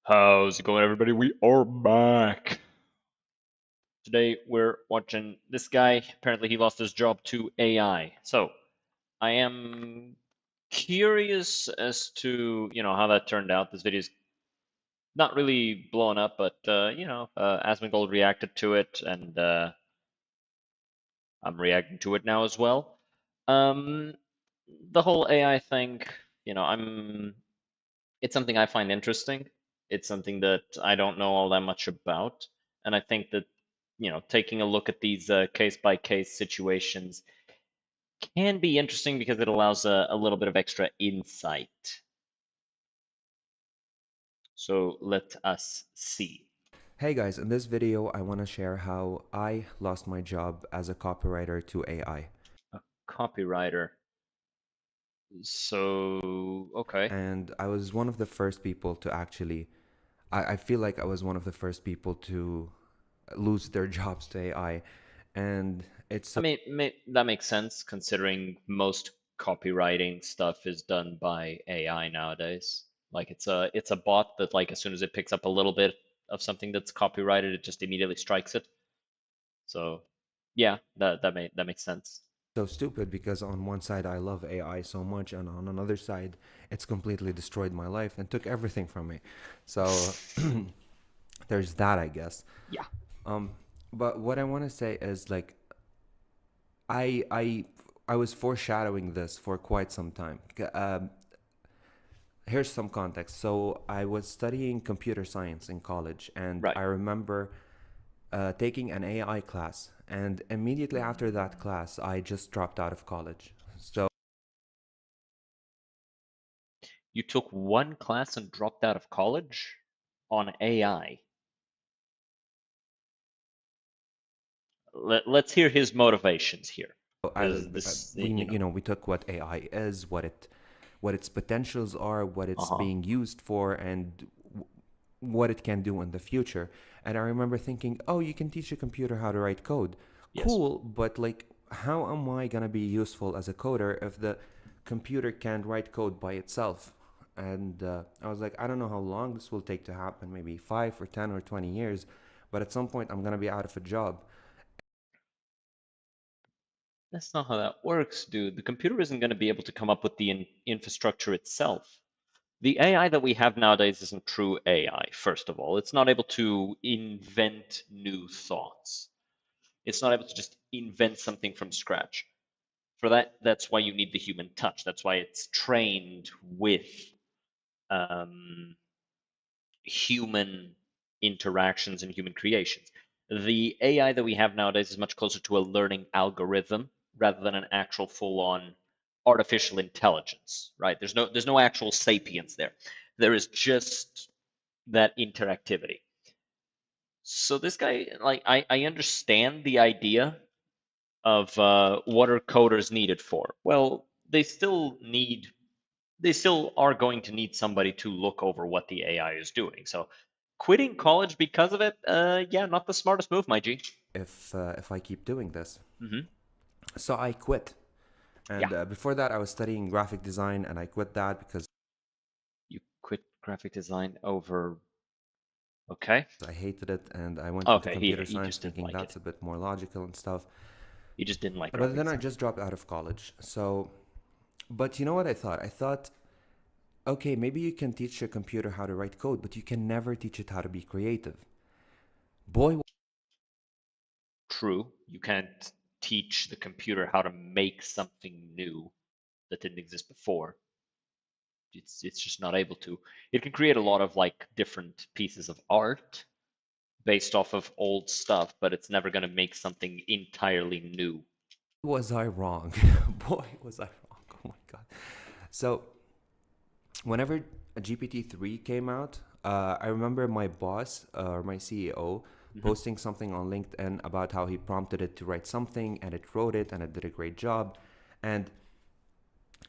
How's it going, everybody? We are back. Today we're watching this guy. Apparently, he lost his job to AI. So I am curious as to how that turned out. This video's not really blowing up, but Asmongold reacted to it, and I'm reacting to it now as well. The whole AI thing, it's something I find interesting. It's something that I don't know all that much about. And I think that, taking a look at these case by case situations can be interesting because it allows a little bit of extra insight. So let us see. Hey guys, in this video I want to share how I lost my job as a copywriter to AI. A copywriter. So, okay. And I was one of the first people to actually, I feel like I was one of the first people to lose their jobs to AI. And it's I mean, that makes sense considering most copywriting stuff is done by AI nowadays. Like it's a bot that, like, as soon as it picks up a little bit of something that's copyrighted, it just immediately strikes it. So yeah, that makes sense. so stupid because on one side I love AI so much, and on another side it's completely destroyed my life and took everything from me. So there's that, I guess. Yeah. But what I want to say is, like, I I I was foreshadowing this for quite some time. Here's some context. So I was studying computer science in college, and Right. I remember taking an AI class. And immediately after that class, I just dropped out of college. So You took one class and dropped out of college on AI. Let's hear his motivations here. I, This, we took what AI is, what its potentials are, what it's uh-huh. being used for, and what it can do in the future. And I remember thinking, oh, you can teach a computer how to write code. Yes. Cool, but like, how am I gonna be useful as a coder if the computer can't write code by itself. And I was like, I don't know how long this will take to happen, maybe 5 or 10 or 20 years, but at some point I'm gonna be out of a job. That's not how that works, dude. The computer isn't going to be able to come up with the infrastructure itself. The AI that we have nowadays isn't true AI, first of all. It's not able to invent new thoughts. It's not able to just invent something from scratch. For that, that's why you need the human touch. That's why it's trained with um, human interactions and human creations. The AI that we have nowadays is much closer to a learning algorithm rather than an actual full-on artificial intelligence, right? There's no actual sapience there. There is just that interactivity. So this guy, like, I understand the idea of what are coders needed for. Well, they still are going to need somebody to look over what the AI is doing. So quitting college because of it, yeah, not the smartest move, my G. If I keep doing this. Hmm. So I quit. Yeah, And before that, I was studying graphic design, and I quit that because you quit graphic design over. Okay. I hated it, and I went into Okay, computer you science just didn't thinking like it. that's a bit more logical and stuff. You just didn't like But graphic then I design. just dropped out of college. So, but you know what I thought? I thought, okay, maybe you can teach a computer how to write code, but you can never teach it how to be creative. Boy, True, you can't teach the computer how to make something new that didn't exist before. It's just not able to. It can create a lot of like different pieces of art based off of old stuff, but it's never going to make something entirely new. was I wrong. Boy, was I wrong. Oh my God. So, whenever GPT-3 came out, I remember my boss or my CEO Hmm. posting something on LinkedIn about how he prompted it to write something and it wrote it and it did a great job. And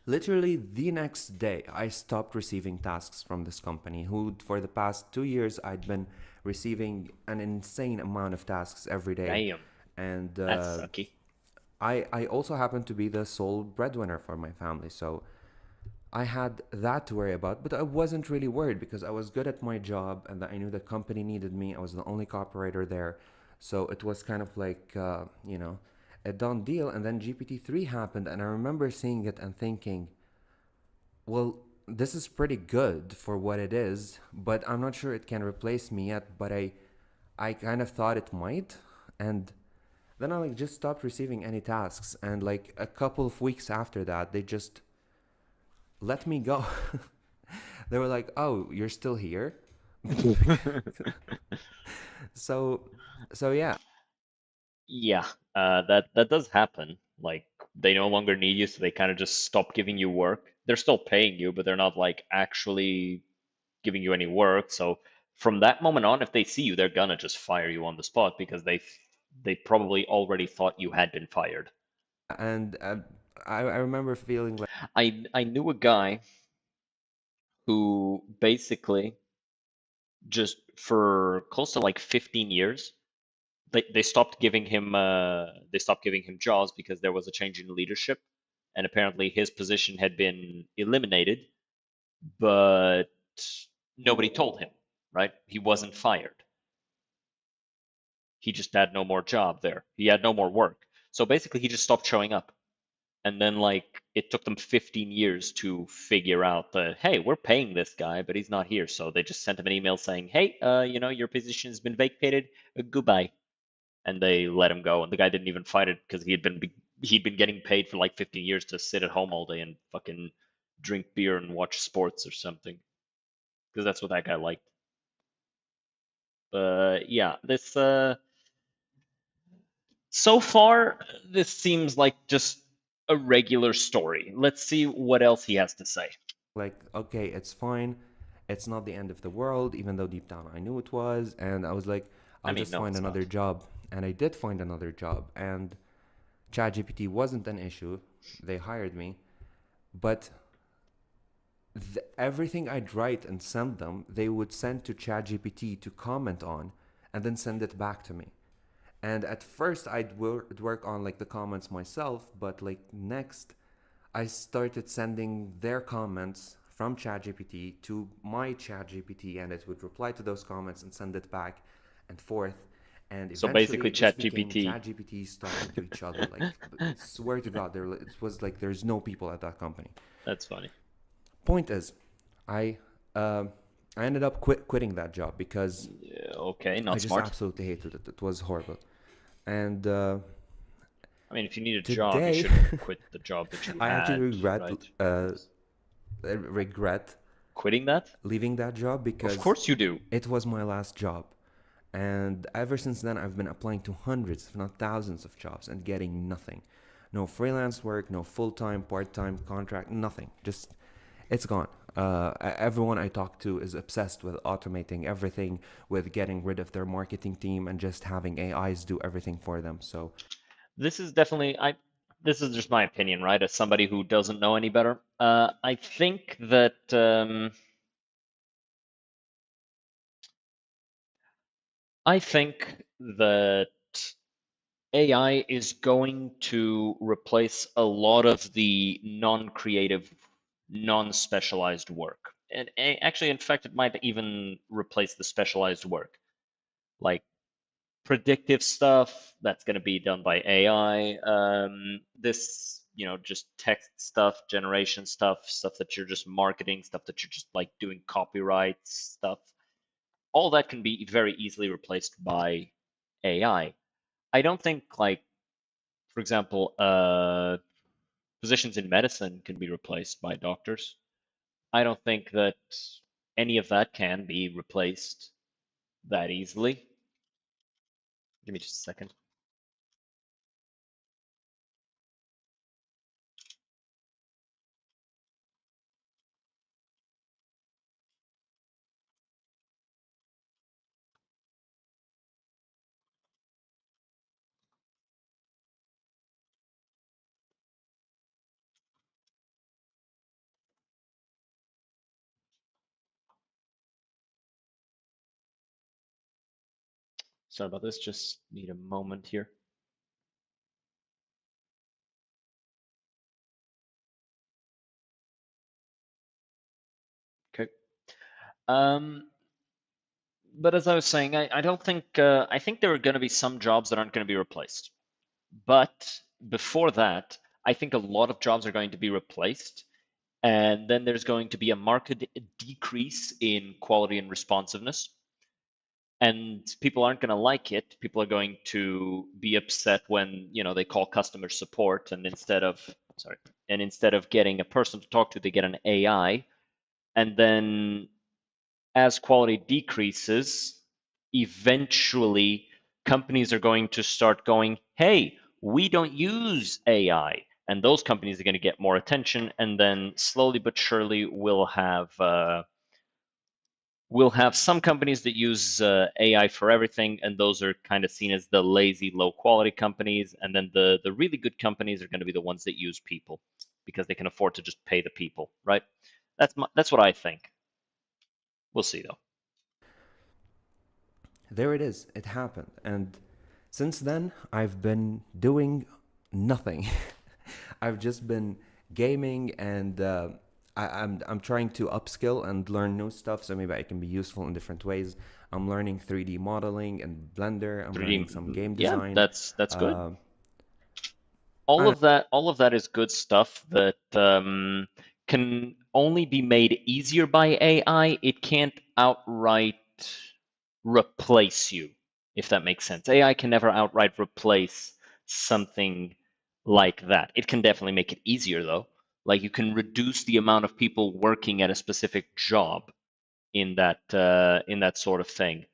literally the next day, I stopped receiving tasks from this company, who for the past 2 years I'd been receiving an insane amount of tasks every day. Damn, And that's sucky. I also happen to be the sole breadwinner for my family. So I had that to worry about, but I wasn't really worried because I was good at my job and I knew the company needed me. I was the only cooperator there. So it was kind of like, a done deal. And then GPT-3 happened, and I remember seeing it and thinking, well, this is pretty good for what it is, but I'm not sure it can replace me yet. But I kind of thought it might. And then I like just stopped receiving any tasks. And like a couple of weeks after that, they just let me go. They were like, "Oh, you're still here." so so yeah. Yeah, that does happen. Like they no longer need you, so they kind of just stop giving you work. They're still paying you, but they're not like actually giving you any work. So from that moment on, if they see you, they're gonna just fire you on the spot because they probably already thought you had been fired. And I remember feeling like I knew a guy who basically just for close to like 15 years they stopped giving him jobs because there was a change in leadership and apparently his position had been eliminated, but nobody told him, right? He wasn't fired. He just had no more job there. He had no more work. So basically he just stopped showing up. And then like it took them 15 years to figure out that, hey, we're paying this guy, but he's not here. So they just sent him an email saying, hey, your position has been vacated. Goodbye. And they let him go. And the guy didn't even fight it because he'd been getting paid for like 15 years to sit at home all day and fucking drink beer and watch sports or something because that's what that guy liked. But yeah, this so far this seems like just a regular story. Let's see what else he has to say. okay, it's fine. It's not the end of the world, even though deep down I knew it was. And I was like, I I'll mean, just no, find it's another not. job. And I did find another job. And ChatGPT wasn't an issue. They hired me. But everything I'd write and send them, they would send to ChatGPT to comment on and then send it back to me. And at first, I'd work on like the comments myself, but like next, I started sending their comments from ChatGPT to my ChatGPT, and it would reply to those comments and send it back and forth. And So basically, eventually, this Chat became GPT. ChatGPTs talking to each other. Like, swear to God, it was like there's no people at that company. That's funny. Point is, I um I ended up quitting that job because Yeah, okay, I not just smart. absolutely hated it. It was horrible. And I mean, if you need a job, you today, shouldn't quit the job that you I actually had, right? It's regret quitting that? leaving that job Of because course you do. it was my last job. And ever since then, I've been applying to hundreds, if not thousands, of jobs and getting nothing. No freelance work, no full time, part time contract, nothing. Just, it's gone. Everyone I talk to is obsessed with automating everything, with getting rid of their marketing team and just having AIs do everything for them. So, This is definitely I. This is just my opinion, right? As somebody who doesn't know any better, I think that I think that AI is going to replace a lot of the non-creative, non-specialized work. And actually, in fact, it might even replace the specialized work, like predictive stuff that's going to be done by AI. This, just text stuff, generation stuff, stuff that you're just marketing, stuff that you're just like doing copyright stuff. All that can be very easily replaced by AI. I don't think like, for example, positions in medicine can be replaced by doctors. I don't think that any of that can be replaced that easily. Give me just a second. Sorry about this. Just need a moment here. Okay. Um, but as I was saying, I don't think I think there are going to be some jobs that aren't going to be replaced. But before that, I think a lot of jobs are going to be replaced, and then there's going to be a marked decrease in quality and responsiveness. And people aren't going to like it. People are going to be upset when, they call customer support and instead of getting a person to talk to, they get an AI. And then as quality decreases, eventually companies are going to start going, hey, we don't use AI. And those companies are going to get more attention. And then slowly but surely, we'll have some companies that use AI for everything, and those are kind of seen as the lazy, low quality companies. And then the really good companies are going to be the ones that use people because they can afford to just pay the people, right? That's what I think. We'll see though. there it is. It happened. And since then, I've been doing nothing. I've just been gaming and I'm trying to upskill and learn new stuff so maybe I can be useful in different ways. I'm learning 3D modeling and Blender. I'm 3D, learning some game yeah, design. that's good. Uh, All I of that is good stuff that can only be made easier by AI. It can't outright replace you, if that makes sense. AI can never outright replace something like that. It can definitely make it easier though. Like you can reduce the amount of people working at a specific job in that sort of thing.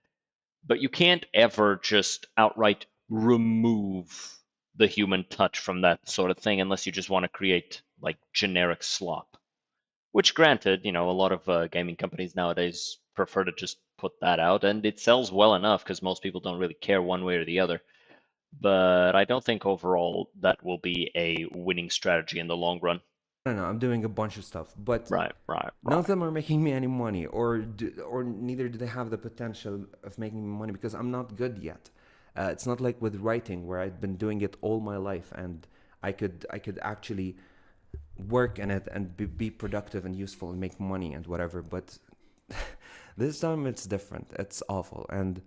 But you can't ever just outright remove the human touch from that sort of thing unless you just want to create like generic slop. Which, granted, a lot of gaming companies nowadays prefer to just put that out, and it sells well enough because most people don't really care one way or the other. But I don't think overall that will be a winning strategy in the long run. don't know. I'm doing a bunch of stuff, but Right, right, none of right. them are making me any money, or neither do they have the potential of making me money because I'm not good yet. It's not like with writing where I've been doing it all my life and I could actually work in it and be productive and useful and make money and whatever. But this time it's different. It's awful. And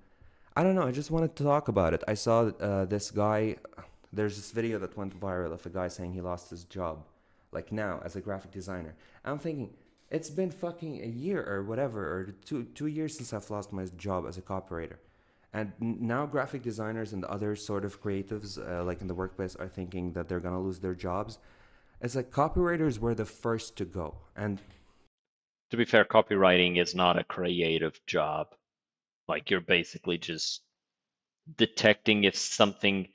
I don't know. I just wanted to talk about it. I saw this guy. There's this video that went viral of a guy saying he lost his job, like now as a graphic designer. I'm thinking it's been fucking a year or whatever, or 2 years since I've lost my job as a copywriter. And now graphic designers and other sort of creatives, like in the workplace, are thinking that they're gonna lose their jobs. It's like copywriters were the first to go, and To be fair, copywriting is not a creative job. Like you're basically just detecting if something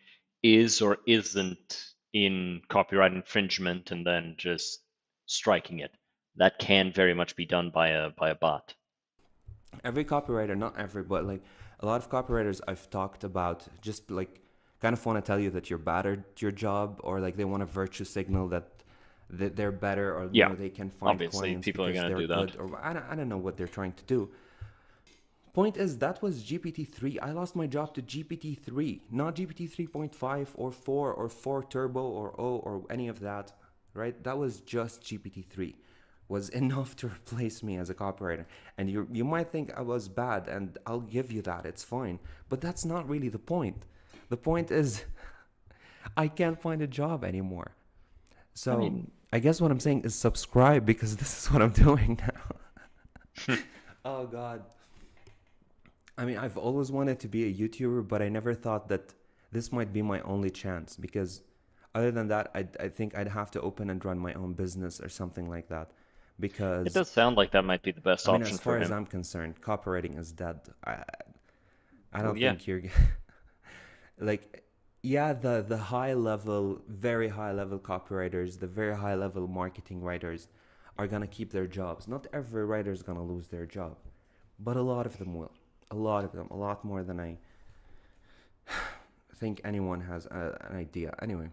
is or isn't in copyright infringement and then just striking it. That can very much be done by a bot. every copywriter, not every, but like a lot of copywriters I've talked about, just like kind of want to tell you that you're bad at your job, or like they want a virtue signal that they're better, or Yeah, they can find obviously clients people are because gonna they're do that. good, or I don't know what they're trying to do. Point is, that was GPT-3. I lost my job to GPT-3, not GPT 3.5 or 4 or 4 Turbo or O or any of that, right? That was just GPT-3. Was enough to replace me as a copywriter. And you might think I was bad, and I'll give you that. It's fine. But that's not really the point. The point is, I can't find a job anymore. I So mean, I guess what I'm saying is subscribe, because this is what I'm doing now. Oh, God. I mean, I've always wanted to be a YouTuber, but I never thought that this might be my only chance, because other than that, I think I'd have to open and run my own business or something like that. it Because, does sound like that might be the best I mean, option as for far as him. I'm concerned, copywriting is dead. I Well, don't yeah, think you're like, yeah, the high level, very high level copywriters, the very high level marketing writers are gonna keep their jobs. Not every writer is gonna lose their job, but a lot of them will. A lot of them, a lot more than I think anyone has an idea. Anyway,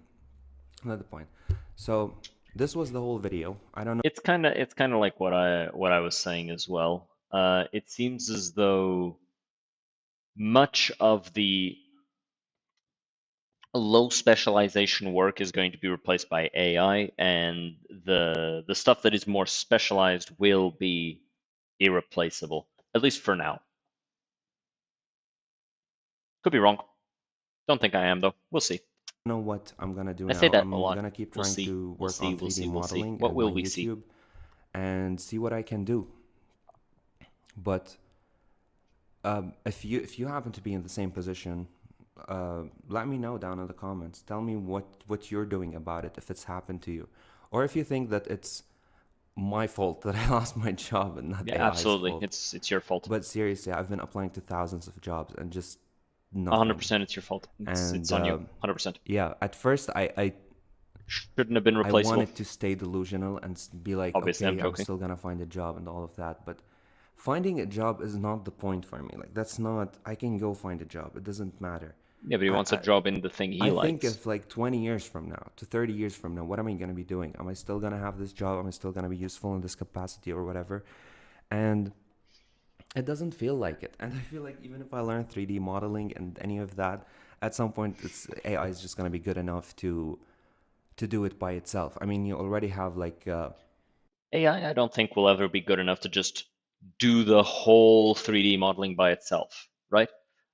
another point. So this was the whole video. I don't know. it's kind of like what I was saying as well. It seems as though much of the low specialization work is going to be replaced by AI, and the stuff that is more specialized will be irreplaceable, at least for now. Could be wrong. Don't think I am though. We'll see. Know what I'm gonna do I say now. that a I'm lot. gonna keep We'll trying see. to We'll work see. on We'll 3D see. We'll see. modeling What and my will we see? YouTube and see what I can do. But if you happen to be in the same position, let me know down in the comments. Tell me what you're doing about it if it's happened to you, or if you think that it's my fault that I lost my job and not Yeah, AI's absolutely. fault. It's your fault. But seriously, I've been applying to thousands of jobs and just nothing. 100% it's your fault. It's And on you. 100%. yeah, at first Shouldn't have been I replaceable. wanted to stay delusional and be like, Obviously, I'm okay, I'm joking. still gonna find a job and all of that. But finding a job is not the point for me. Like, that's not. I can go find a job. It doesn't matter. Yeah, but he I wants a I, job in the thing he I think likes. if like 20 years from now to 30 years from now, what am I gonna be doing? Am I still gonna have this job? Am I still gonna be useful in this capacity or whatever? And it doesn't feel like it. And I feel like even if I learn 3D modeling and any of that, at some point, it's AI is just gonna be good enough to do it by itself. I mean, you already have like AI, I don't think will ever be good enough to just do the whole 3D modeling by itself, right?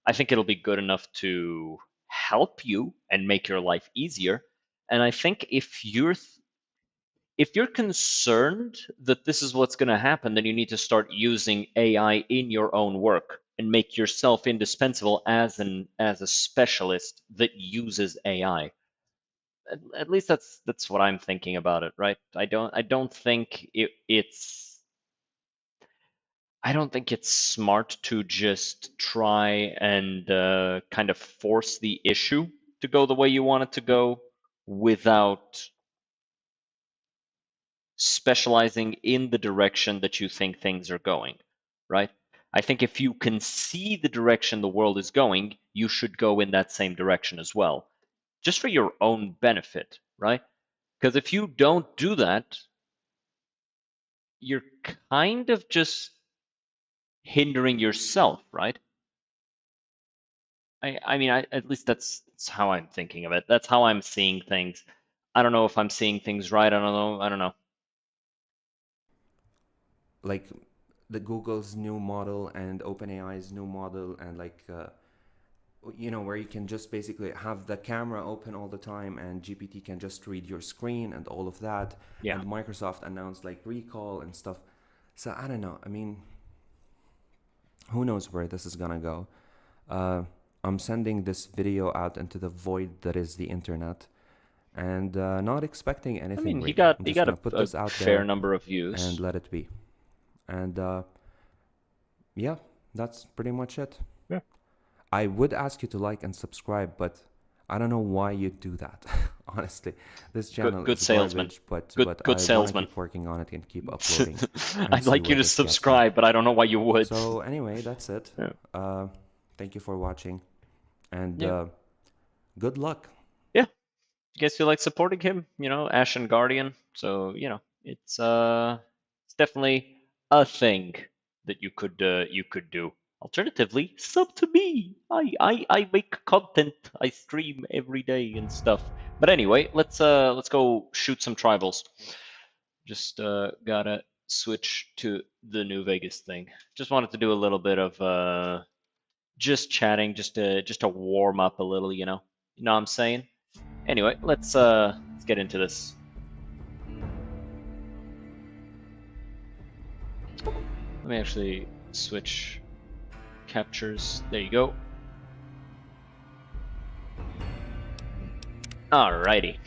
I think it'll be good enough to help you and make your life easier. And I think if you're concerned that this is what's going to happen, then you need to start using AI in your own work and make yourself indispensable as a specialist that uses AI. At least that's what I'm thinking about it, right? I don't think it's smart to just try and kind of force the issue to go the way you want it to go without specializing in the direction that you think things are going, right? I think if you can see the direction the world is going, you should go in that same direction as well, just for your own benefit, right? Because if you don't do that, you're kind of just hindering yourself, right? I mean, at least that's how I'm thinking of it. That's how I'm seeing things. I don't know if I'm seeing things right. I don't know. I don't know. Like the Google's new model and OpenAI's new model, and like where you can just basically have the camera open all the time and GPT can just read your screen and all of that. Yeah. And Microsoft announced like recall and stuff. So I don't know. I mean, who knows where this is gonna go? Uh, I'm sending this video out into the void that is the internet, and not expecting I anything mean, he really. got I'm he just got gonna put a this out fair there number of and views. let it be. And yeah, that's pretty much it. Yeah. I would ask you to like and subscribe, but I don't know why you do that. Honestly, this channel Good is salesman. garbage, but Good I want to salesman. keep working on it and keep uploading and I'd see like you where to this gets me. subscribe, but I don't know why you would. So anyway, that's it. Yeah. Thank you for watching, and Yeah. good luck. Yeah. You guys feel like supporting him? Ashen Guardian. So, it's definitely a thing that you could do. Alternatively, sub to me. I make content. I stream every day and stuff. But anyway, let's go shoot some tribals. Just gotta switch to the New Vegas thing. Just wanted to do a little bit of just chatting, just to warm up a little, you know. You know what I'm saying? Anyway, let's get into this. Let me actually switch captures. There you go. Alrighty.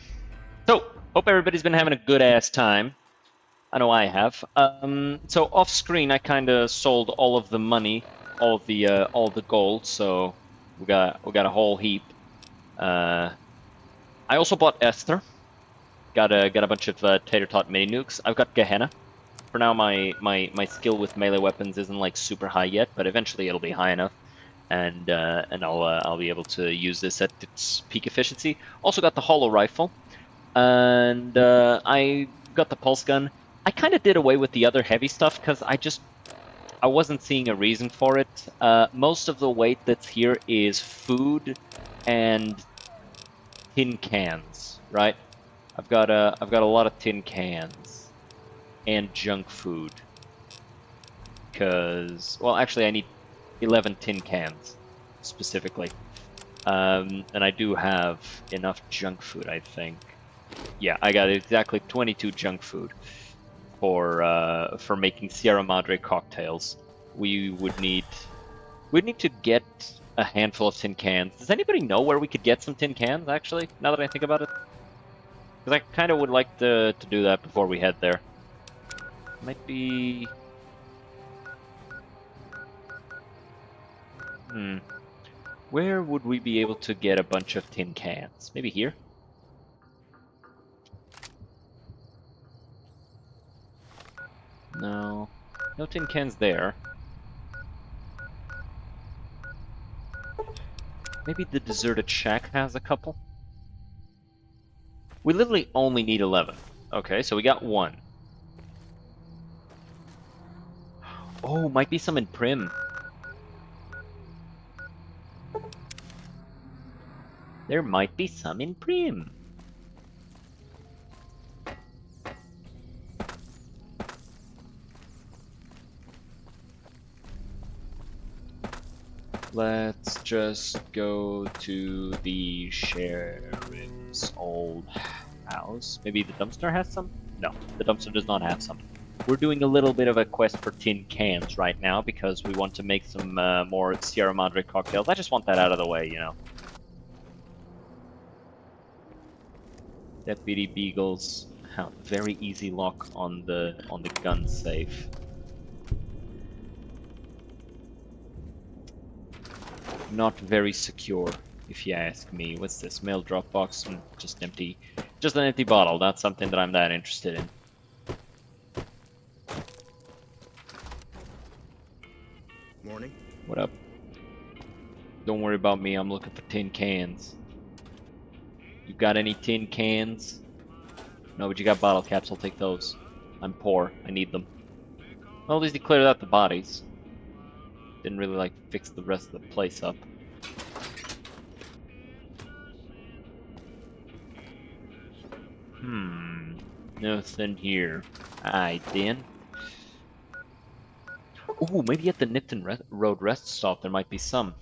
So, hope everybody's been having a good ass time. I know I have. So off screen, I kind of sold all of the money, all the gold. So we got a whole heap. I also bought Esther. Got a bunch of tater tot mini nukes. I've got Gehenna. For now, my skill with melee weapons isn't like super high yet, but eventually it'll be high enough, and I'll be able to use this at its peak efficiency. Also got the hollow rifle, and I got the pulse gun. I kind of did away with the other heavy stuff because I wasn't seeing a reason for it. Most of the weight that's here is food and tin cans, right? I've got a lot of tin cans and junk food because, well, actually I need 11 tin cans specifically. And I do have enough junk food, I think. Yeah, I got exactly 22 junk food for making Sierra Madre cocktails. We'd need to get a handful of tin cans. Does anybody know where we could get some tin cans, actually, now that I think about it? Because I kind of would like to do that before we head there. Might be... Where would we be able to get a bunch of tin cans? Maybe here? No. No tin cans there. Maybe the deserted shack has a couple? We literally only need 11. Okay, so we got one. Oh, might be some in Prim. There might be some in Prim. Let's just go to the sheriff's old house. Maybe the dumpster has some? No, the dumpster does not have some. We're doing a little bit of a quest for tin cans right now because we want to make some more Sierra Madre cocktails. I just want that out of the way, you know. Deputy Beagles, very easy lock on the gun safe. Not very secure, if you ask me. What's this? Mail drop box? Just empty. Just an empty bottle. Not something that I'm that interested in. Morning. What up? Don't worry about me. I'm looking for tin cans. You got any tin cans? No, but you got bottle caps. I'll take those. I'm poor. I need them. Well, at least he cleared out the bodies. Didn't really, like, fix the rest of the place up. Nothing here. Aye, then. Ooh, maybe at the Road rest stop there might be some.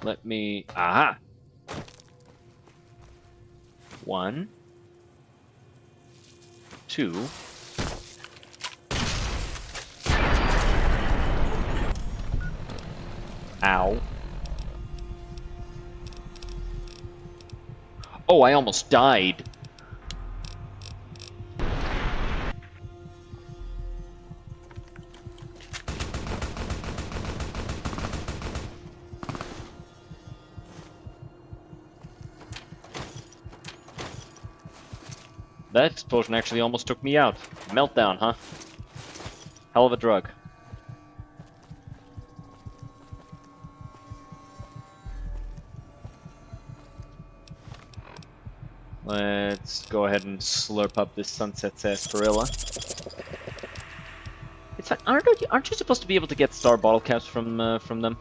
Let me... Aha! 1, 2. Ow. Oh, I almost died. That explosion actually almost took me out. Meltdown, huh? Hell of a drug. Let's go ahead and slurp up this sunset sarsaparilla. It's like, aren't you supposed to be able to get star bottle caps from them?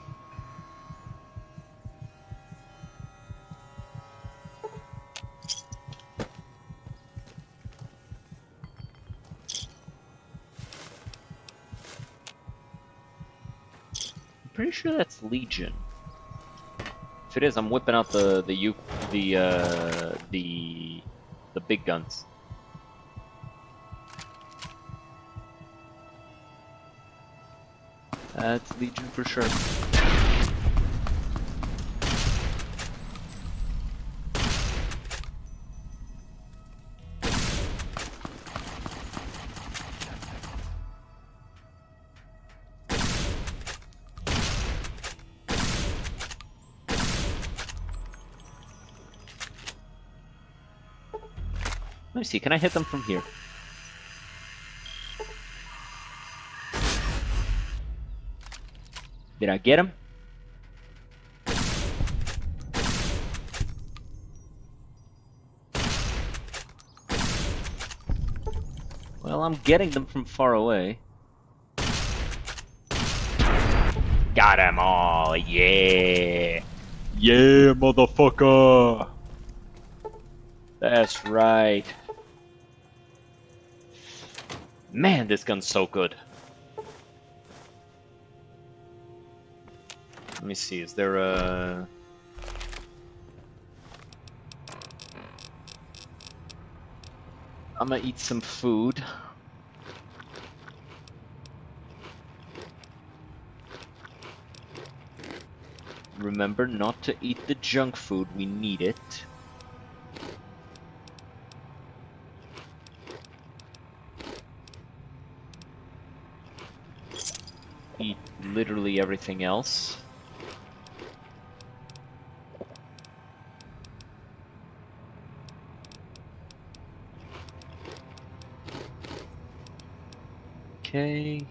I'm pretty sure that's Legion. If it is, I'm whipping out the big guns. That's Legion for sure. Let me see, can I hit them from here? Did I get him? Well, I'm getting them from far away. Got them all, yeah! Yeah, motherfucker! That's right. Man, this gun's so good. Let me see, is there a... I'm gonna eat some food. Remember not to eat the junk food, we need it. Eat literally everything else. Okay.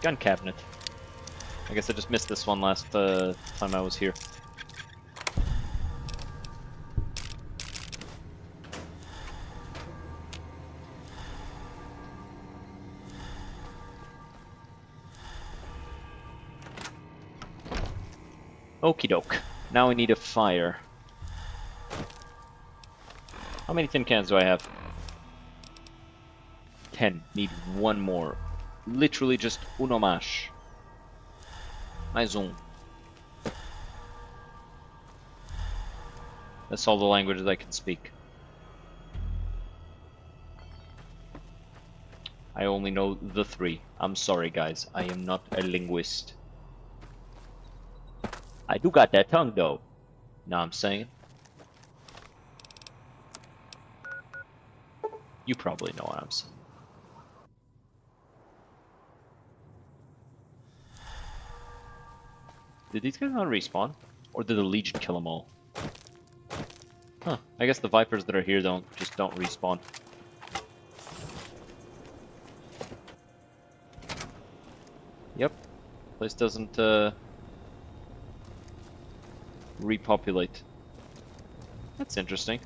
Gun cabinet. I guess I just missed this one last time I was here. Okie doke. Now we need a fire. How many tin cans do I have? 10. Need one more. Literally just uno mais. Mais um. That's all the languages I can speak. I only know the 3. I'm sorry, guys. I am not a linguist. I do got that tongue, though. Know what I'm saying? You probably know what I'm saying. Did these guys not respawn? Or did the Legion kill them all? Huh. I guess the Vipers that are here don't respawn. Yep. Place doesn't repopulate. That's interesting.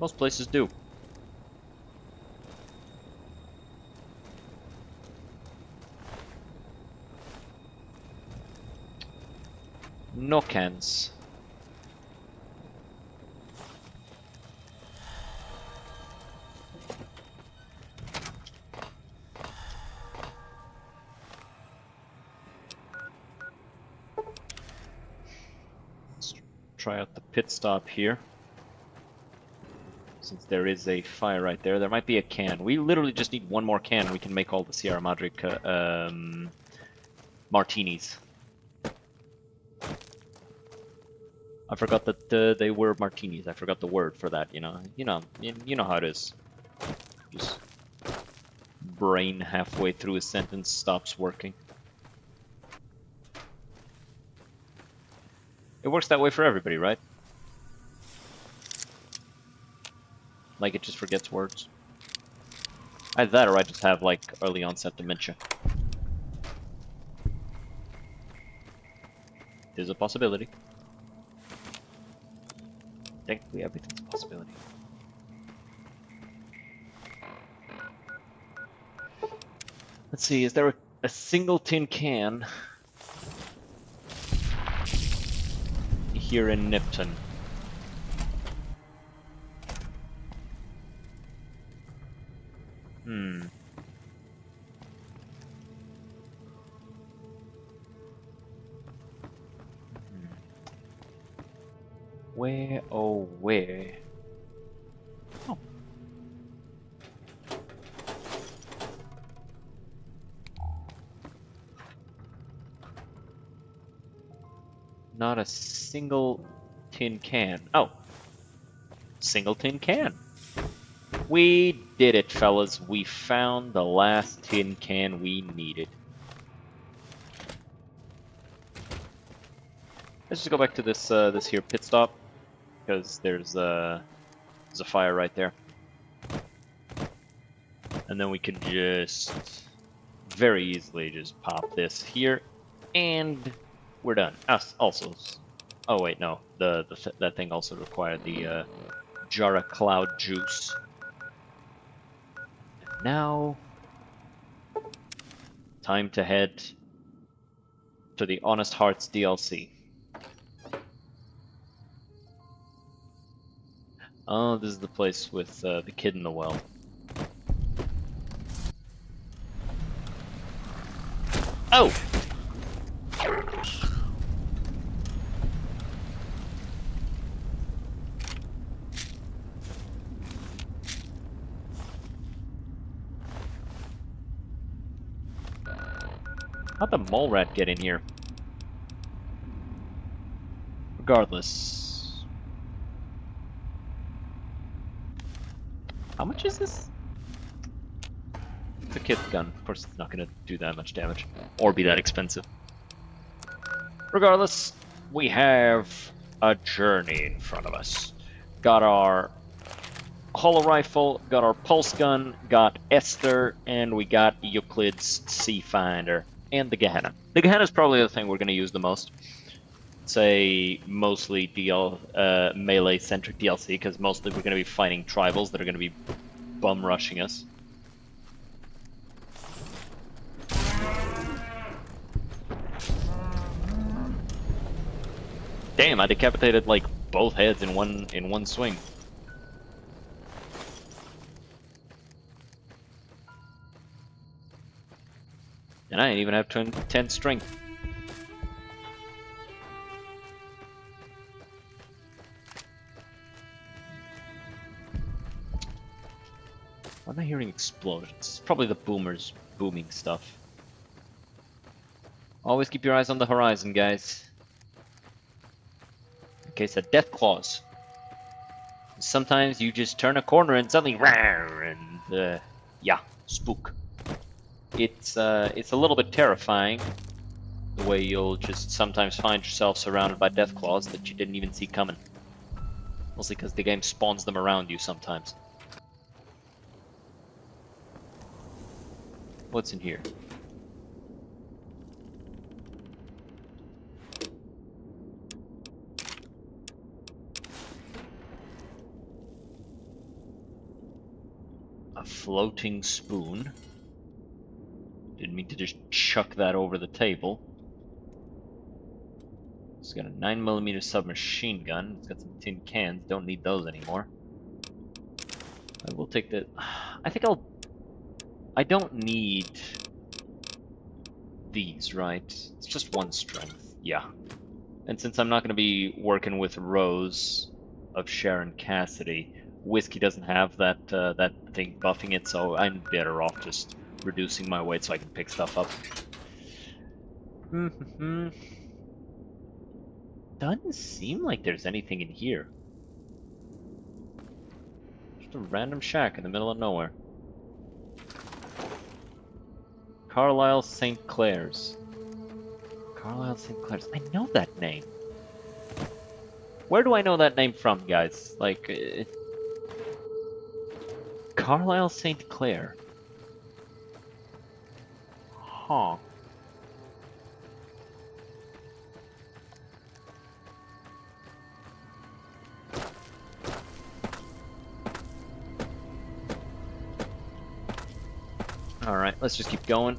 Most places do. No cans. Let's try out the pit stop here. Since there is a fire right there, there might be a can. We literally just need one more can. We can make all the Sierra Madre martinis. I forgot that they were martinis. I forgot the word for that. You know how it is. Just brain halfway through a sentence stops working. It works that way for everybody, right? Like it just forgets words. Either that or I just have like early onset dementia. There's a possibility. Technically everything's a possibility. Let's see, is there a single tin can here in Nipton? Where, oh where? Oh. Not a single tin can. Oh. Single tin can. We did it, fellas. We found the last tin can we needed. Let's just go back to this this here pit stop, because there's a fire right there, and then we can just very easily just pop this here, and we're done. Also, oh wait, no, that thing also required the jar of cloud juice. And now, time to head to the Honest Hearts DLC. Oh, this is the place with the kid in the well. Oh! How'd the mole rat get in here? Regardless. How much is this? It's a kid's gun. Of course, it's not going to do that much damage. Or be that expensive. Regardless, we have a journey in front of us. Got our hollow rifle, got our pulse gun, got Esther, and we got Euclid's Sea Finder. And the Gehenna. The Gehenna is probably the thing we're going to use the most. It's a mostly melee-centric DLC, because mostly we're going to be fighting tribals that are going to be bum-rushing us. Damn, I decapitated like both heads in one swing. And I didn't even have 10 strength. Why am I hearing explosions? It's probably the boomers booming stuff. Always keep your eyes on the horizon, guys. In case of death claws. Sometimes you just turn a corner and suddenly, and yeah, spook. It's a little bit terrifying, the way you'll just sometimes find yourself surrounded by death claws that you didn't even see coming. Mostly because the game spawns them around you sometimes. What's in here? A floating spoon. Didn't mean to just chuck that over the table. It's got a 9mm submachine gun. It's got some tin cans. Don't need those anymore. I will take the... I think I'll... I don't need these, right? It's just one strength. Yeah. And since I'm not going to be working with rows of Sharon Cassidy, Whiskey doesn't have that that thing buffing it, so I'm better off just reducing my weight so I can pick stuff up. Doesn't seem like there's anything in here. Just a random shack in the middle of nowhere. Carlisle St. Clair's. Carlisle St. Clair's. I know that name. Where do I know that name from, guys? Like, Carlisle St. Clair. Huh. Alright, let's just keep going.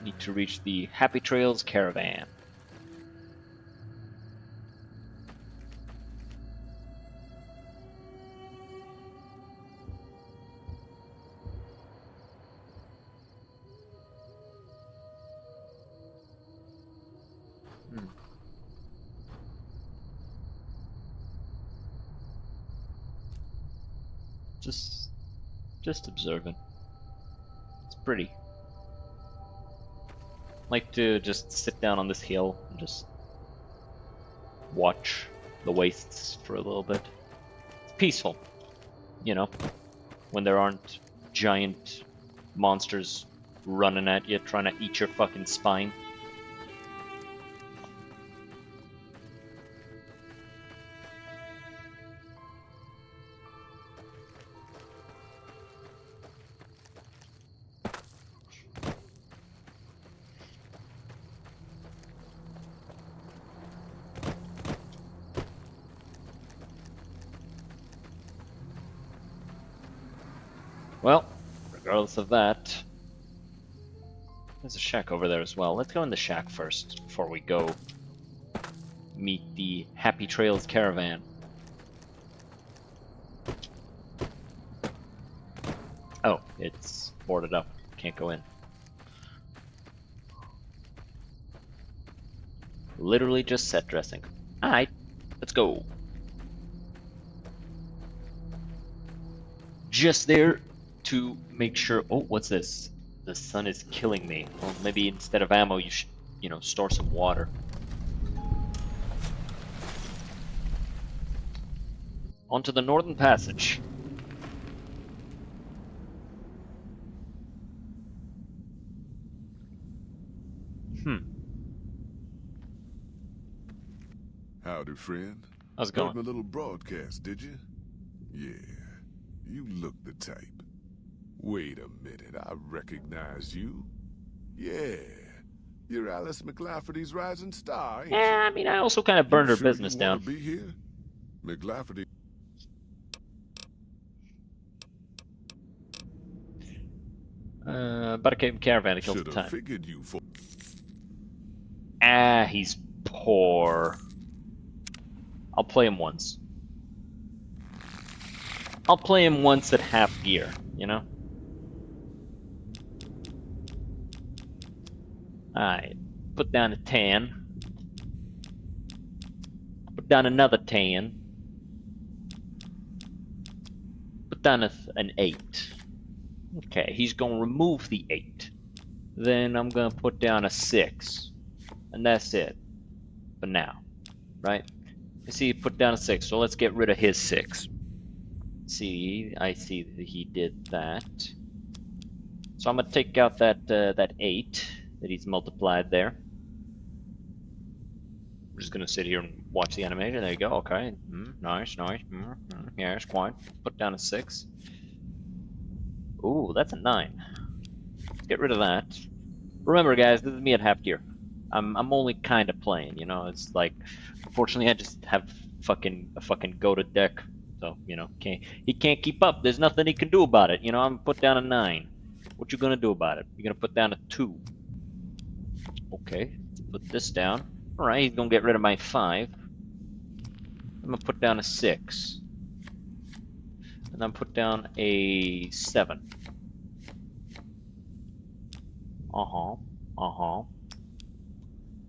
Need to reach the Happy Trails caravan. Just observing. It's pretty. Like to just sit down on this hill and just watch the wastes for a little bit. It's peaceful, you know, when there aren't giant monsters running at you trying to eat your fucking spine. Well, regardless of that, there's a shack over there as well. Let's go in the shack first before we go meet the Happy Trails caravan. Oh, it's boarded up. Can't go in. Literally just set dressing. Alright, let's go. Just there to make sure. Oh, what's this? The sun is killing me. Well, maybe instead of ammo, you should, you know, store some water. Onto the Northern Passage. Howdy, friend. How's it Heard going? my little broadcast, did you? Yeah, you look the type. Wait a minute, I recognize you. Yeah, you're Alice McLafferty's rising star, ain't you? Yeah, I mean, I also kind of burned her sure business you down. wanna be here? McLafferty. But I came caravan to kill some Should time. have figured you for. Ah, he's poor. I'll play him once. I'll play him once at half gear, you know? Alright, put down a 10. Put down another 10. Put down an 8. Okay, he's gonna remove the 8. Then I'm gonna put down a 6. And that's it. For now. Right? You see, he put down a 6, so let's get rid of his 6. See, I see that he did that. So I'm gonna take out that 8 that he's multiplied there. I'm just gonna sit here and watch the animation. There you go. Okay, nice. Yeah, it's quite. Put down a 6. Ooh, that's a 9. Get rid of that. Remember, guys, this is me at half gear. I'm only kind of playing, you know. It's like, unfortunately, I just have a fucking goated deck, so you know, he can't keep up. There's nothing he can do about it. You know, I'm put down a 9. What you gonna do about it? You're gonna put down a 2. Okay, let's put this down. All right, he's gonna get rid of my 5. I'm gonna put down a 6, and then put down a 7. Uh-huh. I'm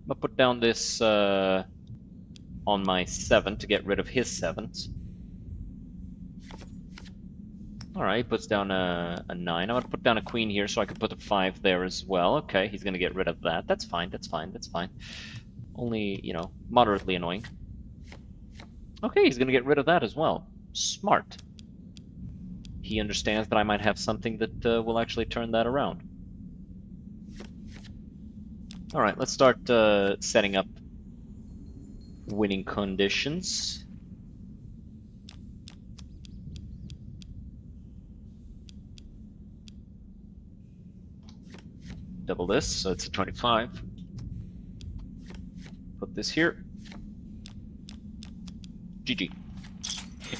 gonna put down this on my 7 to get rid of his 7s. Alright, puts down a 9. I'm gonna put down a queen here so I can put a 5 there as well. Okay, he's gonna get rid of that. That's fine. Only, you know, moderately annoying. Okay, he's gonna get rid of that as well. Smart. He understands that I might have something that will actually turn that around. Alright, let's start setting up winning conditions. Double this, so it's a 25. Put this here. GG.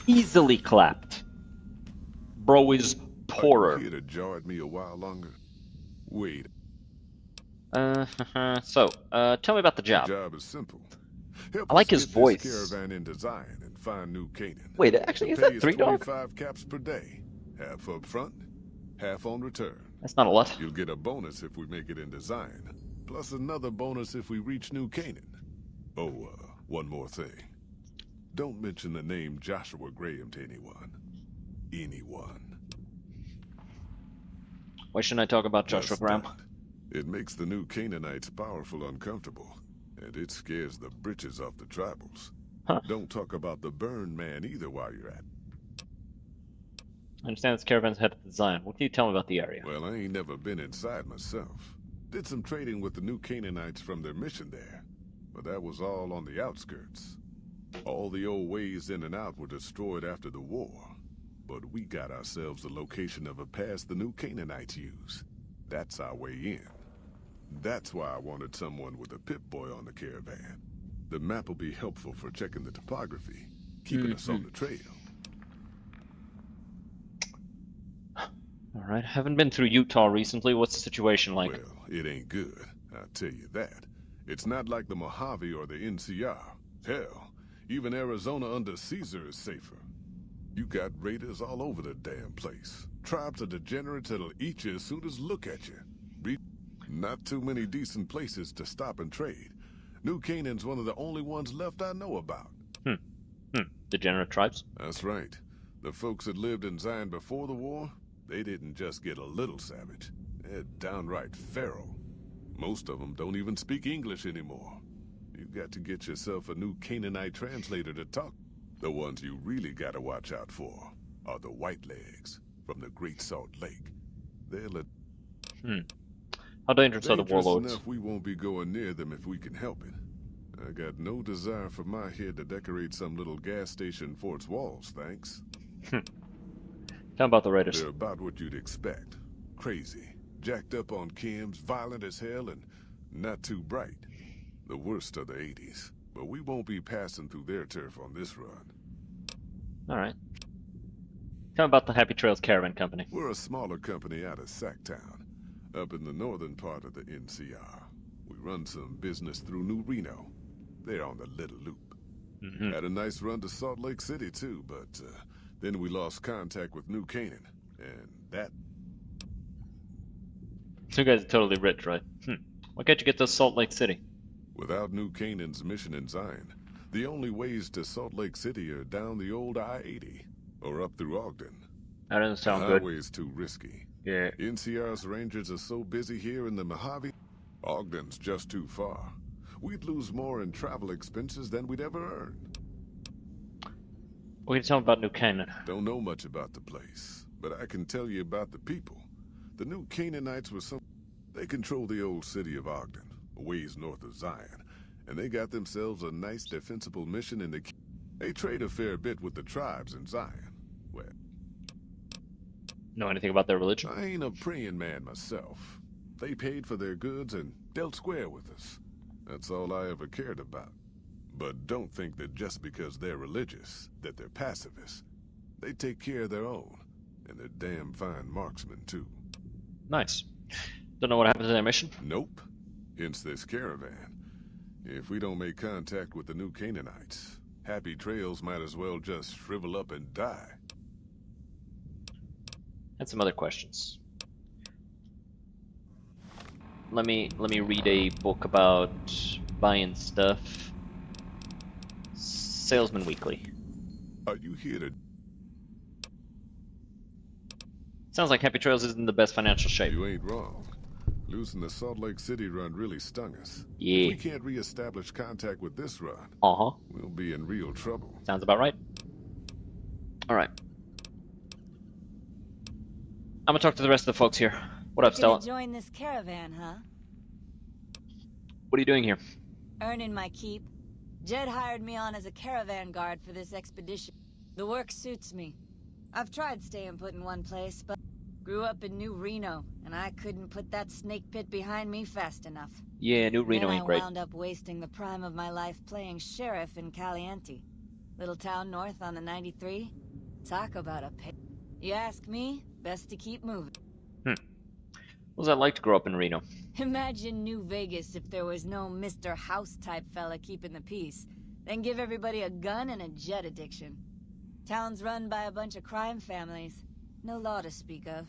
Easily clapped. Bro is Are you poorer. here to jar at me a while longer? Wait, So, tell me about the the job. job is simple. Help I like us his get voice. this caravan in design and find New Canaan. Wait, actually, The is pay that 3 dog? 25 caps per day. Half up front, half on return. That's not a lot. You'll get a bonus if we make it in design, plus another bonus if we reach New Canaan. Oh, one more thing. Don't mention the name Joshua Graham to anyone. Anyone. Why shouldn't I talk about Joshua Just Graham? don't. It makes the new Canaanites powerful uncomfortable, and it scares the britches off the tribals. Huh. Don't talk about the burn man either while you're at it. I understand this caravan's head of design. What can you tell me about the area? Well, I ain't never been inside myself. Did some trading with the new Canaanites from their mission there, but that was all on the outskirts. All the old ways in and out were destroyed after the war, but we got ourselves a location of a pass the new Canaanites use. That's our way in. That's why I wanted someone with a Pip-Boy on the caravan. The map will be helpful for checking the topography, keeping us on the trail. Alright, haven't been through Utah recently. What's the situation like? Well, it ain't good, I'll tell you that. It's not like the Mojave or the NCR. Hell, even Arizona under Caesar is safer. You got raiders all over the damn place. Tribes of degenerates that'll eat you as soon as look at you. Not too many decent places to stop and trade. New Canaan's one of the only ones left I know about. Degenerate tribes? That's right. The folks that lived in Zion before the war, they didn't just get a little savage. They're downright feral. Most of them don't even speak English anymore. You've got to get yourself a new Canaanite translator to talk. The ones you really gotta watch out for are the Whitelegs from the Great Salt Lake. They'll How dangerous are the dangerous warlords? enough we won't be going near them if we can help it. I got no desire for my head to decorate some little gas station fort's walls, thanks. Tell me about the raiders. They're about what you'd expect. Crazy, jacked up on chems, violent as hell, and not too bright. The worst of the 80s, but we won't be passing through their turf on this run. Alright. Tell me about the Happy Trails Caravan Company. We're a smaller company out of Sacktown, up in the northern part of the NCR. We run some business through New Reno. They're on the Little Loop. Had a nice run to Salt Lake City, too, but then we lost contact with New Canaan, and that... So you guys are totally rich, right? Why can't you get to Salt Lake City? Without New Canaan's mission in Zion, the only ways to Salt Lake City are down the old I-80, or up through Ogden. That doesn't sound The good. highway's too risky. Yeah. NCR's rangers are so busy here in the Mojave, Ogden's just too far. We'd lose more in travel expenses than we'd ever earn. What can you tell me about New Canaan? Don't know much about the place, but I can tell you about the people. The new Canaanites were some... They control the old city of Ogden, a ways north of Zion, and they got themselves a nice defensible mission in the... They trade a fair bit with the tribes in Zion. Well, Know anything about their religion? I ain't a praying man myself, They paid for their goods and dealt square with us. That's all I ever cared about. But don't think that just because they're religious, that they're pacifists. They take care of their own, and they're damn fine marksmen, too. Nice. Don't know what happened to their mission? Nope. Hence this caravan. If we don't make contact with the new Canaanites, Happy Trails might as well just shrivel up and die. And some other questions. Let me read a book about buying stuff. Salesman Weekly. Are you here to... Sounds like Happy Trails is in the best financial shape. You ain't wrong. Losing the Salt Lake City run really stung us. Yeah. If we can't re-establish contact with this run, Uh-huh. we'll be in real trouble. Sounds about right. Alright. I'm gonna talk to the rest of the folks here. What up, Stella? Join this caravan, huh? What are you doing here? Earning my keep. Jed hired me on as a caravan guard for this expedition. The work suits me. I've tried staying put in one place, but grew up in New Reno, and I couldn't put that snake pit behind me fast enough. Yeah, New Reno ain't great. I wound up wasting the prime of my life playing sheriff in Caliente. Little town north on the 93. Talk about a pit. You ask me, best to keep moving. What was that like to grow up in Reno? Imagine New Vegas if there was no Mr. House-type fella keeping the peace. Then give everybody a gun and a jet addiction. Town's run by a bunch of crime families. No law to speak of.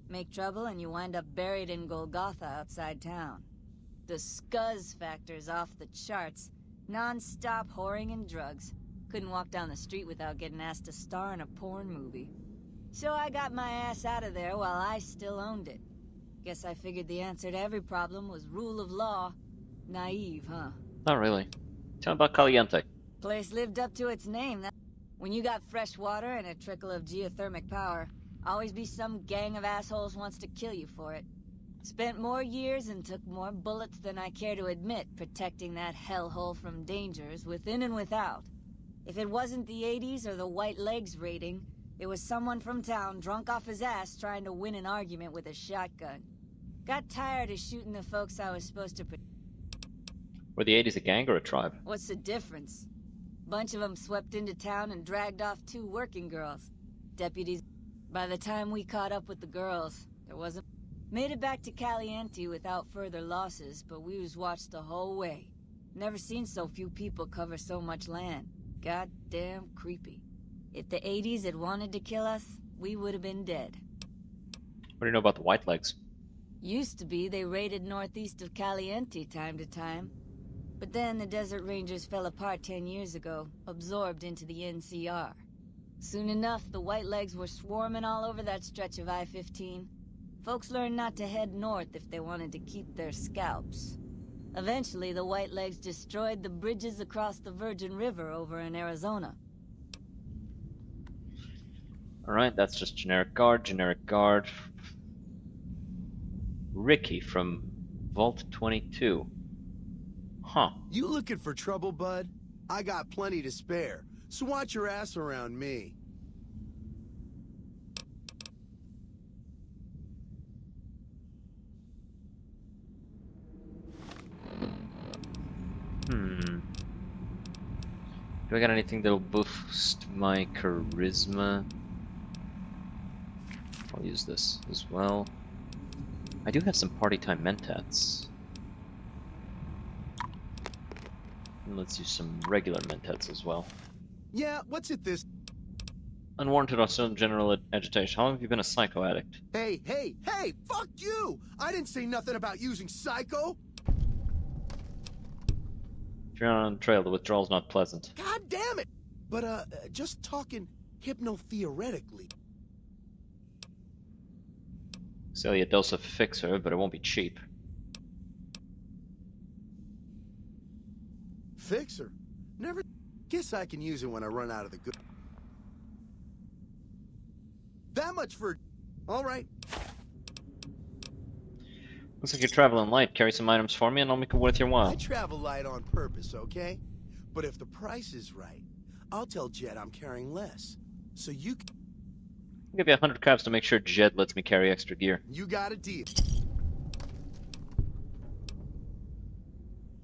Make trouble and you wind up buried in Golgotha outside town. The scuzz factor's off the charts. Non-stop whoring and drugs. Couldn't walk down the street without getting asked to star in a porn movie. So I got my ass out of there while I still owned it. Guess I figured the answer to every problem was rule of law. Naive, huh? Not really. Tell me about Caliente. Place lived up to its name. When you got fresh water and a trickle of geothermic power, always be some gang of assholes wants to kill you for it. Spent more years and took more bullets than I care to admit protecting that hellhole from dangers within and without. If it wasn't the 80s or the white legs raiding, it was someone from town drunk off his ass trying to win an argument with a shotgun. Got tired of shooting the folks I was supposed to protect. Were the 80s a gang or a tribe? What's the difference? Bunch of them swept into town and dragged off 2 working girls. Deputies. By the time we caught up with the girls, there wasn't... Made it back to Caliente without further losses, but we was watched the whole way. Never seen so few people cover so much land. Goddamn creepy. If the 80s had wanted to kill us, we would have been dead. What do you know about the White Legs? Used to be they raided northeast of Caliente time to time. But then the Desert Rangers fell apart 10 years ago, absorbed into the NCR. Soon enough, the White Legs were swarming all over that stretch of I-15. Folks learned not to head north if they wanted to keep their scalps. Eventually, the White Legs destroyed the bridges across the Virgin River over in Arizona. Alright, that's just generic guard. Ricky from Vault 22. Huh. You looking for trouble, bud? I got plenty to spare, so watch your ass around me. Do I got anything that'll boost my charisma? I'll use this as well. I do have some party time mentats. And let's use some regular mentats as well. Yeah, what's it this? Unwarranted or general agitation. How long have you been a psycho addict? Hey, fuck you! I didn't say nothing about using psycho! If you're on the trail, the withdrawal's not pleasant. God damn it! But, just talking hypno-theoretically. Sell you a dose of fixer, but it won't be cheap. Fixer? Never... Guess I can use it when I run out of the good... That much for... Alright. Looks like you're traveling light. Carry some items for me and I'll make it worth your I while. travel light on purpose, okay? But if the price is right, I'll tell Jed I'm carrying less. So you can... I'll give you 100 caps to make sure Jed lets me carry extra gear. You got a deal.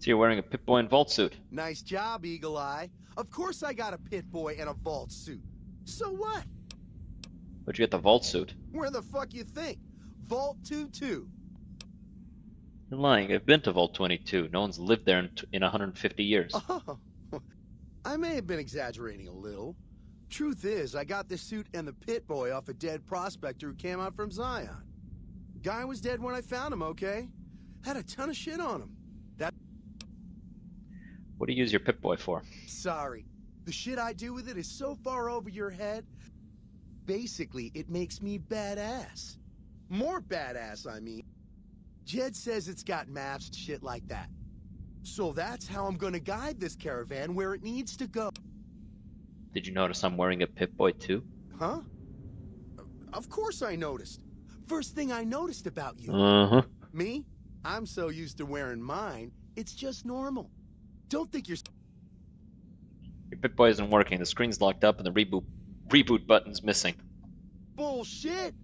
So you're wearing a Pip-Boy and Vault suit. Nice job, Eagle Eye. Of course I got a pit boy and a vault suit. So what? Where'd you get the Vault suit? Where the fuck you think? Vault 22. You're lying. I've been to Vault 22. No one's lived there in 150 years. Oh, I may have been exaggerating a little. Truth is, I got this suit and the pit boy off a dead prospector who came out from Zion. Guy was dead when I found him, okay? Had a ton of shit on him. What do you use your Pip-Boy for? Sorry. The shit I do with it is so far over your head. Basically, it makes me badass. More badass, I mean. Jed says it's got maps and shit like that. So that's how I'm gonna guide this caravan where it needs to go. Did you notice I'm wearing a Pip-Boy too? Huh? Of course I noticed. First thing I noticed about you. Uh-huh. Me? I'm so used to wearing mine, it's just normal. Don't think you're... Your Pip-Boy isn't working. The screen's locked up and the reboot button's missing. Bullshit!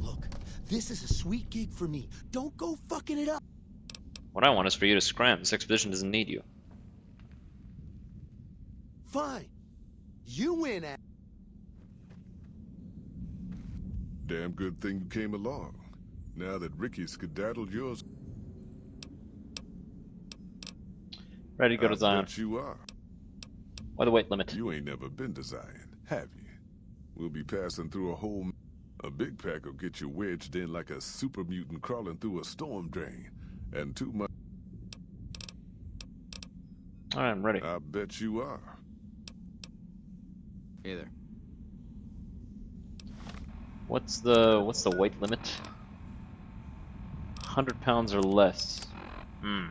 Look, this is a sweet gig for me. Don't go fucking it up. What I want is for you to scram. This expedition doesn't need you. Fine. You win at... Damn good thing you came along. Now that Ricky skedaddled yours... Ready to go to I Zion. bet you are. Why the weight limit? You ain't never been to Zion, have you? We'll be passing through a whole... A big pack will get you wedged in like a super mutant crawling through a storm drain. And too much... Alright, I'm ready. I bet you are. Hey there. What's the weight limit? 100 pounds or less. Hmm.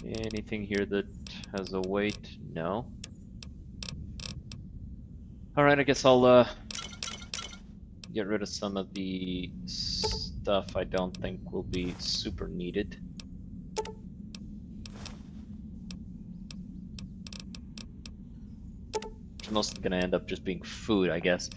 Anything here that has a weight? No. Alright, I guess I'll get rid of some of the stuff I don't think will be super needed. Which is mostly gonna end up just being food, I guess.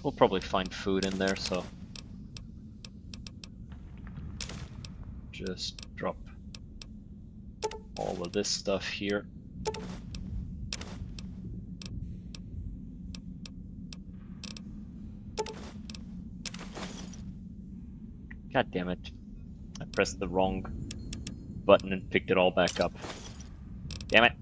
We'll probably find food in there, so just drop all of this stuff here. God damn it. I pressed the wrong button and picked it all back up. Damn it.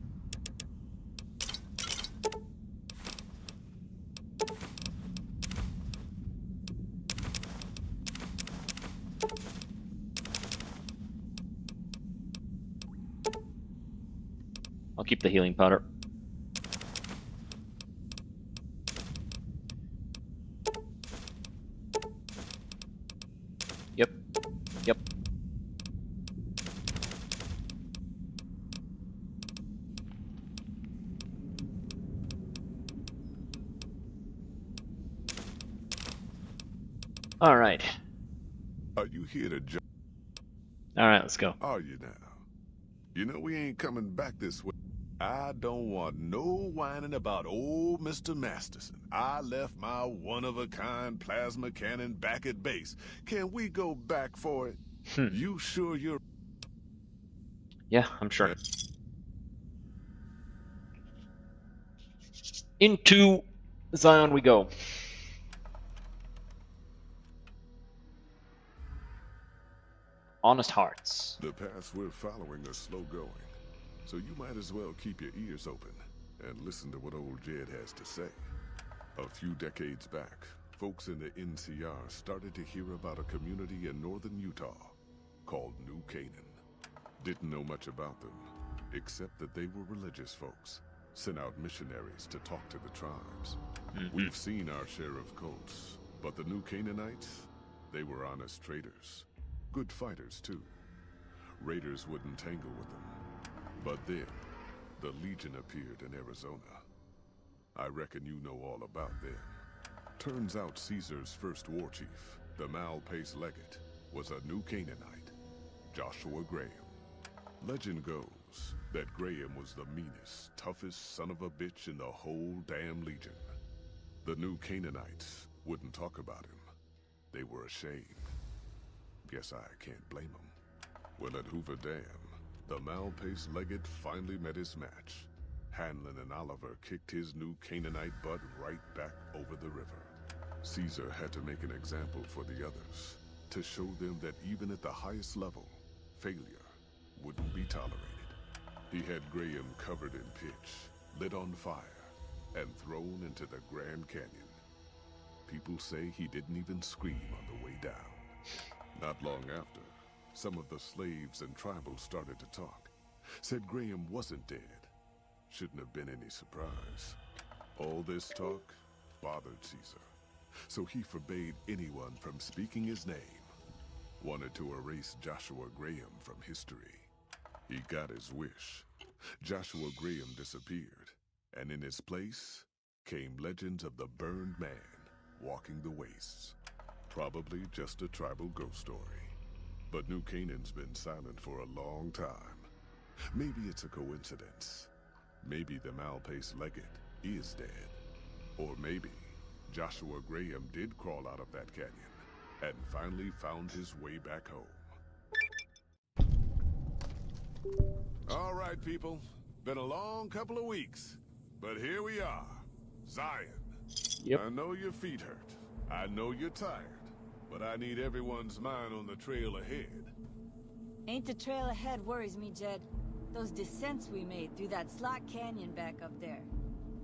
I'll keep the healing powder. Yep. Yep. All right. Are you here to jump? All right, let's go. Are you now? You know we ain't coming back this way. I don't want no whining about old Mr. Masterson. I left my one-of-a-kind plasma cannon back at base. Can we go back for it? You sure you're... Yeah, I'm sure. Into Zion we go. Honest hearts. The paths we're following are slow going, so you might as well keep your ears open and listen to what old Jed has to say. A few decades back, folks in the NCR started to hear about a community in northern Utah called New Canaan. Didn't know much about them, except that they were religious folks, sent out missionaries to talk to the tribes. We've seen our share of cults, but the New Canaanites, they were honest traders. Good fighters, too. Raiders wouldn't tangle with them. But then, the Legion appeared in Arizona. I reckon you know all about them. Turns out Caesar's first war chief, the Malpace Legate, was a new Canaanite, Joshua Graham. Legend goes that Graham was the meanest, toughest son of a bitch in the whole damn Legion. The new Canaanites wouldn't talk about him. They were ashamed. Guess I can't blame them. Well, at Hoover Dam, the Malpace Legate finally met his match. Hanlon and Oliver kicked his new Canaanite butt right back over the river. Caesar had to make an example for the others, to show them that even at the highest level, failure wouldn't be tolerated. He had Graham covered in pitch, lit on fire, and thrown into the Grand Canyon. People say he didn't even scream on the way down. Not long after, some of the slaves and tribals started to talk. Said Graham wasn't dead. Shouldn't have been any surprise. All this talk bothered Caesar, so he forbade anyone from speaking his name. Wanted to erase Joshua Graham from history. He got his wish. Joshua Graham disappeared, and in his place came legends of the burned man walking the wastes. Probably just a tribal ghost story. But New Canaan's been silent for a long time. Maybe it's a coincidence. Maybe the Malpace Legate is dead. Or maybe Joshua Graham did crawl out of that canyon and finally found his way back home. All right, people. Been a long couple of weeks. But here we are. Zion. Yep. I know your feet hurt. I know you're tired. But I need everyone's mind on the trail ahead. Ain't the trail ahead worries me, Jed. Those descents we made through that slot canyon back up there.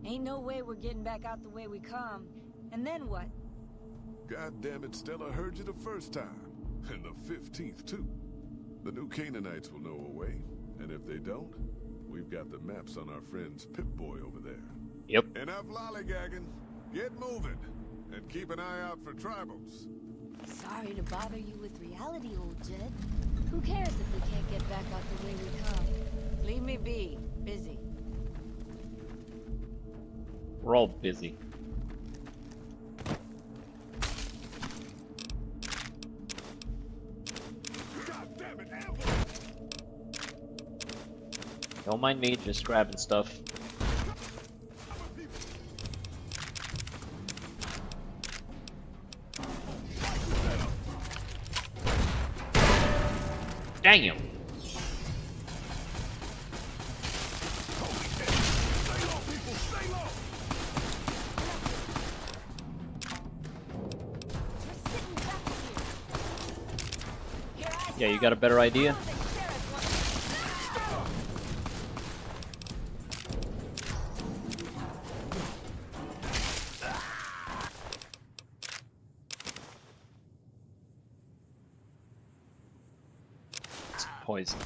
Ain't no way we're getting back out the way we come. And then what? God damn it, Stella heard you the first time. And the 15th, too. The new Canaanites will know a way. And if they don't, we've got the maps on our friend's Pip-Boy over there. Yep. Enough lollygagging. Get moving. And keep an eye out for tribals. Sorry to bother you with reality, old Jed. Who cares if we can't get back out the way we come? Leave me be. Busy. We're all busy. God damn it, ambush! Don't mind me, just grabbing stuff. Damn! Yeah, you got a better idea? It's poison.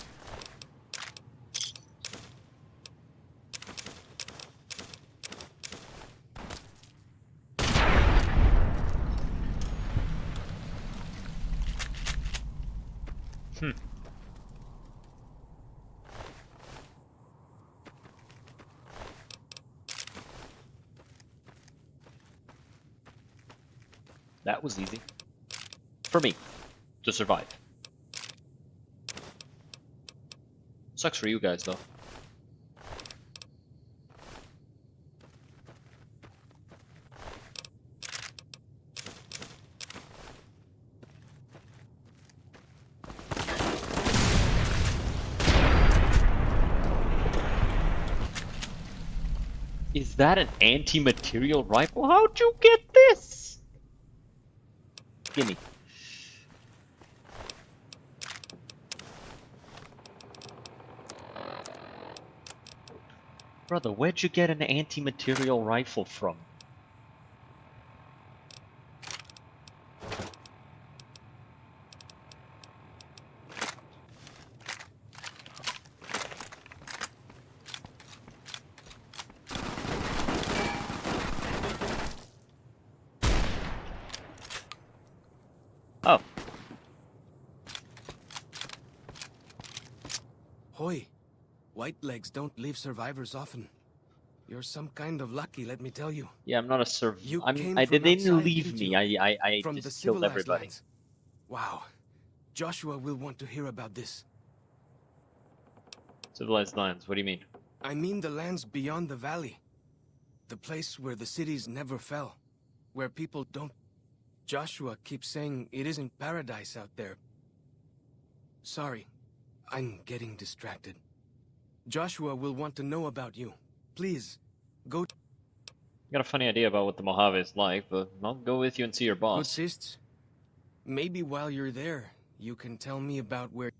That was easy. For me. To survive. Sucks for you guys, though. Is that an anti-material rifle? How'd you get this? Gimme. Brother, where'd you get an anti-material rifle from? Oh. Hoy, Whitelegs don't leave survivors often. You're some kind of lucky, let me tell you. Yeah, I'm not a You I'm. came They from didn't outside, leave didn't me. you? I From the just killed civilized everybody. lands. Wow. Joshua will want to hear about this. Civilized lands. What do you mean? I mean the lands beyond the valley. The place where the cities never fell. Where people don't... Joshua keeps saying it isn't paradise out there. Sorry, I'm getting distracted. Joshua will want to know about you. Please, go... I got a funny idea about what the Mojave is like, but I'll go with you and see your Good boss. sis. Maybe while you're there, you can tell me about where...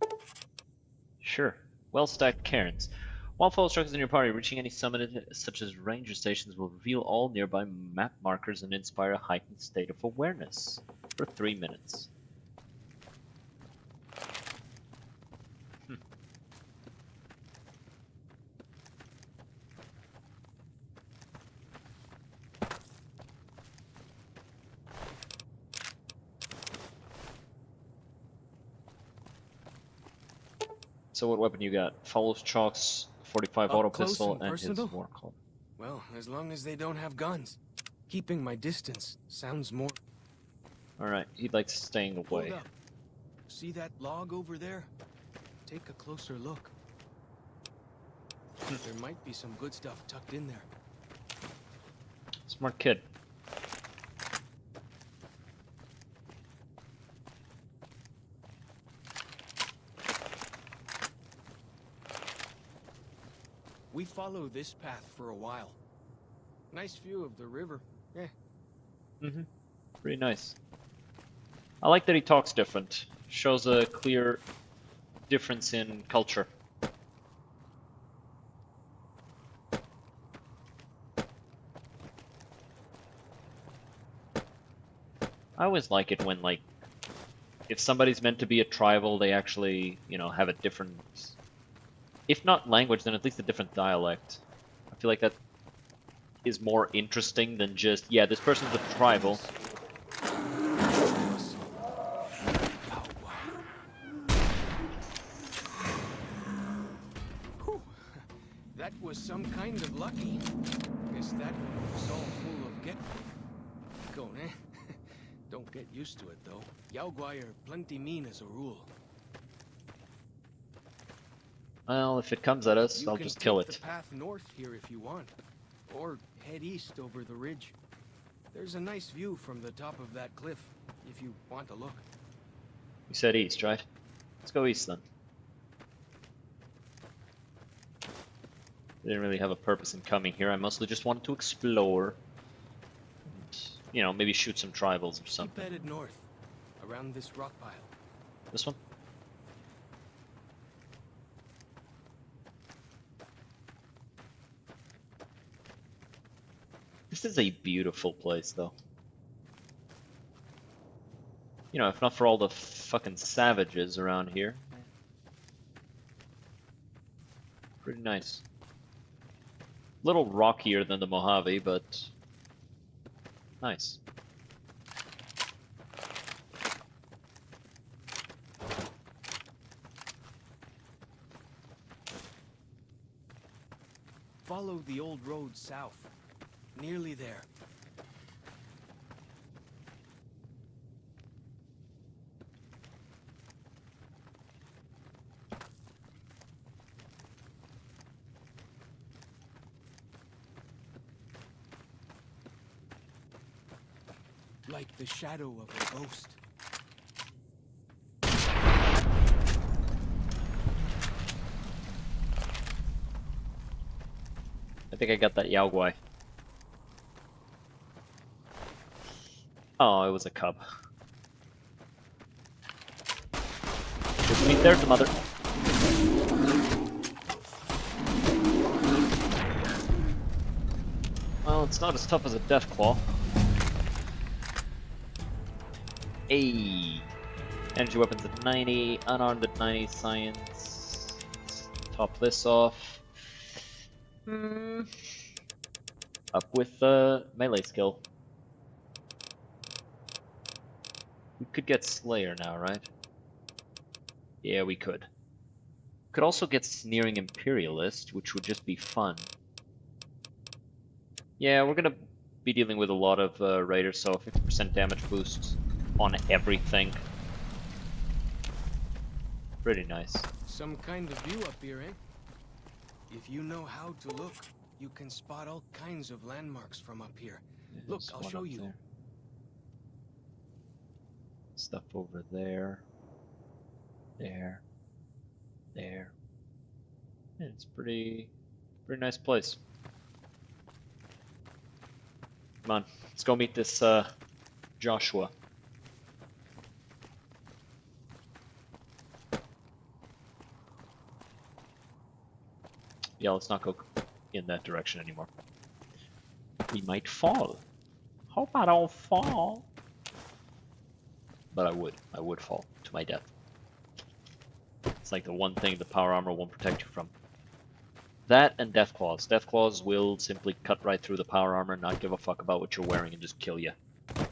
Sure. Well-stacked cairns. Wildfall structures in your party, reaching any summit such as ranger stations will reveal all nearby map markers and inspire a heightened state of awareness for 3 minutes. So what weapon you got? Follows Chalk's 45 Up auto close pistol and and his personal? war club. Well, as long as they don't have guns. Keeping my distance sounds more... Alright, he likes staying Hold away. up. See that log over there? Take a closer look. There might be some good stuff tucked in there. Smart kid. We follow this path for a while. Nice view of the river. Eh. Mm-hmm. Pretty nice. I like that he talks different. Shows a clear difference in culture. I always like it when, like, if somebody's meant to be a tribal, they actually, you know, have a different, if not language, then at least a different dialect. I feel like that is more interesting than just, yeah, this person's a tribal. Whew. That was some kind of lucky. Guess that one was all full of gecko, eh? Don't get used to it, though. Yaoguai are plenty mean as a rule. Well, if it comes at us, I'll just kill You can it. take the path north here if you want. Or head east over the ridge. There's a nice view from the top of that cliff, if you want to look. You said east, right? Let's go east then. I didn't really have a purpose in coming here. I mostly just wanted to explore. And, you know, maybe shoot some tribals or Keep something. headed north, around this rock pile. This one? This is a beautiful place, though. You know, if not for all the fucking savages around here. Pretty nice. Little rockier than the Mojave, but nice. Follow the old road south. Nearly there. Like the shadow of a ghost. I think I got that Yaoguai. Oh, it was a cub. Just meet there's the mother. Well, it's not as tough as a Deathclaw. Ayy. Energy weapons at 90, unarmed at 90, science. Let's top this off. Up with melee skill. We could get Slayer now, right? Yeah, we could. Could also get Sneering Imperialist, which would just be fun. Yeah, we're gonna be dealing with a lot of raiders, so 50% damage boost on everything. Pretty nice. Some kind of view up here, eh? If you know how to look, you can spot all kinds of landmarks from up here. Look, There's I'll one show up you. there. Stuff over there. There. There. Yeah, it's pretty nice place. Come on, let's go meet this Joshua. Yeah, let's not go in that direction anymore. We might fall. Hope I don't fall. But I would fall to my death. It's like the one thing the power armor won't protect you from. That and death claws. Death claws will simply cut right through the power armor, not give a fuck about what you're wearing, and just kill you. What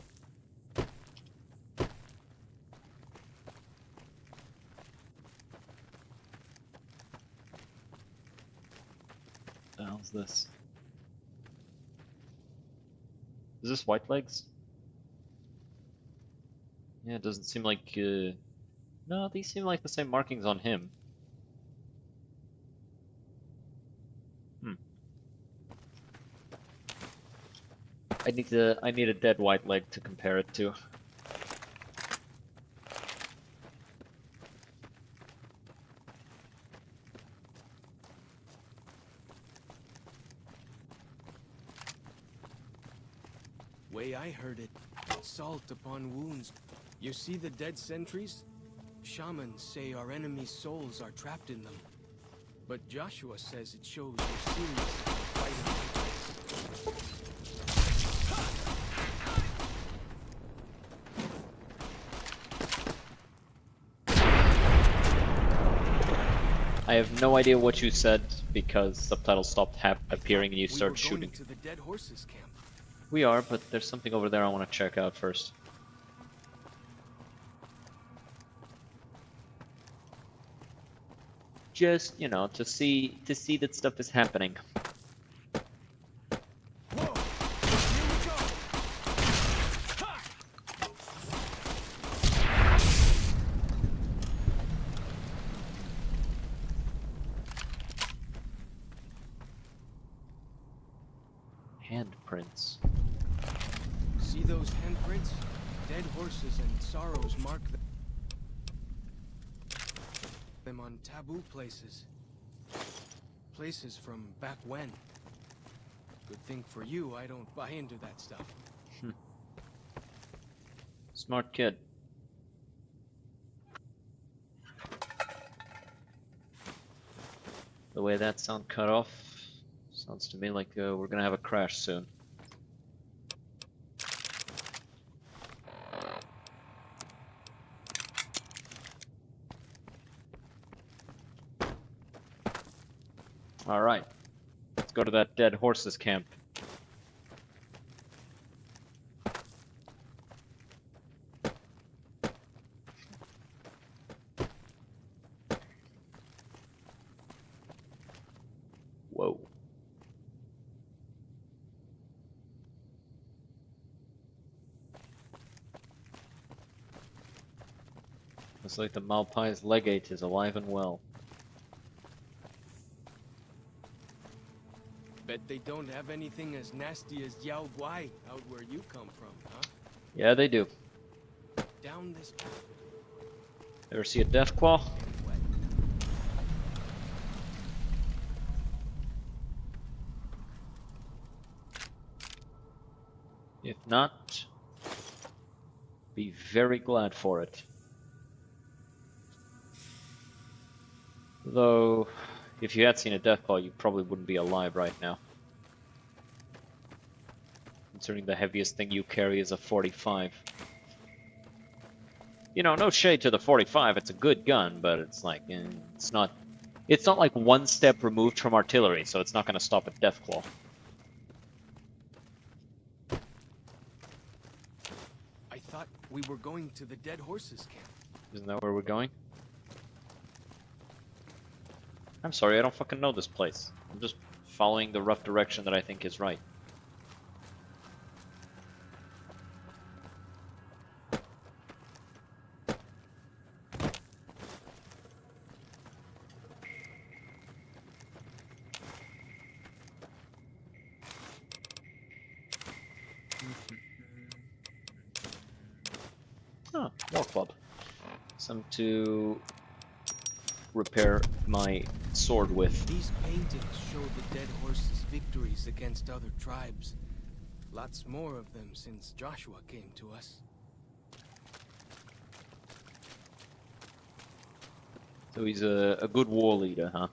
the hell's this? Is this white legs? Yeah, it doesn't seem like. No, these seem like the same markings on him. I need a dead white leg to compare it to. Way I heard it, salt upon wounds. You see the dead sentries? Shamans say our enemies' souls are trapped in them. But Joshua says it shows you're serious about fighting. I have no idea what you said because subtitles stopped appearing and you We started were shooting. going to the dead horses camp. We are, but there's something over there I want to check out first. Just, you know, to see that stuff is happening. Whoa! Here we go! Ha! Handprints. See those handprints? Dead horses and sorrows mark them on taboo places. Places from back when. Good thing for you, I don't buy into that stuff. Smart kid. The way that sound cut off sounds to me like we're gonna have a crash soon. All right, let's go to that dead horses camp. Whoa. Looks like the Malpai's legate is alive and well. Bet they don't have anything as nasty as Yao Guai out where you come from, huh? Yeah, they do. Down this path. Ever see a death claw? Anyway. If not, be very glad for it. Though, if you had seen a death claw, you probably wouldn't be alive right now. Considering the heaviest thing you carry is a 45. You know, no shade to the 45, it's a good gun, but it's like, it's not like one step removed from artillery, so it's not going to stop a death claw. I thought we were going to the dead horses camp. Isn't that where we're going? I'm sorry, I don't fucking know this place. I'm just following the rough direction that I think is right. Oh, war club. Some to repair my sword with. These paintings show the dead horse's victories against other tribes. Lots more of them since Joshua came to us. So he's a good war leader, huh?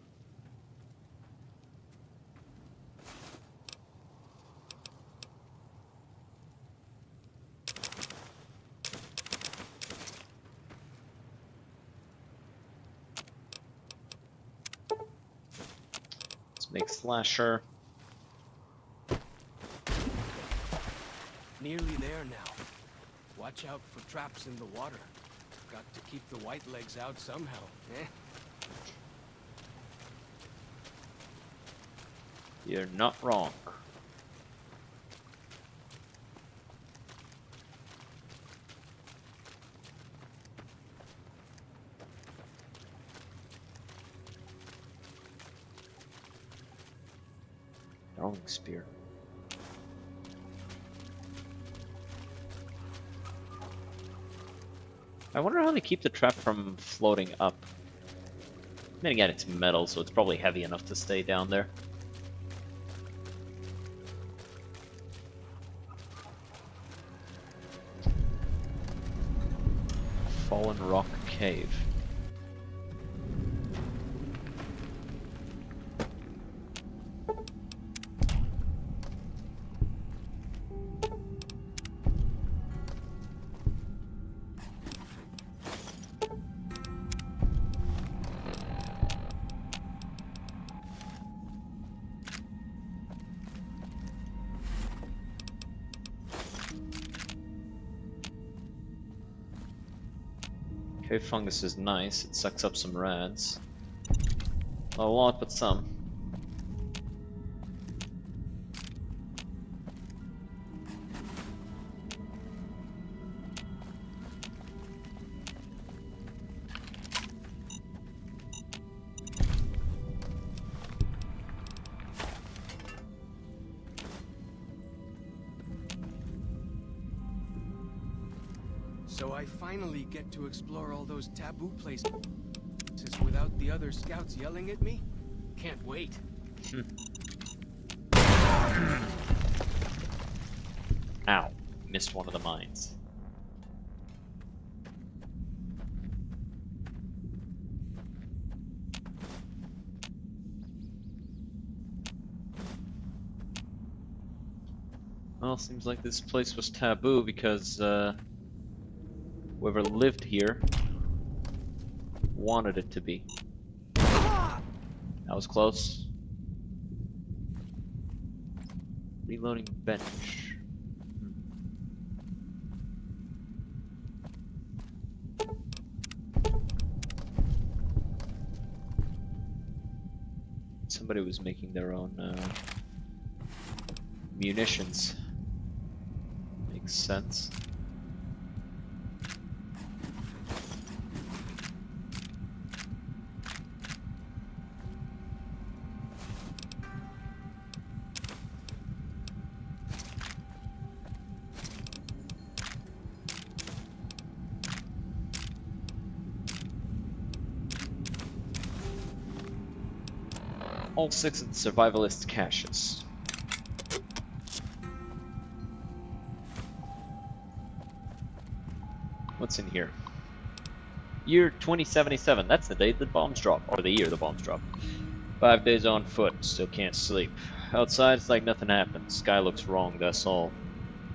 Let's make slasher. Nearly there now. Watch out for traps in the water. Got to keep the white legs out somehow, eh? You're not wrong. Throwing spear. I wonder how they keep the trap from floating up. Then again, it's metal, so it's probably heavy enough to stay down there. Fallen Rock Cave. Cave fungus is nice, it sucks up some rads. Not a lot, but some. So I finally get to explore all those taboo places without the other scouts yelling at me? Can't wait. Ow. Missed one of the mines. Well, seems like this place was taboo because, whoever lived here wanted it to be. That was close. Reloading bench. Somebody was making their own munitions. Makes sense. All 6 of the Survivalist caches. What's in here? Year 2077. That's the day the bombs drop. Or the year the bombs drop. 5 days on foot. Still can't sleep. Outside, it's like nothing happened. Sky looks wrong, that's all.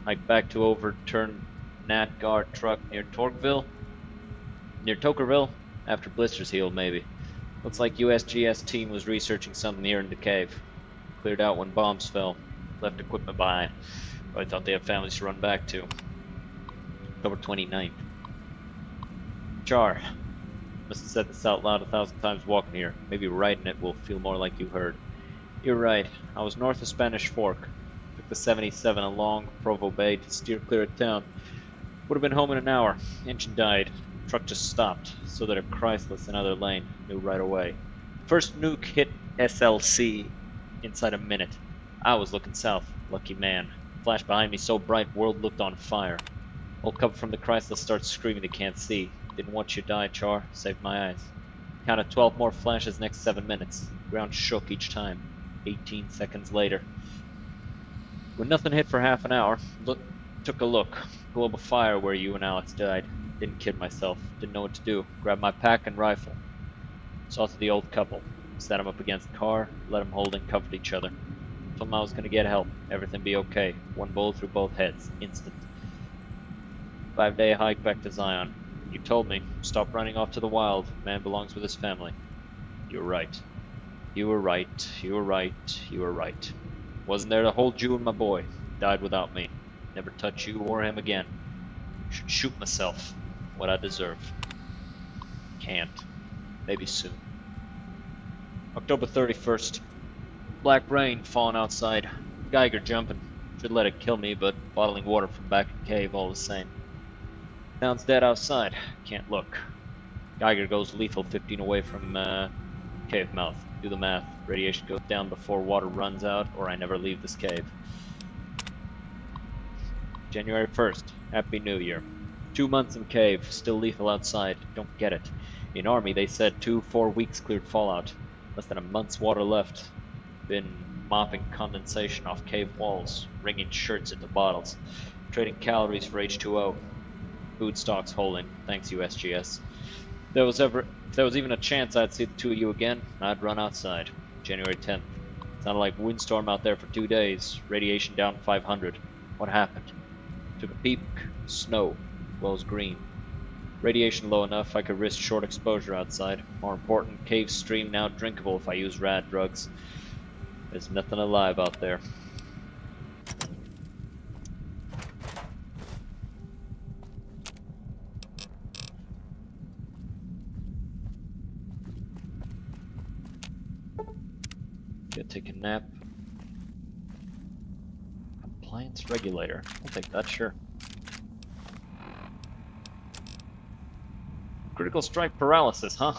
Hike back to overturned Nat Guard truck near Torqueville? Near Tokerville? After blisters healed, maybe. Looks like USGS team was researching something here in the cave. Cleared out when bombs fell. Left equipment behind. Probably thought they had families to run back to. October 29th. Char. Must have said this out loud 1,000 times walking here. Maybe writing it will feel more like you heard. You're right. I was north of Spanish Fork. Took the 77 along Provo Bay to steer clear of town. Would have been home in an hour. Engine died. Truck just stopped, so that a Chryslus in other lane knew right away. First nuke hit SLC inside a minute. I was looking south. Lucky man. Flash behind me so bright, world looked on fire. Old couple from the Chrysler starts screaming they can't see. Didn't want you to die, Char. Saved my eyes. Counted 12 more flashes next 7 minutes. Ground shook each time. 18 seconds later. When nothing hit for half an hour, took a look. Globe of fire where you and Alex died. Didn't kid myself. Didn't know what to do. Grabbed my pack and rifle. Saw to the old couple. Sat him up against the car. Let them hold and comfort each other. Told him I was gonna get help. Everything be okay. One bullet through both heads. Instant. 5-day hike back to Zion. You told me, stop running off to the wild. Man belongs with his family. You're right. You were right. You were right. You were right. Wasn't there to hold you and my boy. Died without me. Never touch you or him again. Should shoot myself. What I deserve. Can't. Maybe soon. October 31st. Black rain falling outside. Geiger jumping. Should let it kill me, but bottling water from back in the cave all the same. Town's dead outside. Can't look. Geiger goes lethal 15 away from cave mouth. Do the math. Radiation goes down before water runs out, or I never leave this cave. January 1st. Happy New Year. 2 months in cave. Still lethal outside. Don't get it. In Army they said 2-4 weeks cleared fallout. Less than a month's water left. Been mopping condensation off cave walls. Wringing shirts into bottles. Trading calories for H2O. Food stocks holding. Thanks you SGS. If there was even a chance I'd see the two of you again, I'd run outside. January 10th. Sounded like windstorm out there for 2 days. Radiation down 500. What happened? Took a peek. Snow. Wells green. Radiation low enough I could risk short exposure outside. More important, cave stream now drinkable if I use rad drugs. There's nothing alive out there. Gonna take a nap. Compliance regulator. I'll take that, sure. Critical strike paralysis, huh?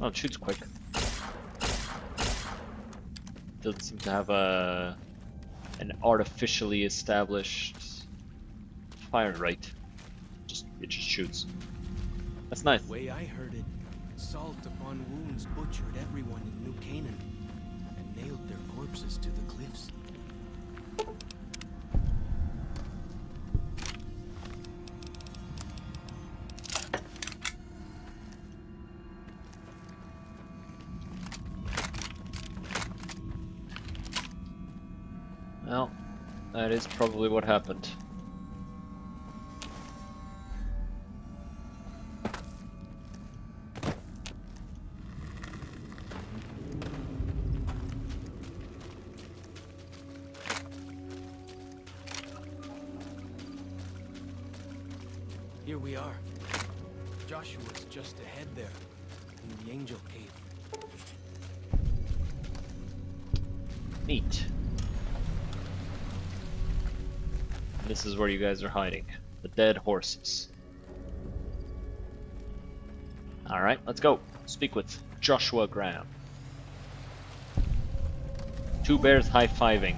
Oh, it shoots quick. Doesn't seem to have an artificially established fire rate. It just shoots. That's nice. The way I heard it, salt upon wounds butchered everyone in New Canaan and nailed their corpses to the cliffs. Well, that is probably what happened. Here we are. Joshua's just ahead there, in the Angel Cave. Neat. This is where you guys are hiding. The dead horses. Alright, let's go. Speak with Joshua Graham. Two bears high-fiving.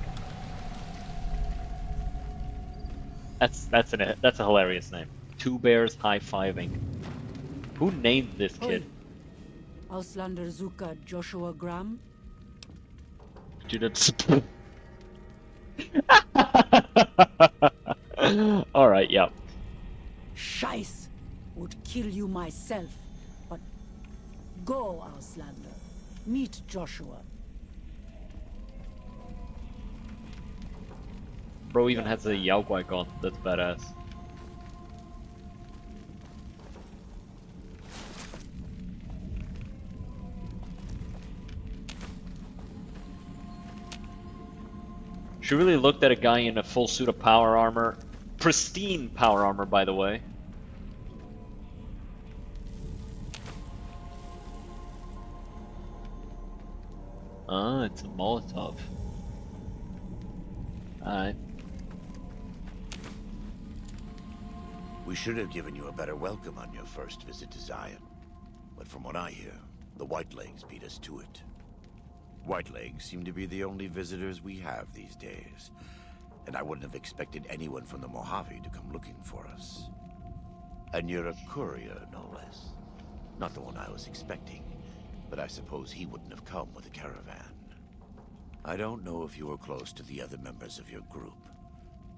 That's a hilarious name. Two bears high-fiving. Who named this kid? Auslander Zuka Joshua Graham? Dude, it's... Alright, yeah. Scheiß! Would kill you myself. But go, Auslander. Meet Joshua. Bro even has a Yao Guai gun. That's badass. She really looked at a guy in a full suit of power armor. Pristine power armor, by the way. Ah, it's a Molotov. Alright. We should have given you a better welcome on your first visit to Zion. But from what I hear, the Whitelegs beat us to it. Whitelegs seem to be the only visitors we have these days. And I wouldn't have expected anyone from the Mojave to come looking for us. And you're a courier, no less. Not the one I was expecting, but I suppose he wouldn't have come with a caravan. I don't know if you were close to the other members of your group,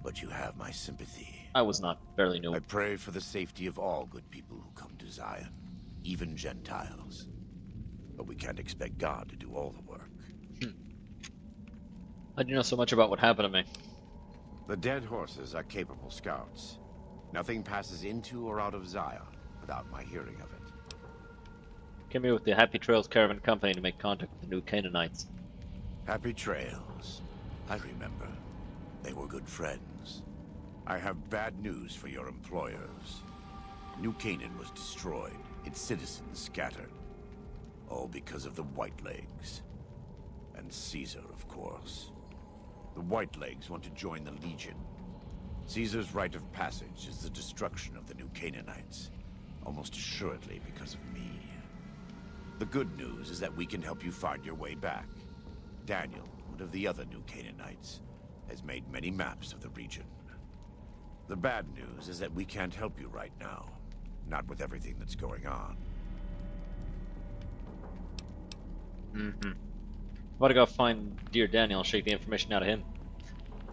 but you have my sympathy. I was not, barely knew. I pray for the safety of all good people who come to Zion, even Gentiles. But we can't expect God to do all the work. How do you know so much about what happened to me? The dead horses are capable scouts. Nothing passes into or out of Zion without my hearing of it. Came here with the Happy Trails Caravan Company to make contact with the new Canaanites. Happy Trails. I remember. They were good friends. I have bad news for your employers. New Canaan was destroyed, its citizens scattered. All because of the Whitelegs. And Caesar, of course. The Whitelegs want to join the Legion. Caesar's rite of passage is the destruction of the new Canaanites. Almost assuredly because of me. The good news is that we can help you find your way back. Daniel, one of the other new Canaanites, has made many maps of the region. The bad news is that we can't help you right now. Not with everything that's going on. About to go find dear Daniel and shake the information out of him.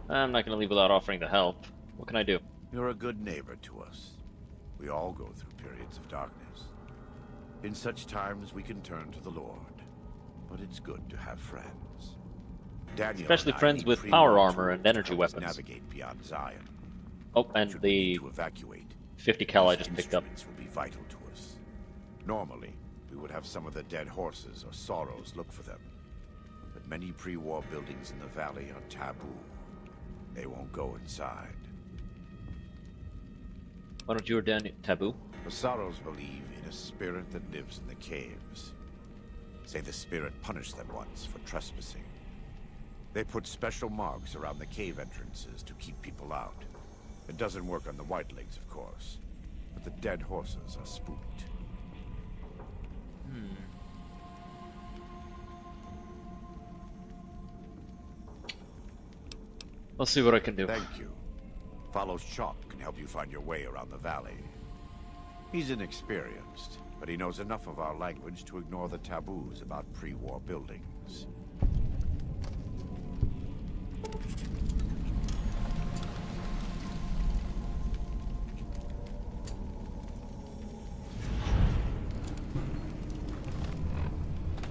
I'm not going to leave without offering the help. What can I do? You're a good neighbor to us. We all go through periods of darkness. In such times, we can turn to the Lord. But it's good to have friends. Daniel Especially and I friends need with pre-war power armor and tools to energy help us weapons. Navigate beyond Zion. Oh, and Should we need the to evacuate, 50 cal I these just picked up. instruments will be vital to us. Normally, we would have some of the dead horses or sorrows look for them. But many pre-war buildings in the valley are taboo. They won't go inside. Why don't you or Daniel... Taboo? The sorrows believe in a spirit that lives in the caves. Say the spirit punished them once for trespassing. They put special marks around the cave entrances to keep people out. It doesn't work on the Whitelegs, of course. But the dead horses are spooked. I'll see what I can do. Thank you. Follow Chalk can help you find your way around the valley. He's inexperienced, but he knows enough of our language to ignore the taboos about pre-war buildings.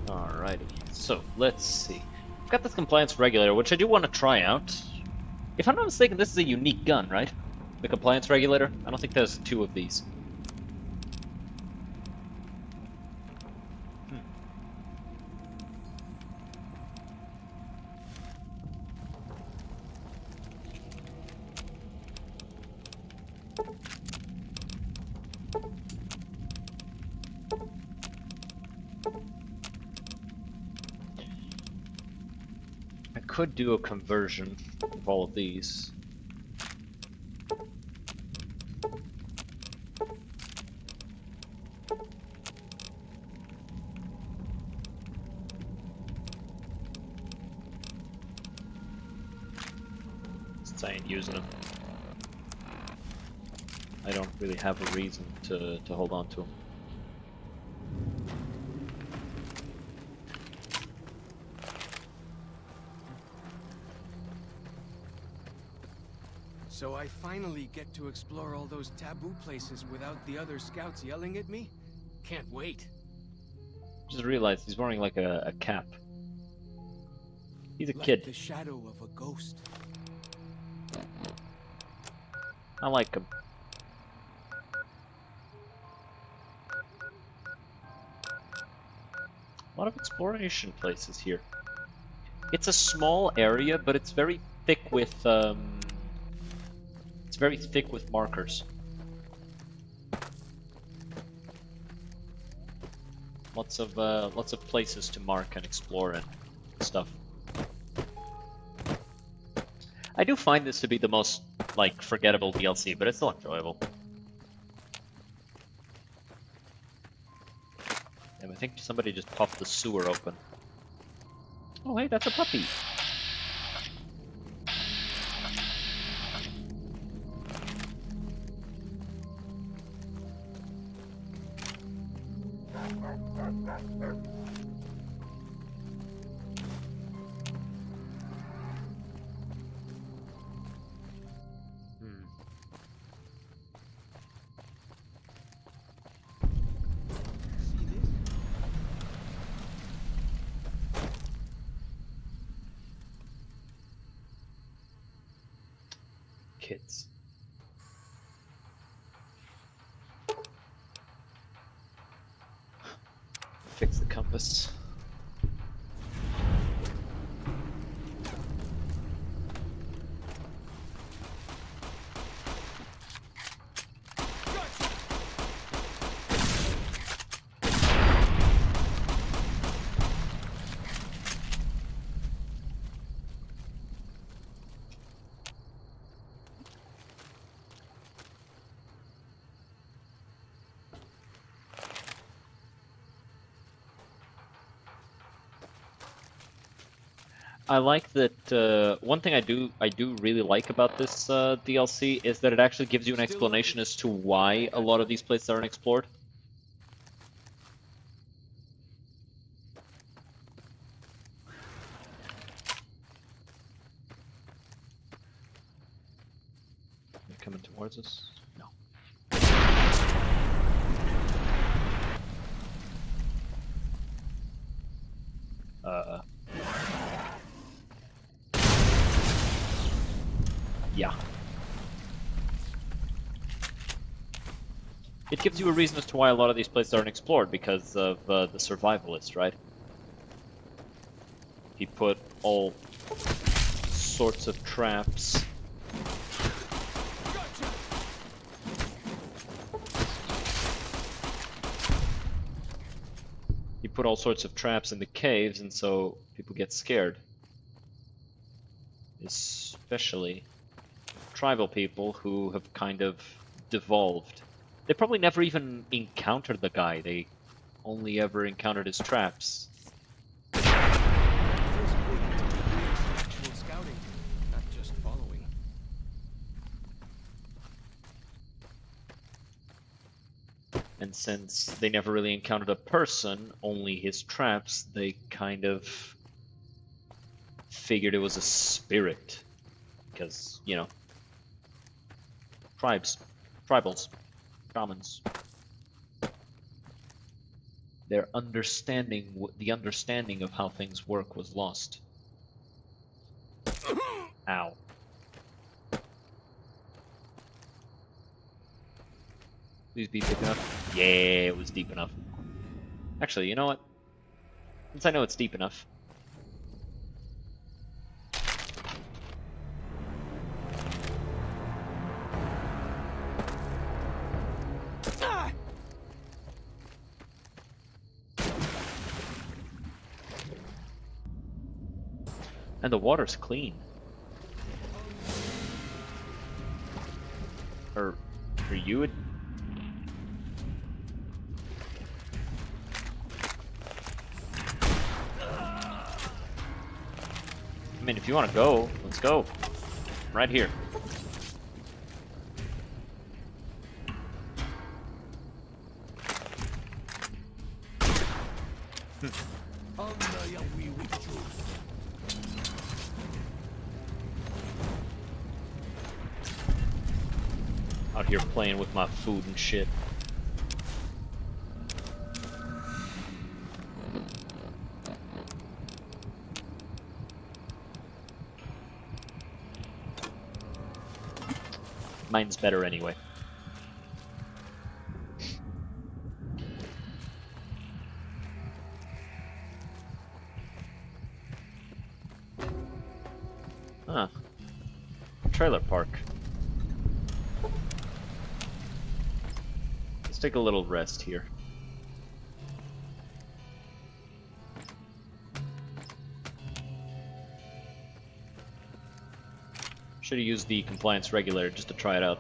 Alrighty. So, let's see. I've got this compliance regulator, which I do want to try out. If I'm not mistaken, this is a unique gun, right? The compliance regulator? I don't think there's two of these. I could do a conversion of all of these. Since I ain't using them. I don't really have a reason to hold on to them. So I finally get to explore all those taboo places without the other scouts yelling at me? Can't wait. Just realized he's wearing like a cap. He's a Like kid. the shadow of a ghost. I like him. A lot of exploration places here. It's a small area, but it's very thick with it's very thick with markers. Lots of places to mark and explore and stuff. I do find this to be the most like forgettable DLC, but it's still enjoyable. And I think somebody just popped the sewer open. Oh hey, that's a puppy. Kids. Fix the compass. I like that. One thing I do really like about this DLC is that it actually gives you an explanation as to why a lot of these places aren't explored. They're coming towards us. No. Yeah. It gives you a reason as to why a lot of these places aren't explored, because of the Survivalist, right? He put all sorts of traps. He put all sorts of traps in the caves, and so people get scared. Especially tribal people who have kind of devolved. They probably never even encountered the guy, they only ever encountered his traps. Actual scouting, not just following. And since they never really encountered a person, only his traps, they kind of figured it was a spirit. Because, you know, tribals, shamans. Their understanding, the understanding of how things work was lost. Ow. Please be deep enough. Yeah, it was deep enough. Actually, you know what? Since I know it's deep enough. And the water's clean. Are you a... I mean, if you want to go, let's go. Right here. Out here playing with my food and shit. Mine's better anyway. Huh. trailer park. Let's take a little rest here. Should have used the compliance regulator just to try it out.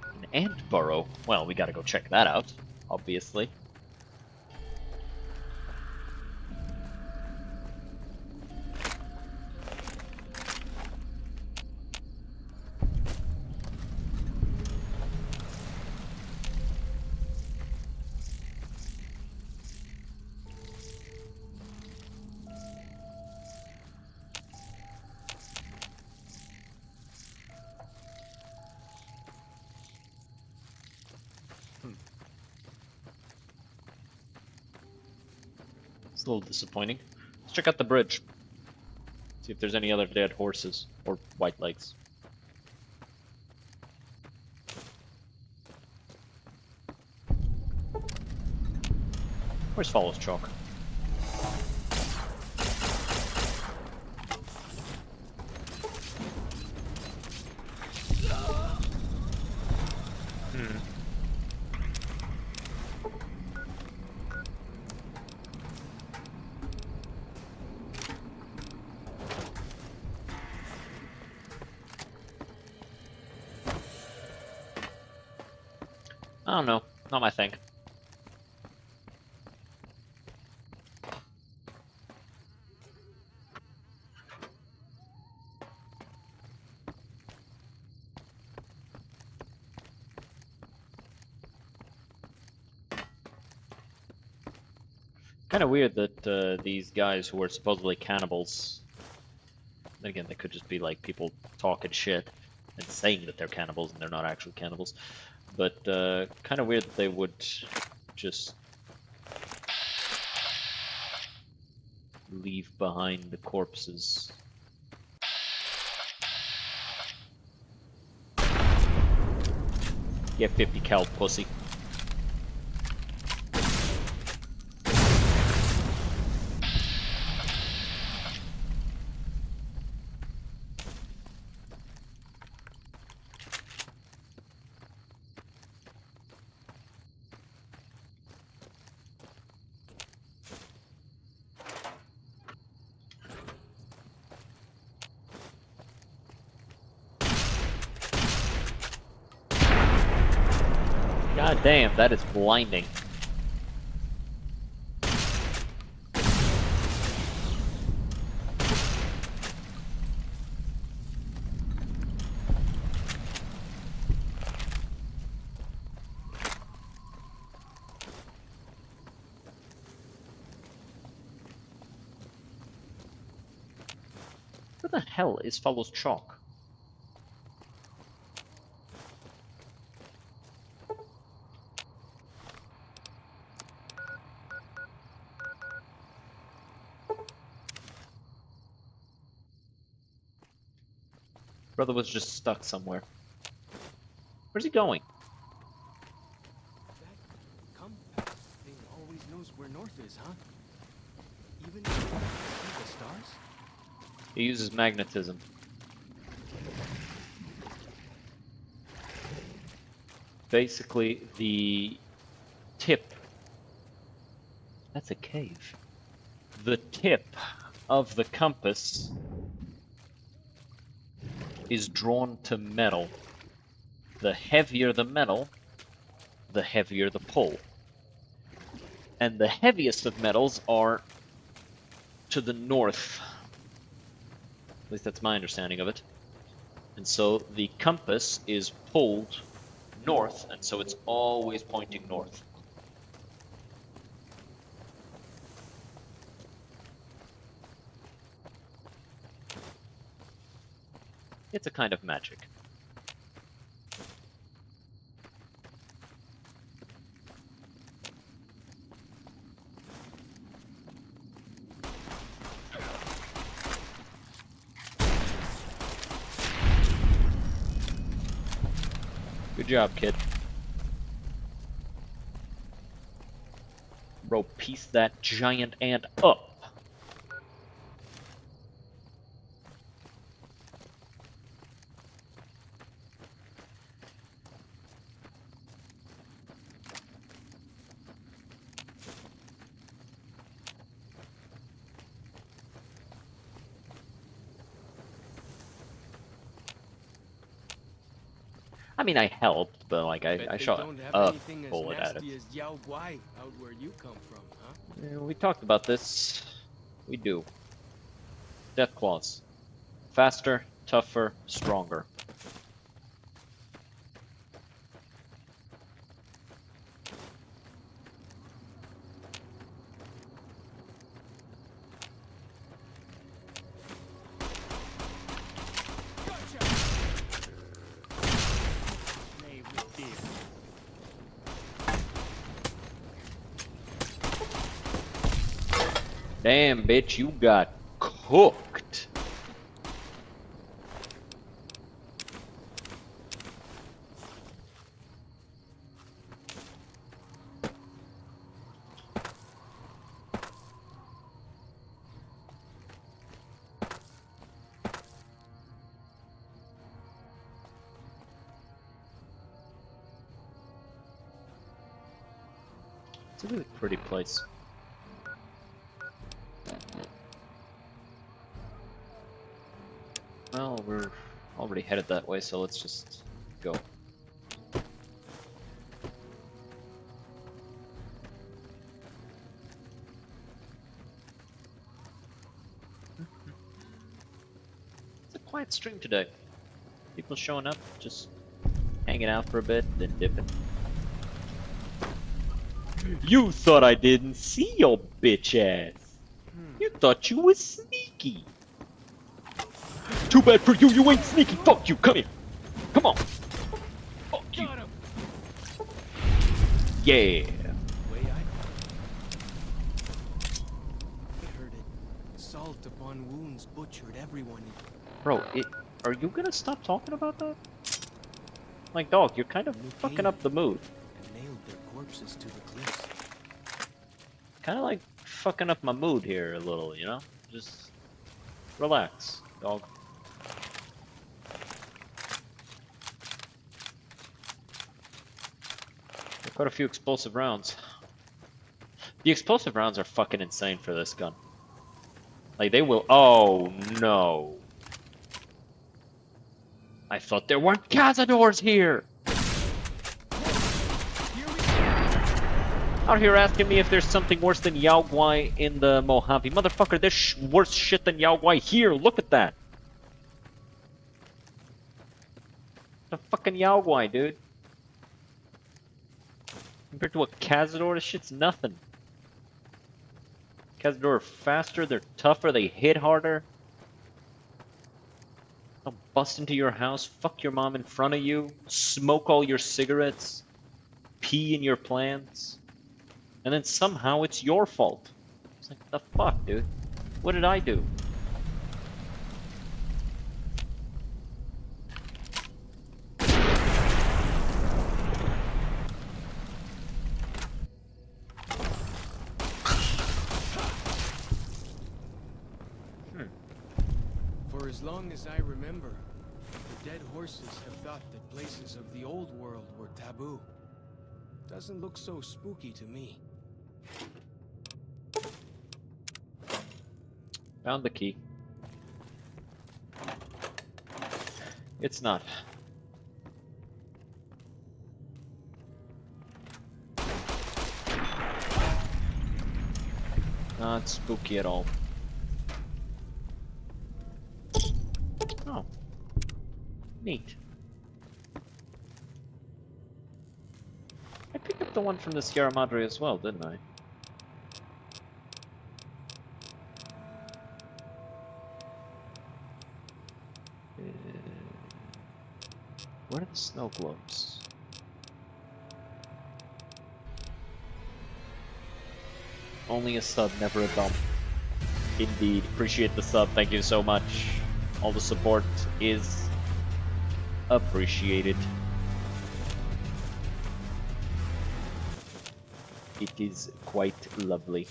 An ant burrow? Well, we gotta go check that out, obviously. It's a little disappointing. Let's check out the bridge. See if there's any other dead horses or white legs. Where's Follows Chalk? I don't know. Not my thing. Kind of weird that these guys who are supposedly cannibals, then again, they could just be like people talking shit and saying that they're cannibals and they're not actually cannibals. But kind of weird that they would just leave behind the corpses. Get 50 cal, pussy. God damn, that is blinding. Where the hell is Follows Chalk? Brother was just stuck somewhere. Where's he going? That compass thing always knows where north is, huh? Even if you can't see the stars? He uses magnetism. Basically, the tip. That's a cave. The tip of the compass is drawn to metal. The heavier the metal, the heavier the pull. And the heaviest of metals are to the north. At least that's my understanding of it. And so the compass is pulled north, and so it's always pointing north. It's a kind of magic. Good job, kid. Bro, piece that giant ant up. I mean, I helped, but like Bet I they shot don't have a anything as bullet at it. nasty as Yao Guai out where you come from, huh? Yeah, we talked about this. We do. Death claws. Faster, tougher, stronger. Damn, bitch, you got cooked. It's a really pretty place. Well, we're already headed that way, so let's just go. It's a quiet stream today. People showing up, just hanging out for a bit, then dipping. You thought I didn't see your bitch ass. You thought you was sneaky. Too bad for you, you ain't sneaky. Fuck you, come here. Come on. Fuck you. Yeah. Way I heard it. Salt upon wounds butchered everyone. Bro, are you gonna stop talking about that? Like, dog, you're kind of fucking up the mood. And nailed their corpses to the cliffs. Kind of like fucking up my mood here a little, you know? Just relax, dog. Quite a few explosive rounds. The explosive rounds are fucking insane for this gun. Like, they will. Oh no. I thought there weren't cazadors here! Out here asking me if there's something worse than Yao Guai in the Mojave. Motherfucker, there's worse shit than Yao Guai here. Look at that. The fucking Yao Guai, dude. Compared to a Cazador, this shit's nothing. Cazador are faster, they're tougher, they hit harder. They'll bust into your house, fuck your mom in front of you, smoke all your cigarettes, pee in your plants, and then somehow it's your fault. It's like, the fuck, dude? What did I do? For as long as I remember, the dead horses have thought that places of the old world were taboo. Doesn't look so spooky to me. Found the key. It's not. Not spooky at all. Oh. Neat. I picked up the one from the Sierra Madre as well, didn't I? Where are the snow globes? Only a sub, never a dump. Indeed. Appreciate the sub. Thank you so much. All the support is appreciated. It is quite lovely.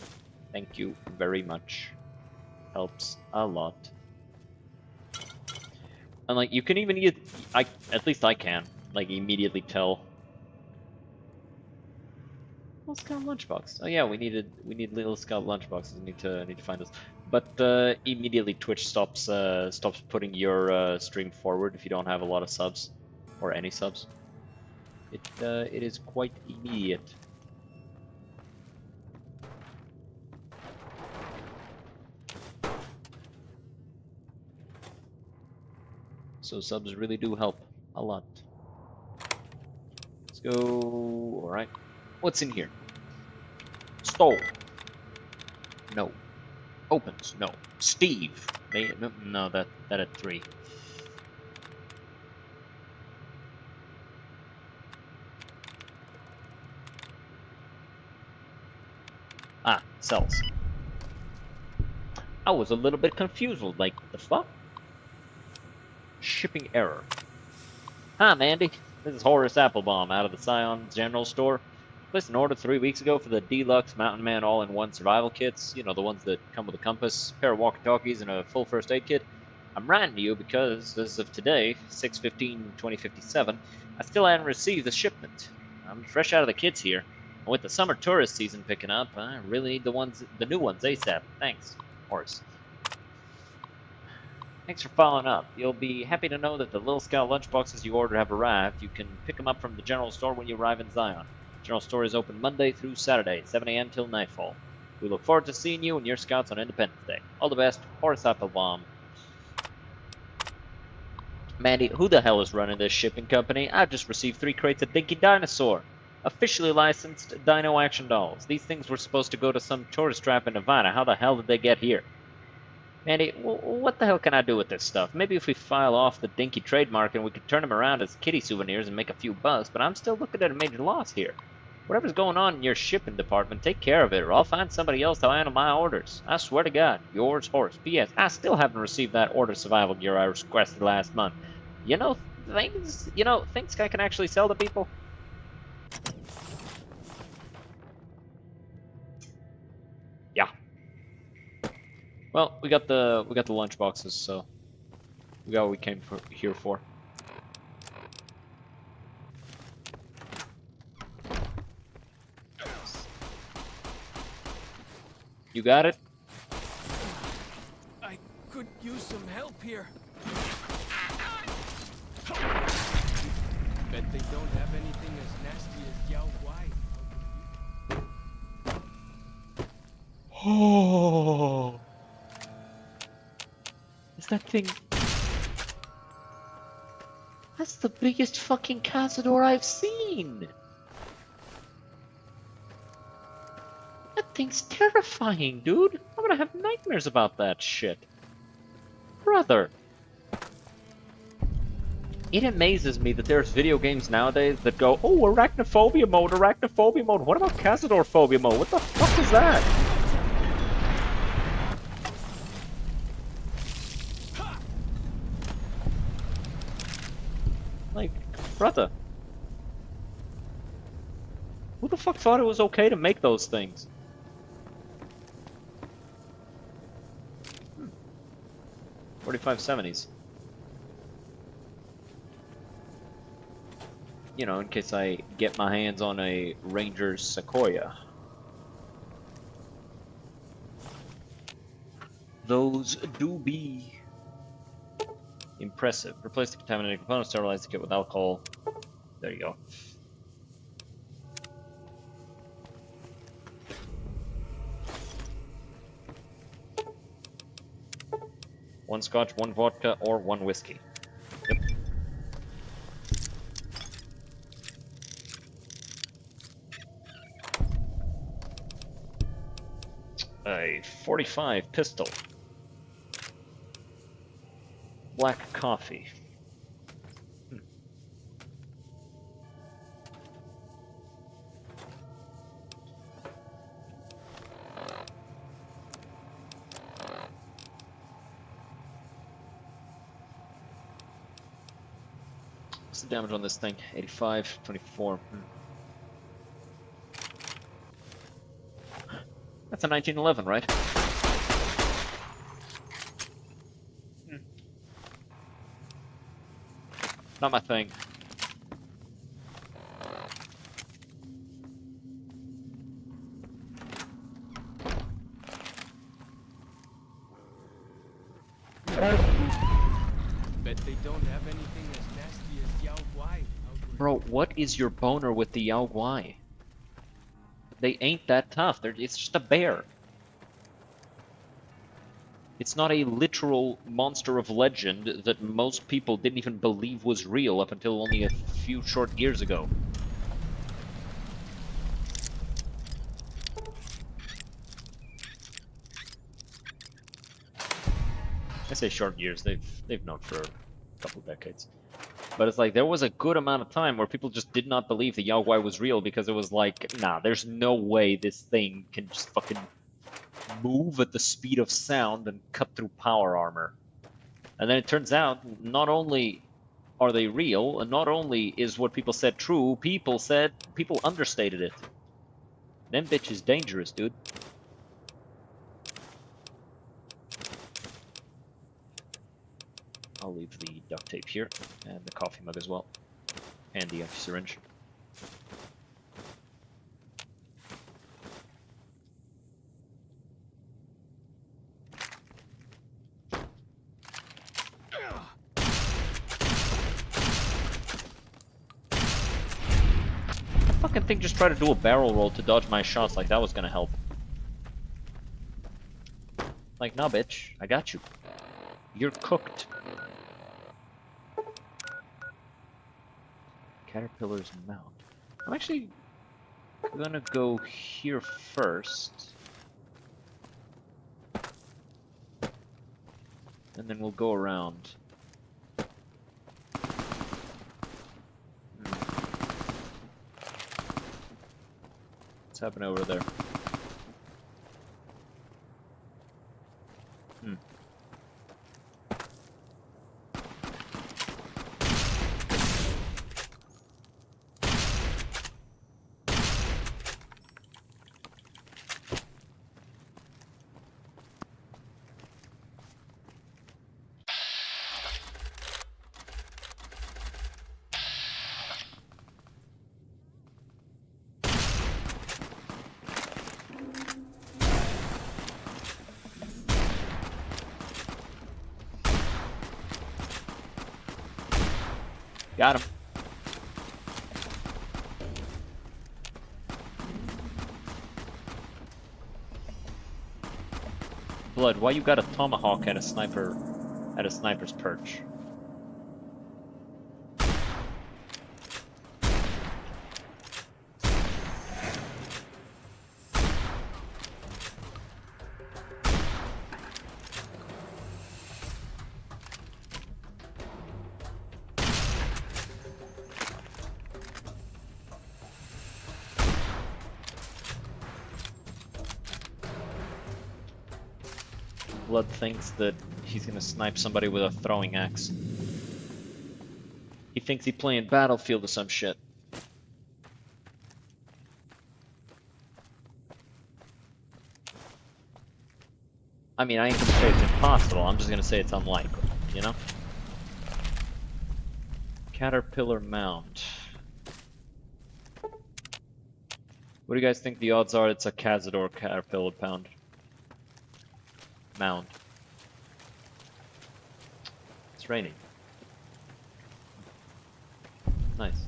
Thank you very much. Helps a lot. And like you can even at least I can like immediately tell. Little Scout lunchbox. Oh yeah, we need Little Scout lunchboxes. Need to find those. But immediately Twitch stops putting your stream forward if you don't have a lot of subs or any subs. It is quite immediate. So subs really do help a lot. Let's go. All right. What's in here? Stole. No. Opens. No. Steve. No, that had 3. Ah, sells. I was a little bit confused. Like, the fuck? Shipping error. Hi, Mandy. This is Horace Applebaum out of the Scion General Store. Placed an order 3 weeks ago for the Deluxe Mountain Man All-in-One Survival Kits. You know, the ones that come with a compass, pair of walkie-talkies, and a full first aid kit. I'm writing to you because, as of today, 6/15/2057, I still hadn't received the shipment. I'm fresh out of the kits here. And with the summer tourist season picking up, I really need the new ones ASAP. Thanks, Horace. Thanks for following up. You'll be happy to know that the Little Scout lunchboxes you ordered have arrived. You can pick them up from the general store when you arrive in Zion. General store is open Monday through Saturday, 7 a.m. till nightfall. We look forward to seeing you and your scouts on Independence Day. All the best, Horace Applebaum. Mandy, who the hell is running this shipping company? I've just received 3 crates of Dinky Dinosaur. Officially licensed Dino Action Dolls. These things were supposed to go to some tourist trap in Nevada. How the hell did they get here? Mandy, what the hell can I do with this stuff? Maybe if we file off the Dinky trademark and we could turn them around as kitty souvenirs and make a few bucks, but I'm still looking at a major loss here. Whatever's going on in your shipping department, take care of it, or I'll find somebody else to handle my orders. I swear to God. Yours, Horace. P.S. I still haven't received that order survival gear I requested last month. Things I can actually sell to people? Yeah. Well, we got the lunch boxes, so we got what we came here for. You got it? I could use some help here. Bet they don't have anything as nasty as Yao Wai. Oh. Is that thing... That's the biggest fucking cazador I've seen! That thing's terrifying, dude! I'm gonna have nightmares about that shit. Brother! It amazes me that there's video games nowadays that go, oh, arachnophobia mode, arachnophobia mode. What about cazador phobia mode? What the fuck is that? Like, brother. Who the fuck thought it was okay to make those things? 4570s. You know, in case I get my hands on a Ranger Sequoia. Those do be impressive. Replace the contaminated components, sterilize the kit with alcohol. There you go. One scotch, one vodka, or one whiskey. Yep. A 45 pistol. Black coffee. What's the damage on this thing? 85, 24. That's a 1911, right? Not my thing. Bet they don't have anything as nasty as Yao Guai. Bro, what is your boner with the Yao Guai? They ain't that tough. It's just a bear. It's not a literal monster of legend that most people didn't even believe was real up until only a few short years ago. I say short years, they've known for a couple decades. But it's like there was a good amount of time where people just did not believe the Yao Guai was real because it was like, nah, there's no way this thing can just fucking move at the speed of sound and cut through power armor. And then it turns out not only are they real, and not only is what people said true, people understated it. Them bitches dangerous, dude. I'll leave the duct tape here, and the coffee mug as well, and the empty syringe. That fucking thing just tried to do a barrel roll to dodge my shots like that was gonna help. Like, nah, bitch, I got you. You're cooked. Caterpillar's mount. I'm actually gonna go here first. And then we'll go around. What's happening over there? Got him. Blood, why you got a tomahawk at a sniper's perch? Blood thinks that he's gonna snipe somebody with a throwing axe. He thinks he's playing Battlefield or some shit. I mean, I ain't gonna say it's impossible, I'm just gonna say it's unlikely, you know? Caterpillar mount. What do you guys think the odds are it's a Cazador Caterpillar pound? Mound. It's raining. Nice.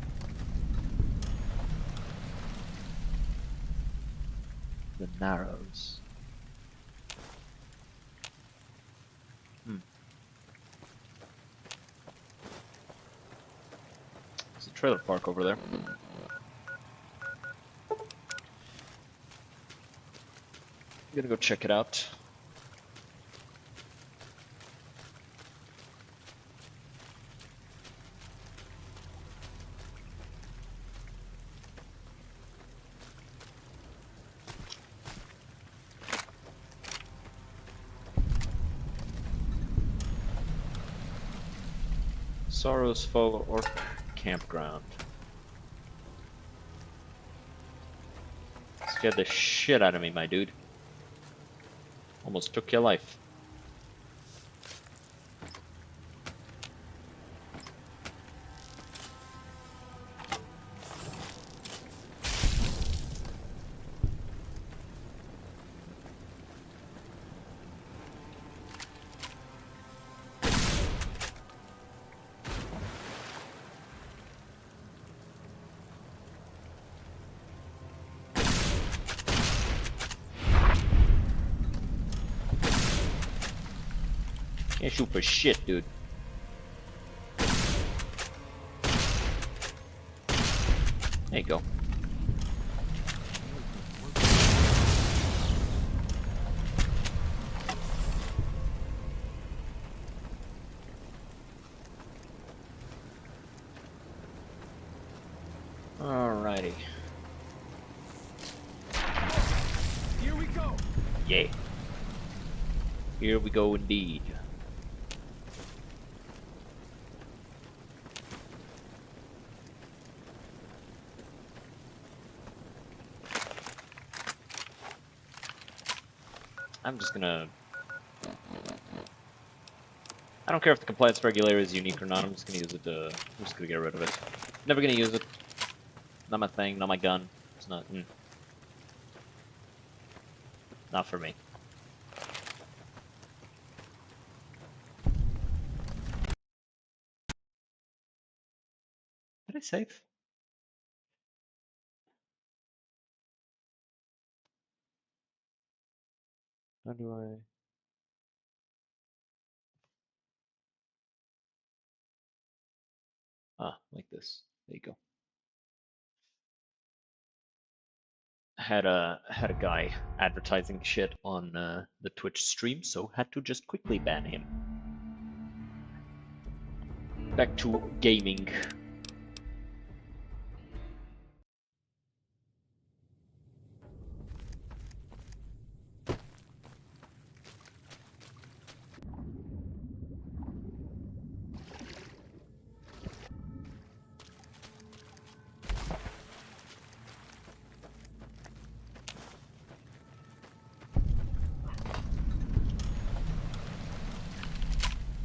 The Narrows. There's a trailer park over there. I'm gonna go check it out. Sorrow's Fall or Campground. Scared the shit out of me, my dude. Almost took your life. Can't shoot for shit, dude. There you go. Alrighty. Here we go. Yeah. Here we go indeed. I'm just gonna... I don't care if the compliance regulator is unique or not, I'm just gonna use it to... I'm just gonna get rid of it. Never gonna use it. Not my thing, not my gun. It's not... Not for me. Did I save? How do I... Ah, like this. There you go. Had a guy advertising shit on the Twitch stream, so had to just quickly ban him. Back to gaming.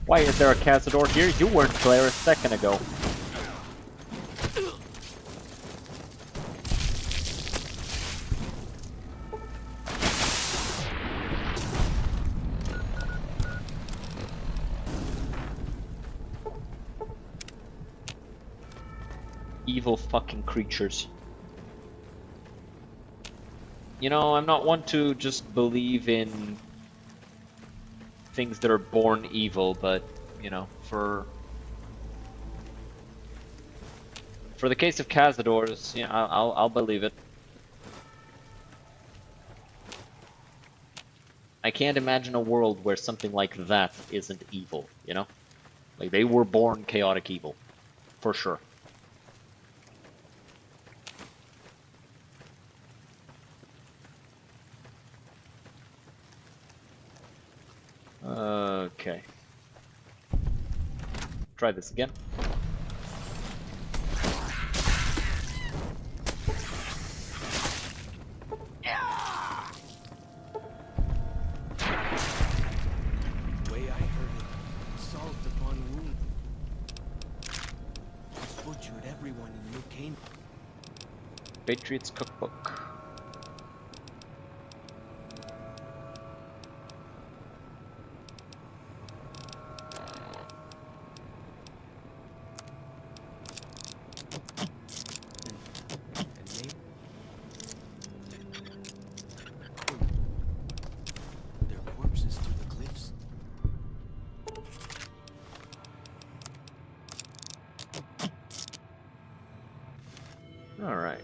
Why is there a cazador here? You weren't there a second ago. Evil fucking creatures. You know, I'm not one to just believe in things that are born evil, but, you know, for the case of cazadors, yeah, I'll believe it. I can't imagine a world where something like that isn't evil, you know? Like, they were born chaotic evil. For sure. Okay. Try this again. Way I heard it, assault upon wound. Butchered everyone in New Canaan. Patriots Cookbook. And maybe their corpses to the cliffs. Alright.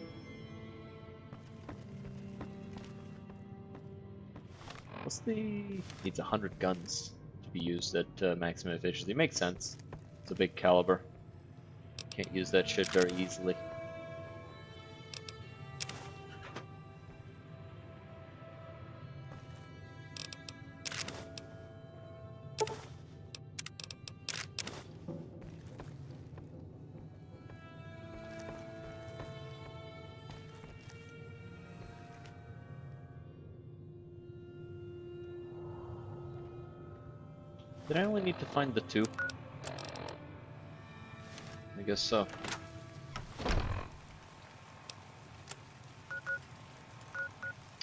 What's the... Needs 100 guns to be used at maximum efficiency. Makes sense. It's a big caliber. Can't use that shit very easily. Did I only need to find the two? I guess so.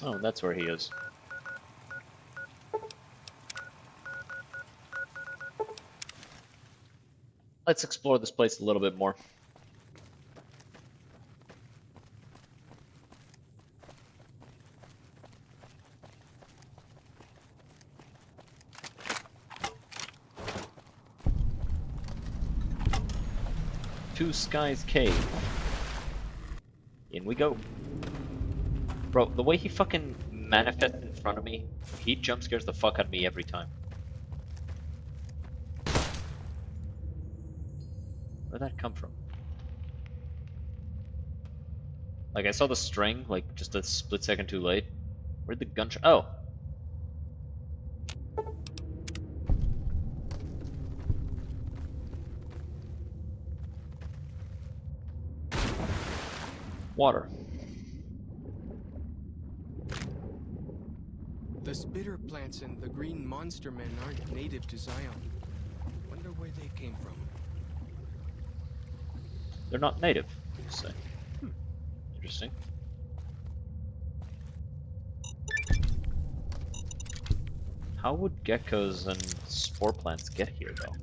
Oh, that's where he is. Let's explore this place a little bit more. Two Skies Cave. In we go. Bro, the way he fucking manifests in front of me, he jump scares the fuck out of me every time. Where'd that come from? Like, I saw the string, like, just a split second too late. Where'd the gunshot? Oh! Water. The spitter plants and the green monster men aren't native to Zion. Wonder where they came from. They're not native, you say. Interesting. How would geckos and spore plants get here, though?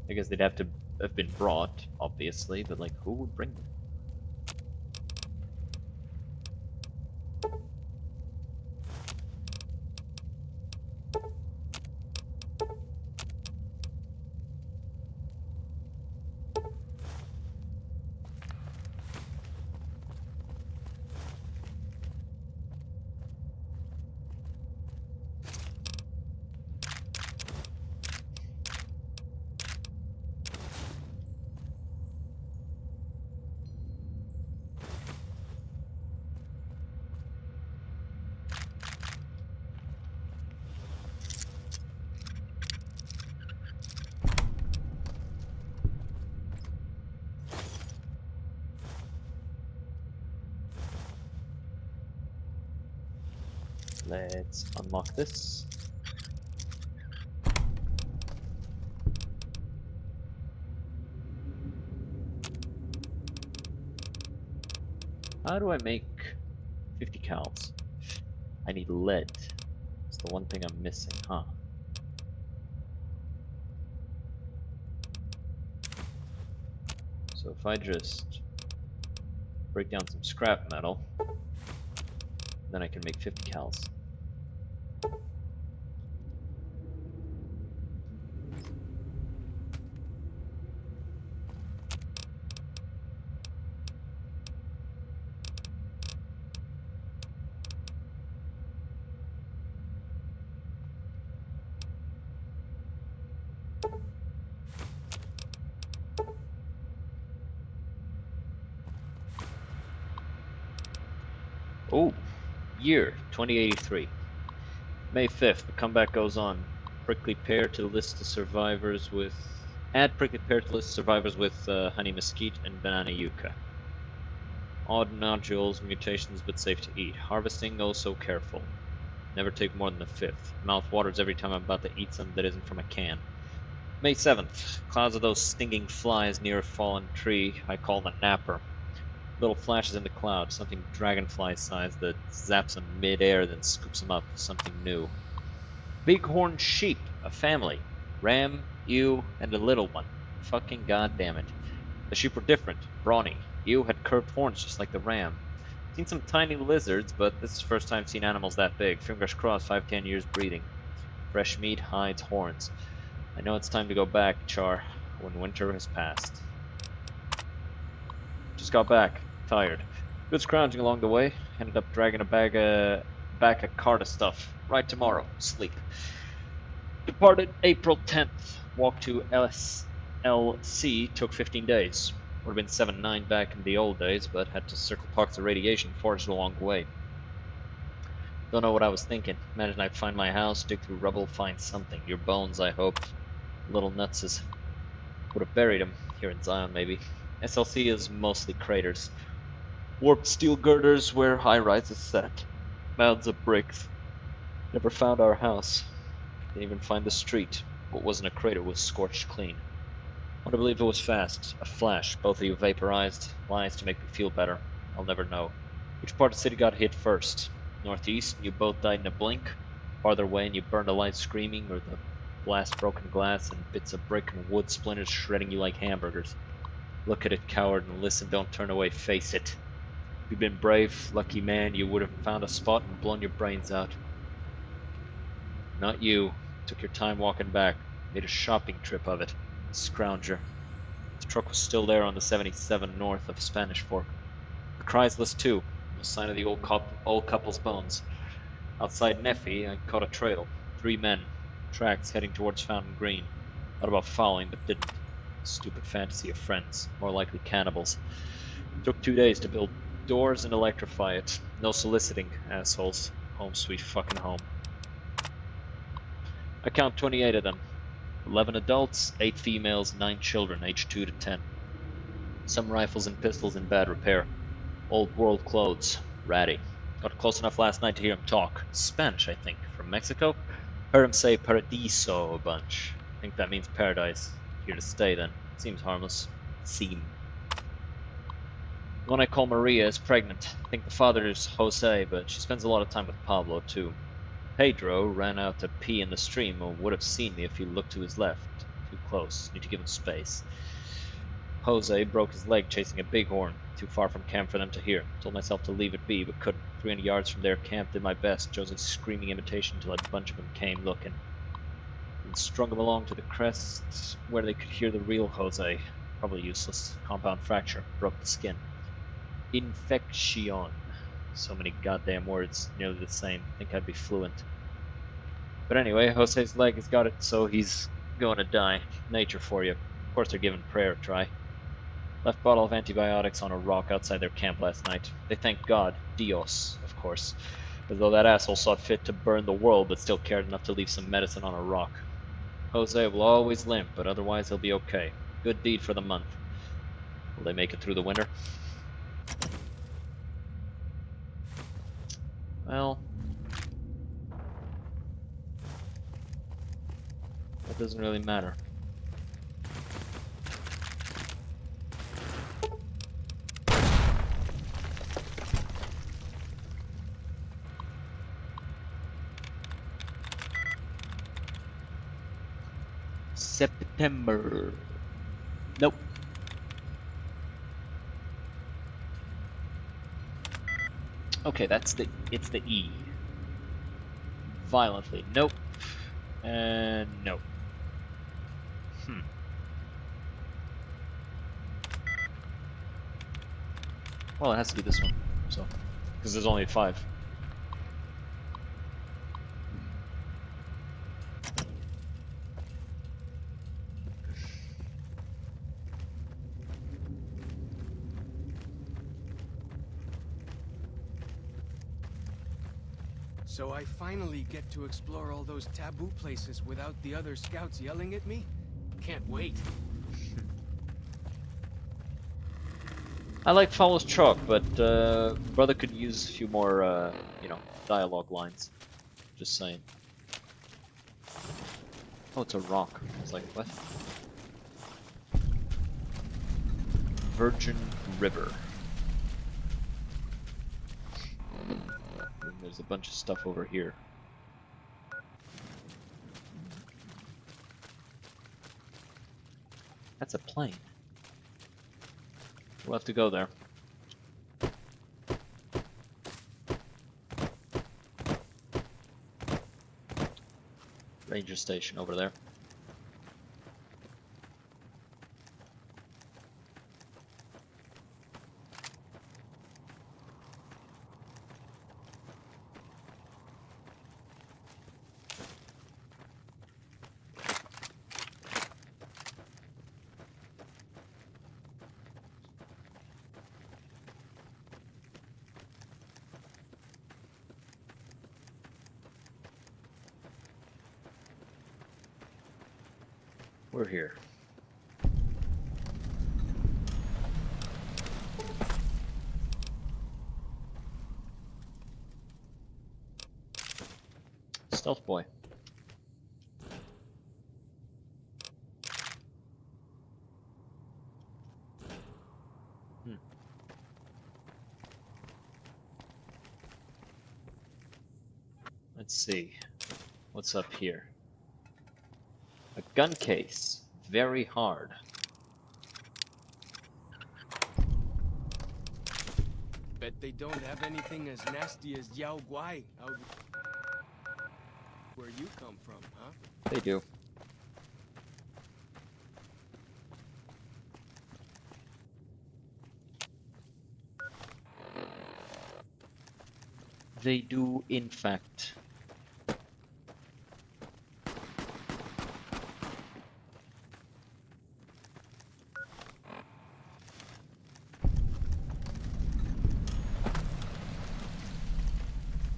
I guess they'd have to have been brought, obviously, but like, who would bring them? Let's unlock this. How do I make 50 cals? I need lead. It's the one thing I'm missing, huh? So if I just break down some scrap metal, then I can make 50 cals. Oh, year 2083. May 5th, the comeback goes on. Prickly pear to the list of survivors with... Add prickly pear to the list of survivors with honey mesquite and banana yucca. Odd nodules, mutations, but safe to eat. Harvesting, oh so careful. Never take more than the 5th. Mouth waters every time I'm about to eat something that isn't from a can. May 7th, clouds of those stinging flies near a fallen tree I call the napper. Little flashes in the cloud, something dragonfly-sized that zaps them mid-air, then scoops them up, something new. Bighorn sheep, a family. Ram, ewe, and a little one. Fucking goddamn it. The sheep were different, brawny. Ewe had curved horns just like the ram. Seen some tiny lizards, but this is the first time seen animals that big. Fingers crossed, 5-10 years breeding. Fresh meat, hides, horns. I know it's time to go back, Char, when winter has passed. Just got back. Tired. Good scrounging along the way. Ended up dragging back a cart of stuff. Right tomorrow. Sleep. Departed April 10th. Walk to LC took 15 days. Would have been 7-9 back in the old days, but had to circle pockets of radiation foraged along the way. Don't know what I was thinking. Imagine I find my house, dig through rubble, find something. Your bones, I hope. Little nutses. Would have buried them. Here in Zion, maybe. SLC is mostly craters. Warped steel girders where high rises sat. Mounds of bricks. Never found our house. Didn't even find the street. What wasn't a crater was scorched clean. Want to believe it was fast. A flash. Both of you vaporized. Lies to make me feel better. I'll never know. Which part of the city got hit first? Northeast, and you both died in a blink? Farther away, and you burned alive screaming? Or the blast broken glass and bits of brick and wood splinters shredding you like hamburgers? Look at it, coward, and listen. Don't turn away. Face it. If you'd been brave, lucky man, you would have found a spot and blown your brains out. Not you. Took your time walking back. Made a shopping trip of it. Scrounger. The truck was still there on the 77 north of Spanish Fork. The Chrysalis too. No sign of the old couple's bones. Outside Neffy, I caught a trail. 3 men. Tracks heading towards Fountain Green. Thought about following, but didn't. Stupid fantasy of friends. More likely cannibals. Took 2 days to build doors and electrify it. No soliciting, assholes. Home sweet fucking home. I count 28 of them. 11 adults, 8 females, 9 children, aged 2 to 10. Some rifles and pistols in bad repair. Old world clothes. Ratty. Got close enough last night to hear him talk. Spanish, I think. From Mexico? Heard him say paradiso a bunch. Think that means paradise. Here to stay then. Seems harmless. Seem. The one I call Maria is pregnant. Think the father is Jose, but she spends a lot of time with Pablo, too. Pedro ran out to pee in the stream and would have seen me if he looked to his left. Too close. Need to give him space. Jose broke his leg chasing a bighorn. Too far from camp for them to hear. Told myself to leave it be, but couldn't. 300 yards from their camp, did my best. Josie's screaming imitation until a bunch of them came looking. And strung them along to the crest where they could hear the real Jose. Probably useless. Compound fracture. Broke the skin. Infection. So many goddamn words. Nearly the same. Think I'd be fluent. But anyway, Jose's leg has got it, so he's going to die. Nature for you. Of course they're giving prayer a try. Left bottle of antibiotics on a rock outside their camp last night. They thank God, Dios, of course, as though that asshole saw fit to burn the world but still cared enough to leave some medicine on a rock. Jose will always limp, but otherwise he'll be okay. Good deed for the month. Will they make it through the winter? Well, that doesn't really matter. September. Nope. Okay, it's the E. Violently. Nope. And nope. Well, it has to be this one. So, because there's only 5. So I finally get to explore all those taboo places without the other scouts yelling at me? Can't wait. I like Fowler's truck, but brother could use a few more, dialogue lines. Just saying. Oh, it's a rock. I was like, what? Virgin River. And there's a bunch of stuff over here. That's a plane. We'll have to go there. Ranger station over there. We're here. Stealth boy. Let's see. What's up here? A gun case. Very hard. Bet they don't have anything as nasty as Yao Guai out where you come from, huh? They do. They do, in fact.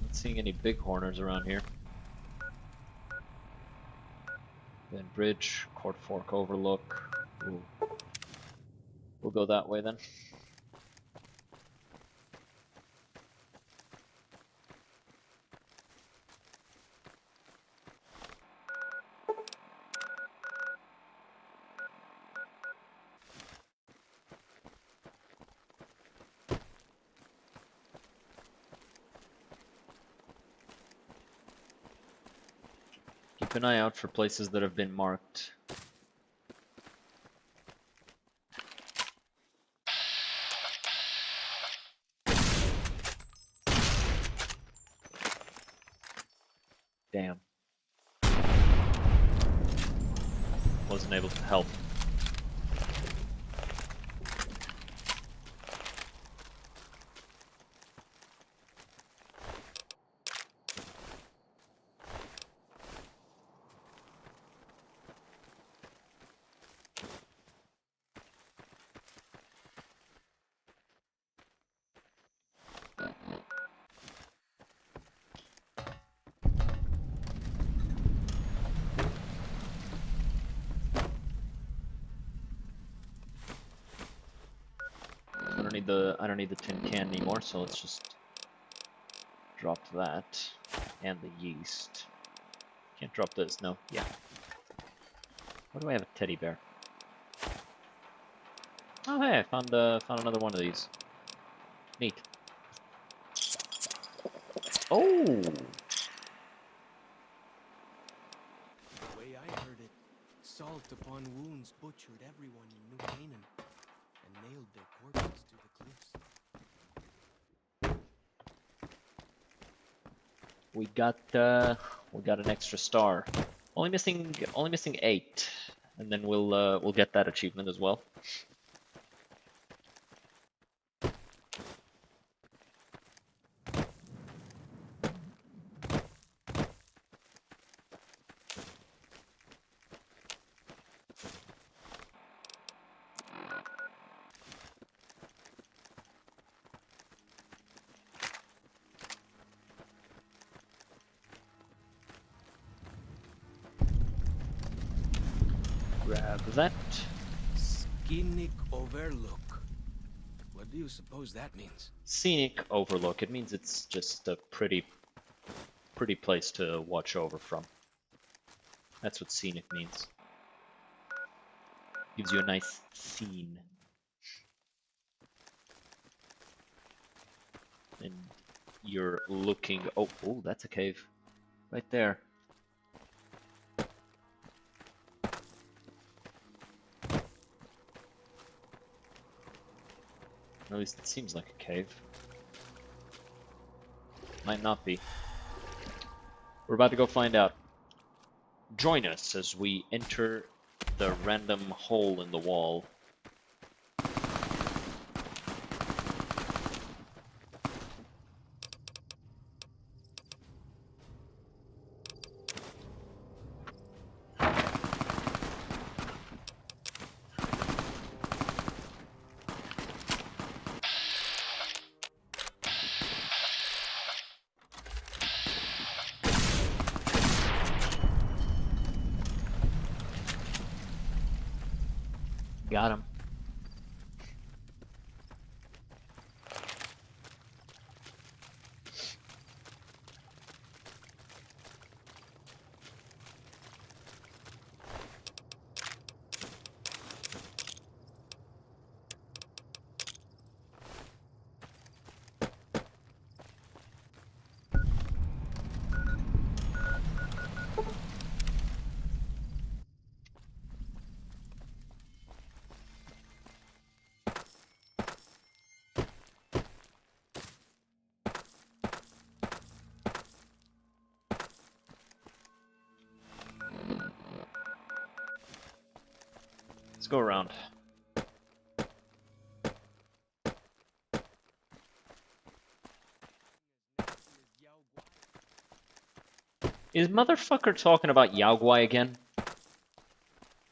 Not seeing any bighorners around here. Then bridge, Court Fork Overlook. Ooh. We'll go that way then. Keep an eye out for places that have been marked. Damn. Wasn't able to help. I don't need the tin can anymore, so let's just drop that and the yeast. Can't drop this, no. Yeah. Why do I have a teddy bear? Oh hey, I found another one of these. Neat. Oh. The way I heard it, salt upon wounds butchered everyone in New Canaan and nailed their corpses to the cliffs. We got an extra star. Only missing 8, and then we'll get that achievement as well. Grab that. Scenic Overlook. What do you suppose that means? Scenic Overlook. It means it's just a pretty place to watch over from. That's what scenic means. Gives you a nice scene. And you're looking... Oh, that's a cave. Right there. At least it seems like a cave. Might not be. We're about to go find out. Join us as we enter the random hole in the wall. Got him. Let's go around. Is motherfucker talking about Yao Guai again?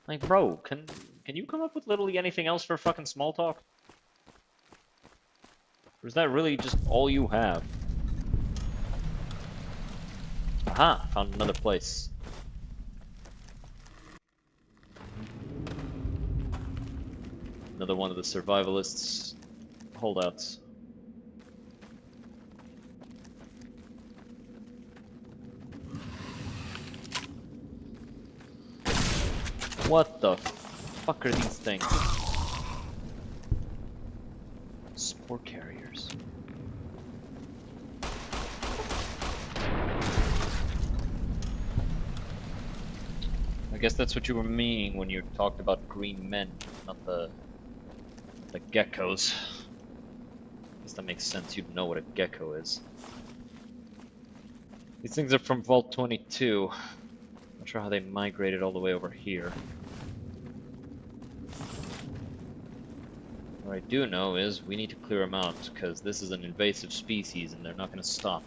Like, bro, can you come up with literally anything else for fucking small talk? Or is that really just all you have? Aha, found another place. Another one of the survivalists' holdouts. What the fuck are these things? Spore carriers. I guess that's what you were meaning when you talked about green men, not the geckos. I guess that makes sense. You'd know what a gecko is. These things are from Vault 22. Not sure how they migrated all the way over here. What I do know is we need to clear them out, because this is an invasive species and they're not going to stop.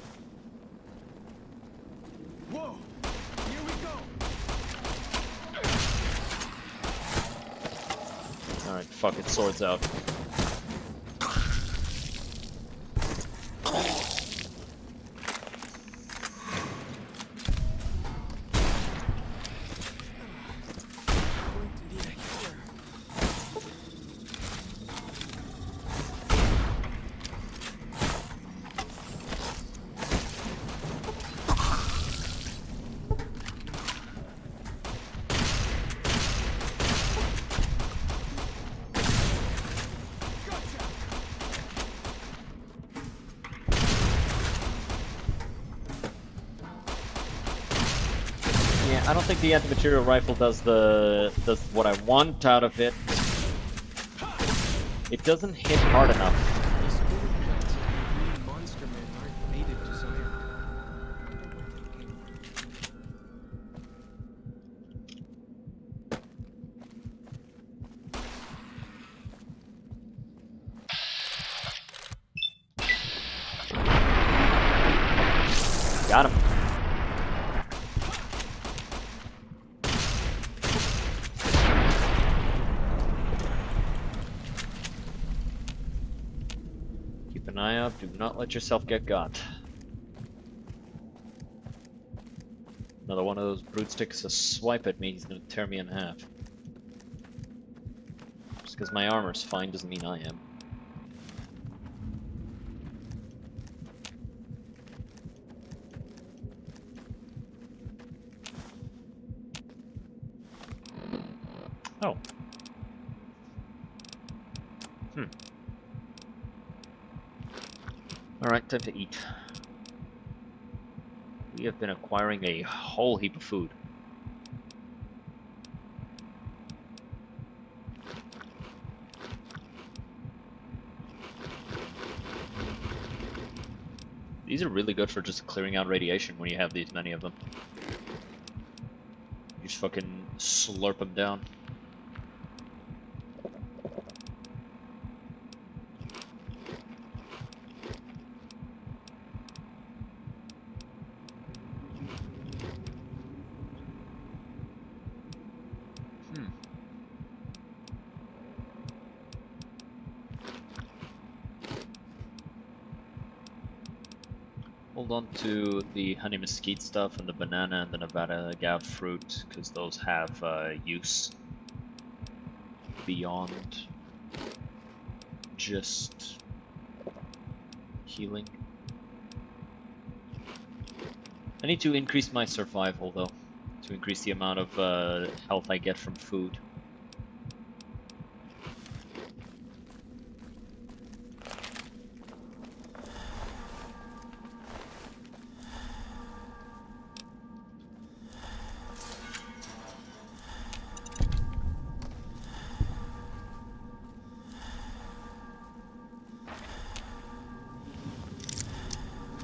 Whoa! Here we go! Alright, fuck it, swords out. I don't think the anti-material rifle does what I want out of it. It doesn't hit hard enough. These spirit plants and green monster men aren't native to Zion. Got him. Keep an eye out. Do not let yourself get got. Another one of those brutes takes a swipe at me, he's gonna tear me in half. Just because my armor's fine doesn't mean I am. Oh. Alright, time to eat. We have been acquiring a whole heap of food. These are really good for just clearing out radiation when you have these many of them. You just fucking slurp them down. Hold on to the honey mesquite stuff and the banana and the Nevada gav fruit, because those have use beyond just healing. I need to increase my survival though, to increase the amount of health I get from food.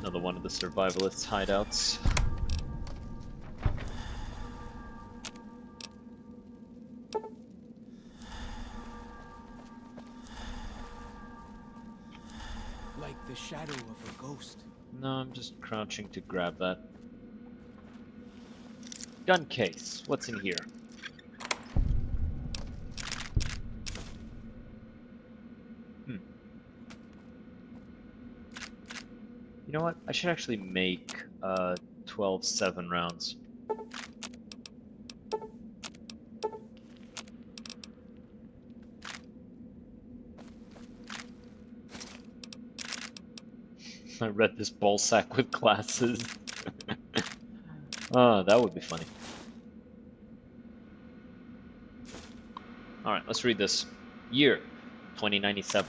Another one of the survivalists' hideouts. like the shadow of a ghost. No, I'm just crouching to grab that. Gun case. What's in here? Hmm. You know what? I should actually make 12 7 rounds. I read this ball sack with glasses. Oh, that would be funny. Alright, let's read this. Year 2097.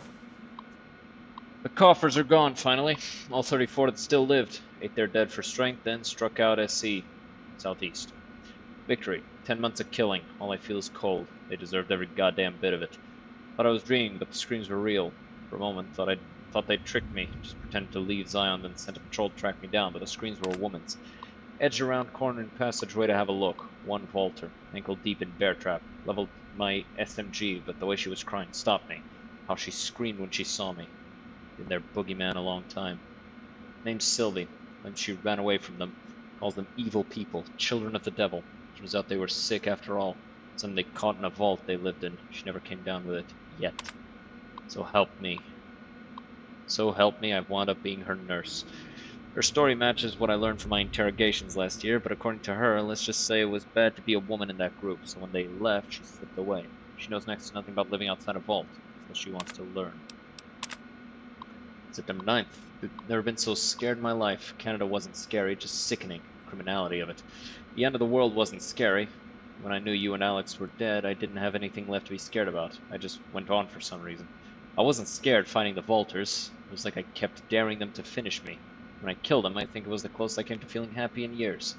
The coffers are gone, finally. All 34 that still lived. Ate their dead for strength, then struck out SC. Southeast. Victory. 10 months of killing. All I feel is cold. They deserved every goddamn bit of it. Thought I was dreaming, but the screams were real. For a moment, thought they'd tricked me. Just pretended to leave Zion, then sent a patrol to track me down, but the screams were a woman's. Edged around corner and passageway to have a look. One vaulter, ankle deep in bear trap. Leveled my SMG, but the way she was crying stopped me. How she screamed when she saw me. Been their boogeyman a long time. Named Sylvie. Then she ran away from them. Calls them evil people, children of the devil. Turns out they were sick after all. Some they caught in a vault they lived in. She never came down with it. Yet. So help me. So help me, I wound up being her nurse. Her story matches what I learned from my interrogations last year, but according to her, let's just say it was bad to be a woman in that group, so when they left, she slipped away. She knows next to nothing about living outside a vault, so she wants to learn. September 9th. I've never been so scared in my life. Canada wasn't scary, just sickening. Criminality of it. The end of the world wasn't scary. When I knew you and Alex were dead, I didn't have anything left to be scared about. I just went on for some reason. I wasn't scared finding the Vaulters. It was like I kept daring them to finish me. When I killed them, I think it was the closest I came to feeling happy in years.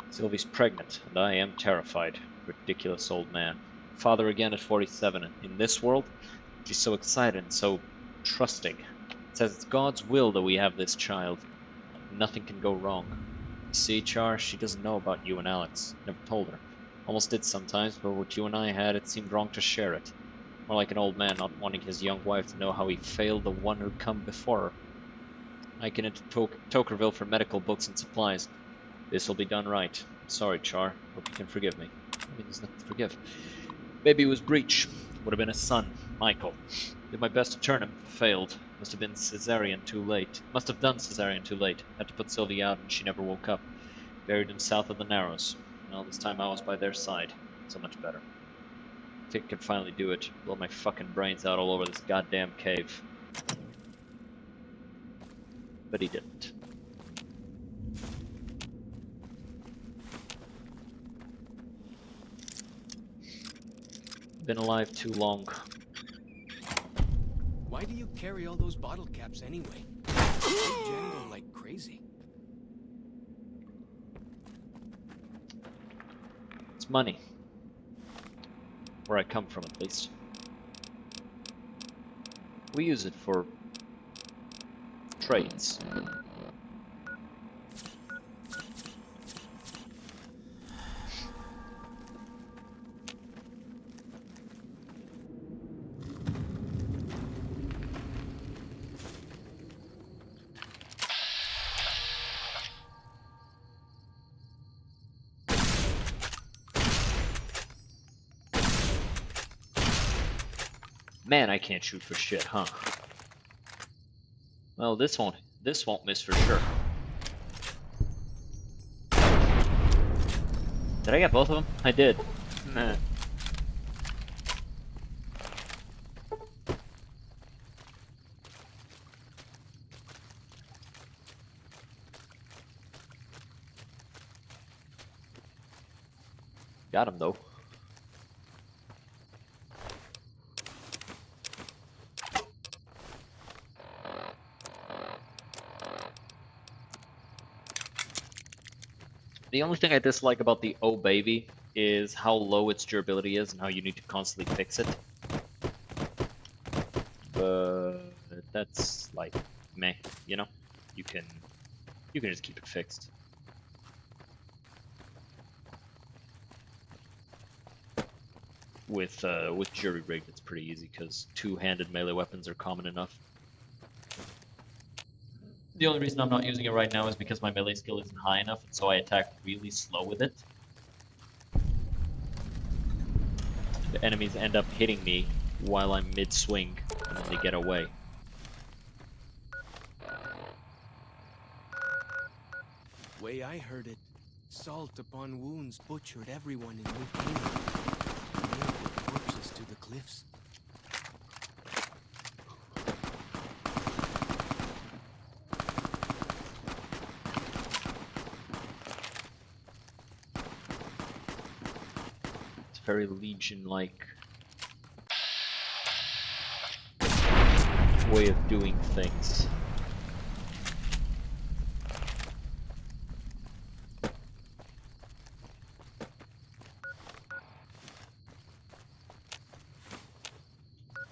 Sylvie's pregnant, and I am terrified. Ridiculous old man. Father again at 47. In this world, she's so excited and so trusting. It says it's God's will that we have this child. Nothing can go wrong. See, Char, she doesn't know about you and Alex. Never told her. Almost did sometimes, but what you and I had, it seemed wrong to share it. More like an old man not wanting his young wife to know how he failed the one who'd come before her. I can into Tokerville for medical books and supplies. This'll be done right. Sorry, Char. Hope you can forgive me. I mean, there's nothing to forgive. Baby was breech. Would have been a son, Michael. Did my best to turn him. Failed. Must have been cesarean too late. Must have done cesarean too late. Had to put Sylvie out and she never woke up. Buried him south of the Narrows. And all this time I was by their side. So much better. I think I could finally do it. Blow my fucking brains out all over this goddamn cave. But he didn't. Been alive too long. Why do you carry all those bottle caps anyway? They jangle like crazy. It's money. Where I come from, at least. We use it for trades. Man, I can't shoot for shit, huh? Well, this won't miss for sure. Did I get both of them? I did. Nah. Got him though. The only thing I dislike about the Oh Baby is how low its durability is and how you need to constantly fix it. But that's like meh, you know? You can just keep it fixed. With jury rig, it's pretty easy because two-handed melee weapons are common enough. The only reason I'm not using it right now is because my melee skill isn't high enough, and so I attack really slow with it. The enemies end up hitting me while I'm mid-swing, and then they get away. Way I heard it, salt upon wounds butchered everyone in New Canaan. Nailed their corpses to the cliffs. It's very Legion-like way of doing things.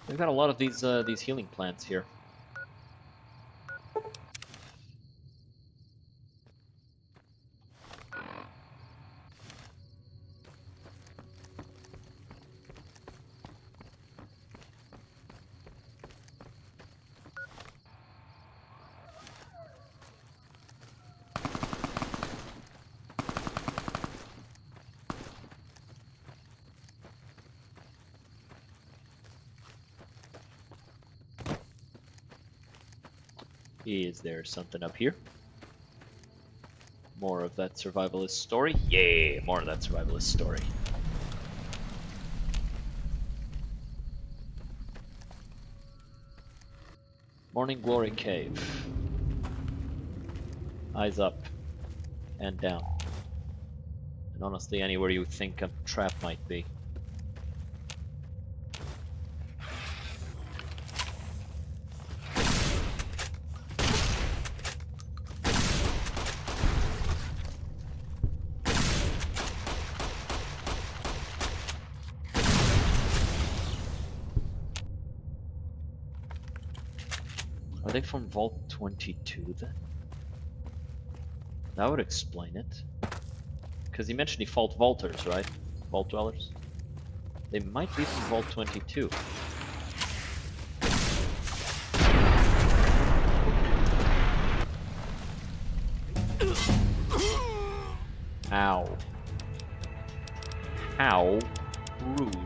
We've got a lot of these healing plants here. Is there something up here? More of that survivalist story? Yeah, more of that survivalist story. Morning Glory Cave. Eyes up and down. And honestly, anywhere you think a trap might be. Are they from Vault 22 then? That would explain it. Because he mentioned default vaulters, right? Vault dwellers? They might be from Vault 22. Ow. How rude.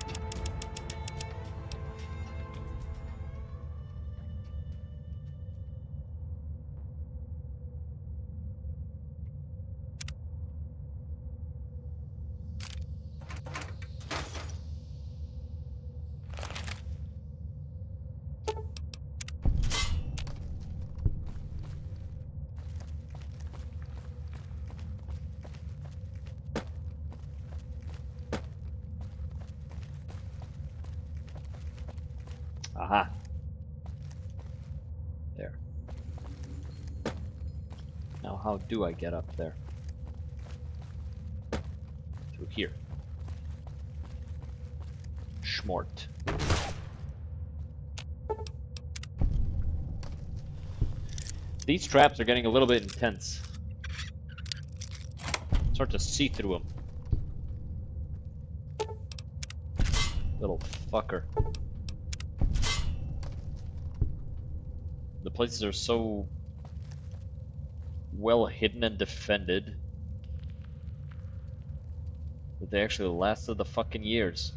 Aha. There. Now how do I get up there? Through here. Schmort. These traps are getting a little bit intense. Start to see through them. Little fucker. The places are so well hidden and defended that they actually lasted the fucking years.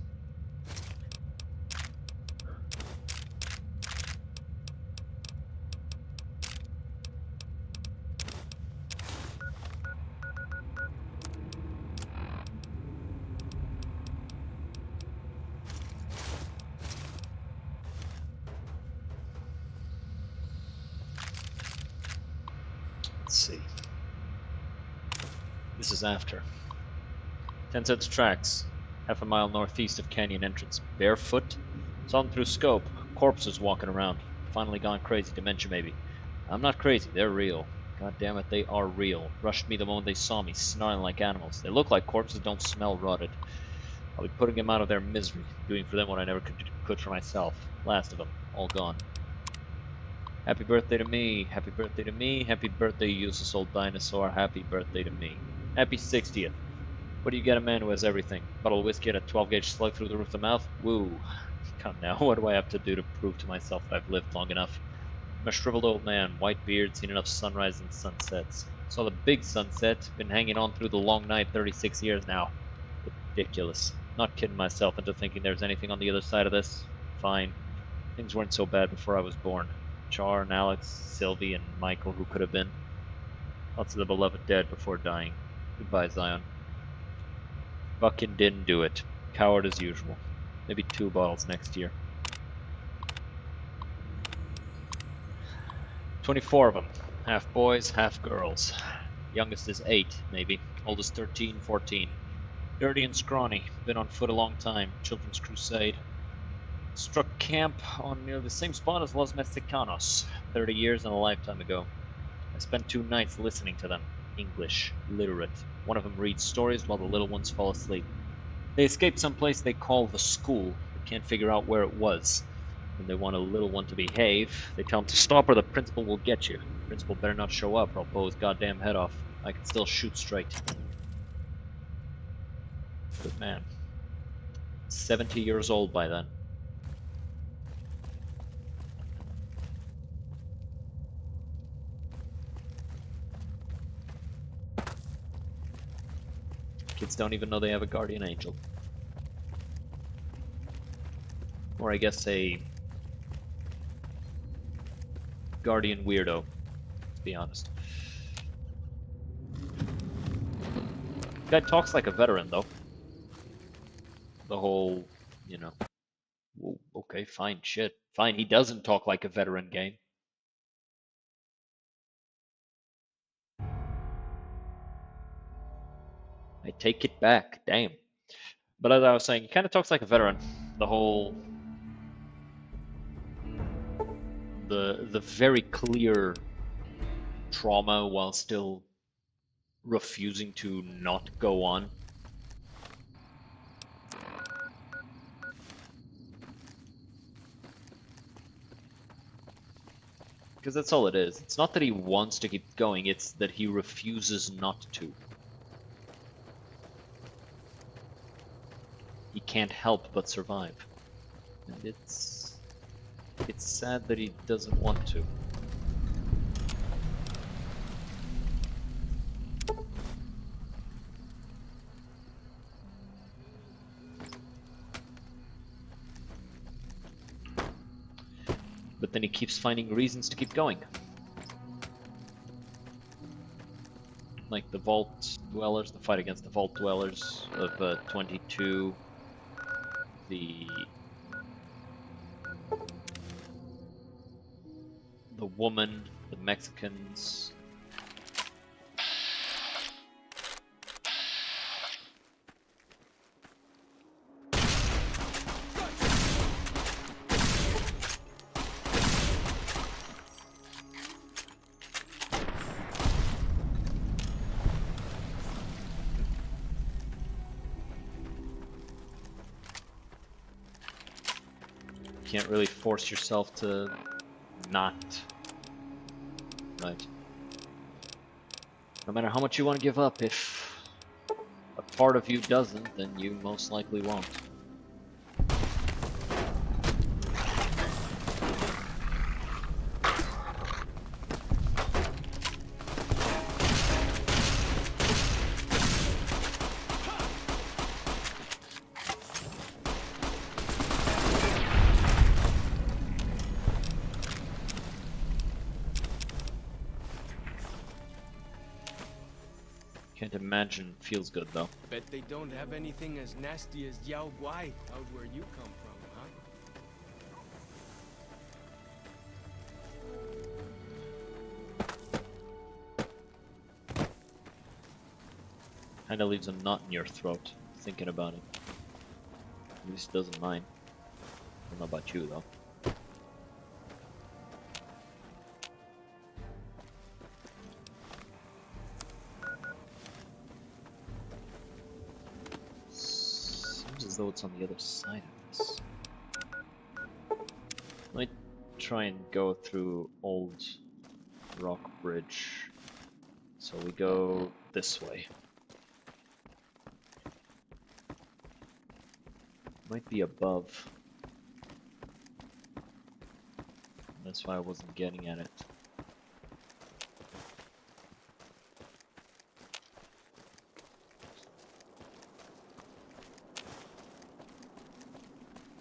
Let's see. This is after. 10 cents tracks. Half a mile northeast of canyon entrance. Barefoot. Saw them through scope. Corpses walking around. Finally gone crazy. Dementia maybe. I'm not crazy. They're real. God damn it, they are real. Rushed me the moment they saw me, snarling like animals. They look like corpses, don't smell rotted. I'll be putting them out of their misery. Doing for them what I never could for myself. Last of them. All gone. Happy birthday to me, happy birthday to me, happy birthday, you useless old dinosaur, happy birthday to me. Happy 60th. What do you get a man who has everything? Bottle of whiskey and a 12-gauge slug through the roof of the mouth? Woo. Come now, what do I have to do to prove to myself that I've lived long enough? I'm a shriveled old man, white beard, seen enough sunrise and sunsets. Saw the big sunset, been hanging on through the long night 36 years now. Ridiculous. Not kidding myself into thinking there's anything on the other side of this. Fine. Things weren't so bad before I was born. Char and Alex, Sylvie and Michael, who could have been. Lots of the beloved dead before dying. Goodbye, Zion. Fucking didn't do it. Coward as usual. Maybe 2 bottles next year. 24 of them. Half boys, half girls. Youngest is 8, maybe. Oldest 13, 14. Dirty and scrawny. Been on foot a long time. Children's crusade. Struck camp on near the same spot as Los Mexicanos. 30 years and a lifetime ago. I spent 2 nights listening to them. English. Literate. One of them reads stories while the little ones fall asleep. They escaped someplace they call the school. They can't figure out where it was. When they want a little one to behave, they tell him to stop or the principal will get you. The principal better not show up or I'll blow his goddamn head off. I can still shoot straight. Good man. 70 years old by then. Kids don't even know they have a guardian angel. Or I guess a guardian weirdo, to be honest. Guy talks like a veteran, though. The whole, you know... Okay, fine, shit. Fine, he doesn't talk like a veteran game. I take it back, damn. But as I was saying, he kind of talks like a veteran. The whole... The very clear trauma while still refusing to not go on. Because that's all it is. It's not that he wants to keep going, it's that he refuses not to. He can't help but survive. And it's sad that he doesn't want to. But then he keeps finding reasons to keep going. Like the Vault Dwellers, the fight against the Vault Dwellers of 22. The woman, the Mexicans. Can't really force yourself to not. Right. No matter how much you want to give up, if a part of you doesn't, then you most likely won't. Can't imagine it feels good though. Bet they don't have anything as nasty as Yao Guai out where you come from, huh? Kinda leaves a knot in your throat, thinking about it. At least doesn't mine. I don't know about you though. Seems as though it's on the other side of this. Might try and go through Old Rock Bridge. So we go this way. Might be above. That's why I wasn't getting at it.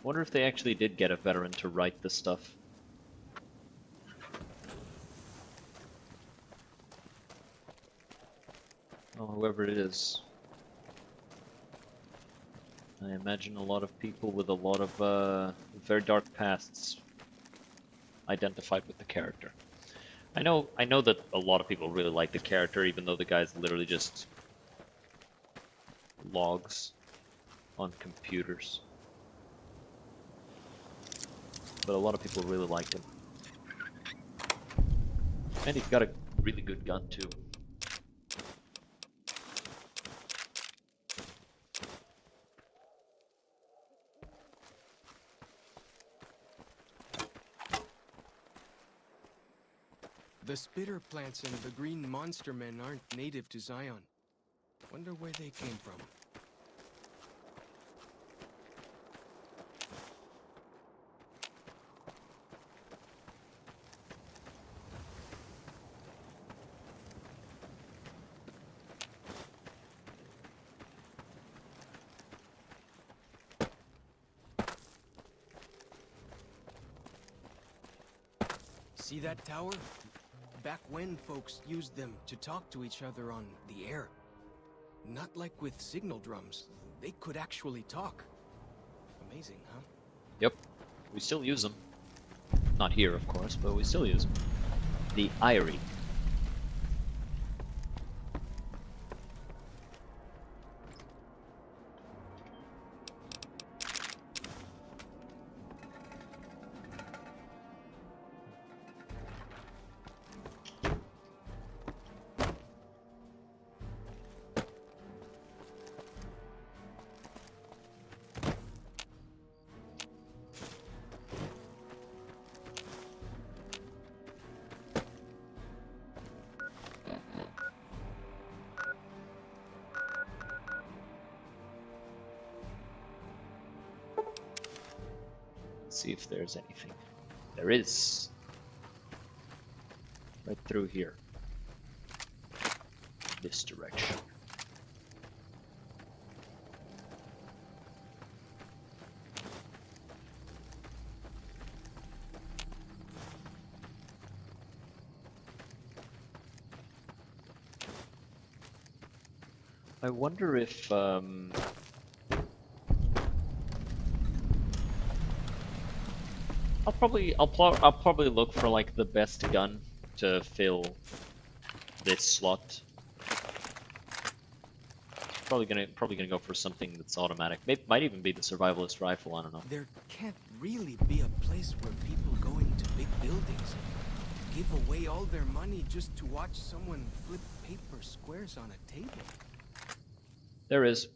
Wonder if they actually did get a veteran to write the stuff. Oh, whoever it is. I imagine a lot of people with a lot of very dark pasts identified with the character. I know that a lot of people really like the character, even though the guy's literally just logs on computers. But a lot of people really liked him. And he's got a really good gun too. The spitter plants and the green monster men aren't native to Zion. Wonder where they came from. See that tower? Back when folks used them to talk to each other on the air. Not like with signal drums. They could actually talk. Amazing, huh? Yep, we still use them. Not here, of course, but we still use them. The Eyrie. See if there's anything. There is. Right through here. This direction. I wonder if I'll probably look for like the best gun to fill this slot. Probably gonna go for something that's automatic. Might even be the survivalist rifle. I don't know. There can't really be a place where people go into big buildings and give away all their money just to watch someone flip paper squares on a table. There is.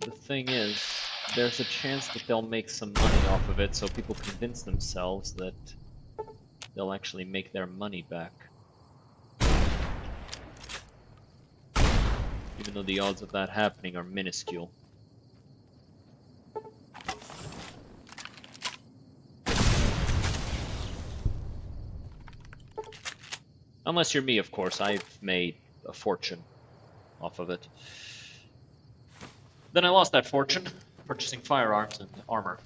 The thing is, there's a chance that they'll make some money off of it, so people convince themselves that they'll actually make their money back. Even though the odds of that happening are minuscule. Unless you're me, of course. I've made a fortune off of it. Then I lost that fortune, purchasing firearms and armor.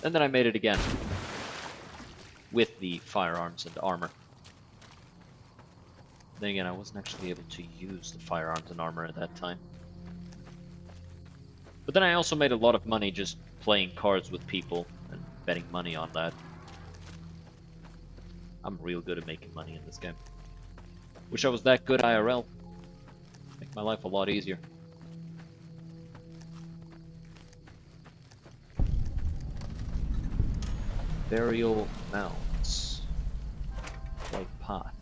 And then I made it again. With the firearms and armor. Then again, I wasn't actually able to use the firearms and armor at that time. But then I also made a lot of money just playing cards with people and betting money on that. I'm real good at making money in this game. Wish I was that good IRL. Make my life a lot easier. Burial mounds. White pot.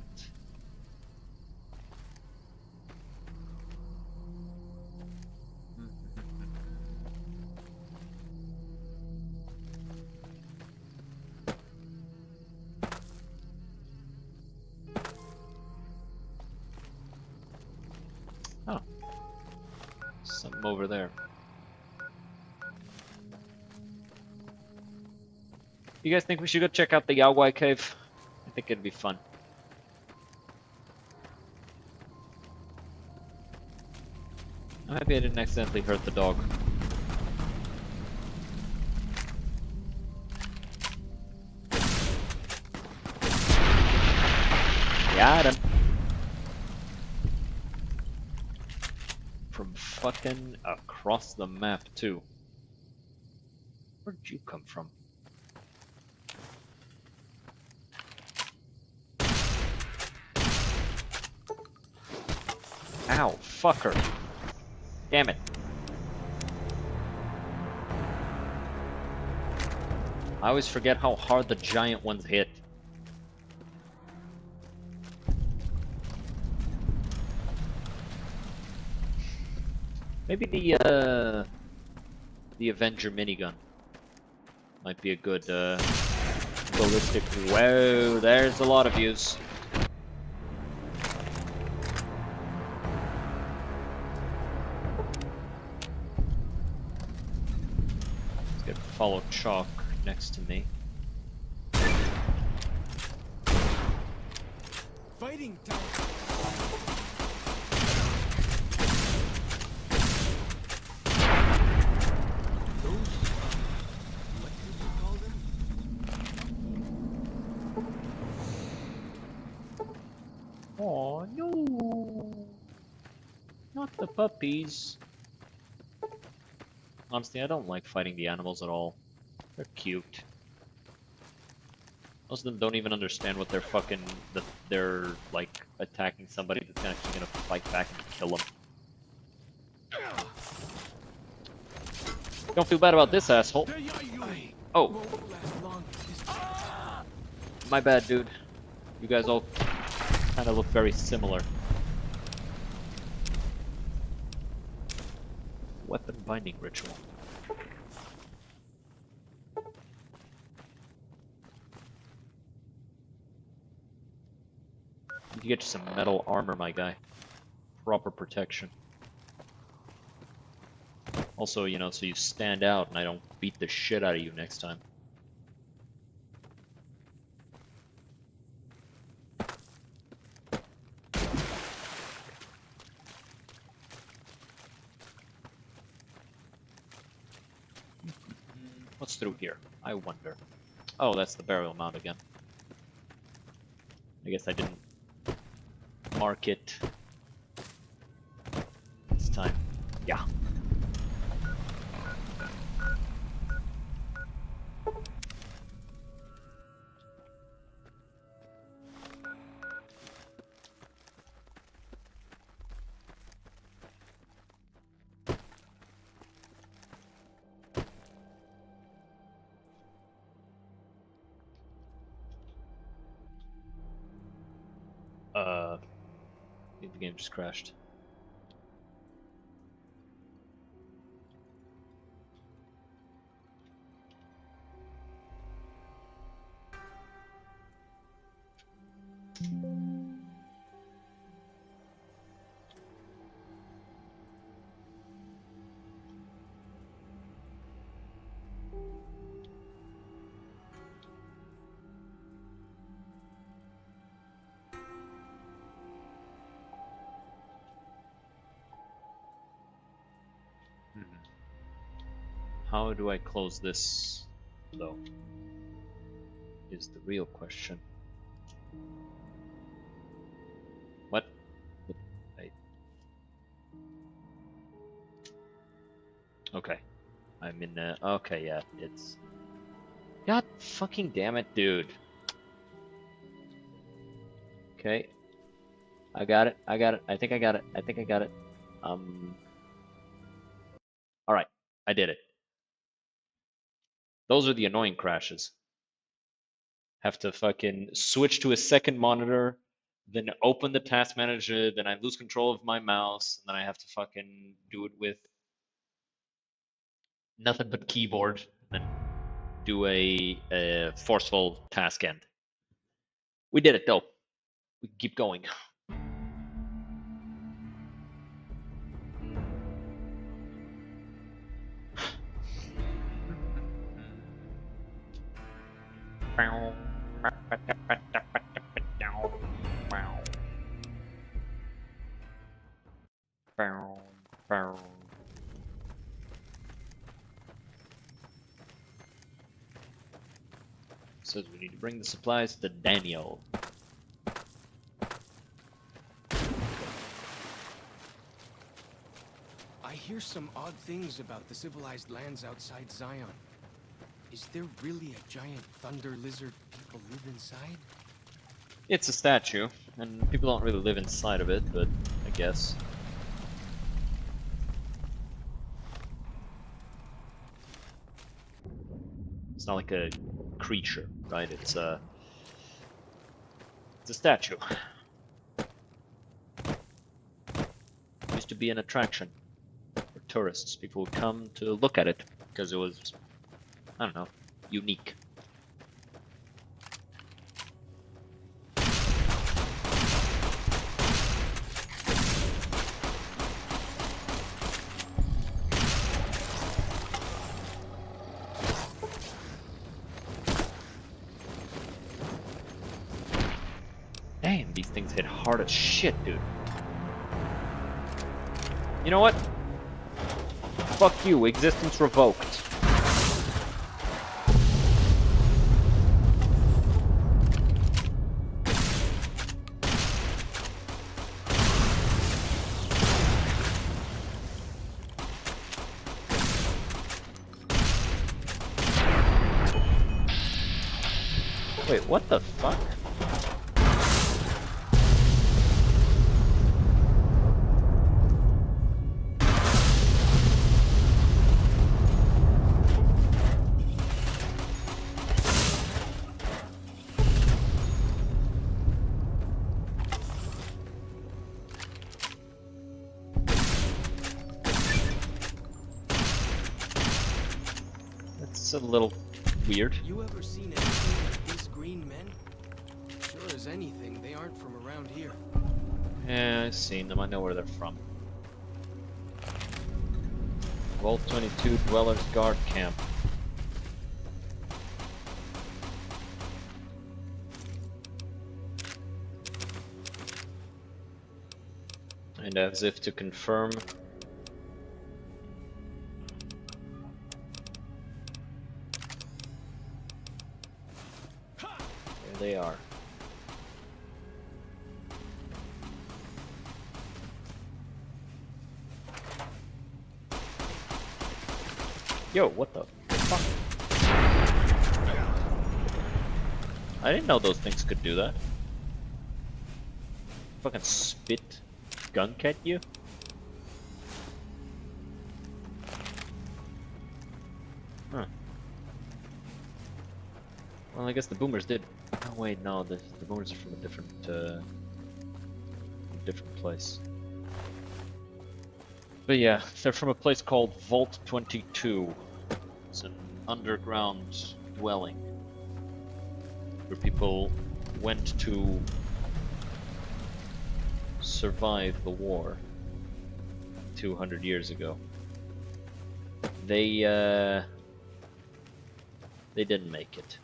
Something over there. You guys think we should go check out the Yaogwai cave? I think it'd be fun. I'm happy I didn't accidentally hurt the dog. Got him. From fucking across the map, too. Where'd you come from? Ow, fucker. Damn it. I always forget how hard the giant ones hit. Maybe the Avenger minigun might be a good ballistic. Whoa, there's a lot of views. Let's get follow chalk next to me. Fighting time. Oh no! Not the puppies. Honestly, I don't like fighting the animals at all. They're cute. Most of them don't even understand what they're fucking... they're, like, attacking somebody that's actually gonna fight back and kill them. Don't feel bad about this asshole. Oh. My bad, dude. You guys all kind of look very similar. Weapon binding ritual. You get some metal armor, my guy. Proper protection. Also, you know, so you stand out and I don't beat the shit out of you next time. What's through here? I wonder. Oh, that's the burial mound again. I guess I didn't mark it this time. Yeah. I think the game just crashed. How do I close this, though? Is the real question. What? Okay. I'm in the... Okay, yeah, it's... God fucking damn it, dude. Okay. I got it. I got it. I think I got it. I think I got it. Alright. I did it. Those are the annoying crashes. Have to fucking switch to a second monitor, then open the task manager, then I lose control of my mouse, and then I have to fucking do it with nothing but keyboard, and then do a forceful task end. We did it though. We can keep going. Says we need to bring the supplies to Daniel. I hear some odd things about the civilized lands outside Zion. Is there really a giant thunder lizard people live inside? It's a statue, and people don't really live inside of it, but I guess. It's not like a creature, right? It's a statue. Used to be an attraction for tourists. People would come to look at it because it was, I don't know, unique. Damn, these things hit hard as shit, dude. You know what? Fuck you, existence revoked. Wait, what the fuck? That's a little weird. You ever seen anything like these green men? Sure as anything, they aren't from around here. Yeah, I've seen them. I know where they're from. Vault 22 Dwellers Guard Camp. And as if to confirm, there they are. Yo, what the fuck? I didn't know those things could do that. Fucking spit gunk at you? Huh. Well, I guess the boomers did. Oh wait, no, the boomers are from a different place. But yeah, they're from a place called Vault 22. It's an underground dwelling where people went to survive the war 200 years ago. They didn't make it.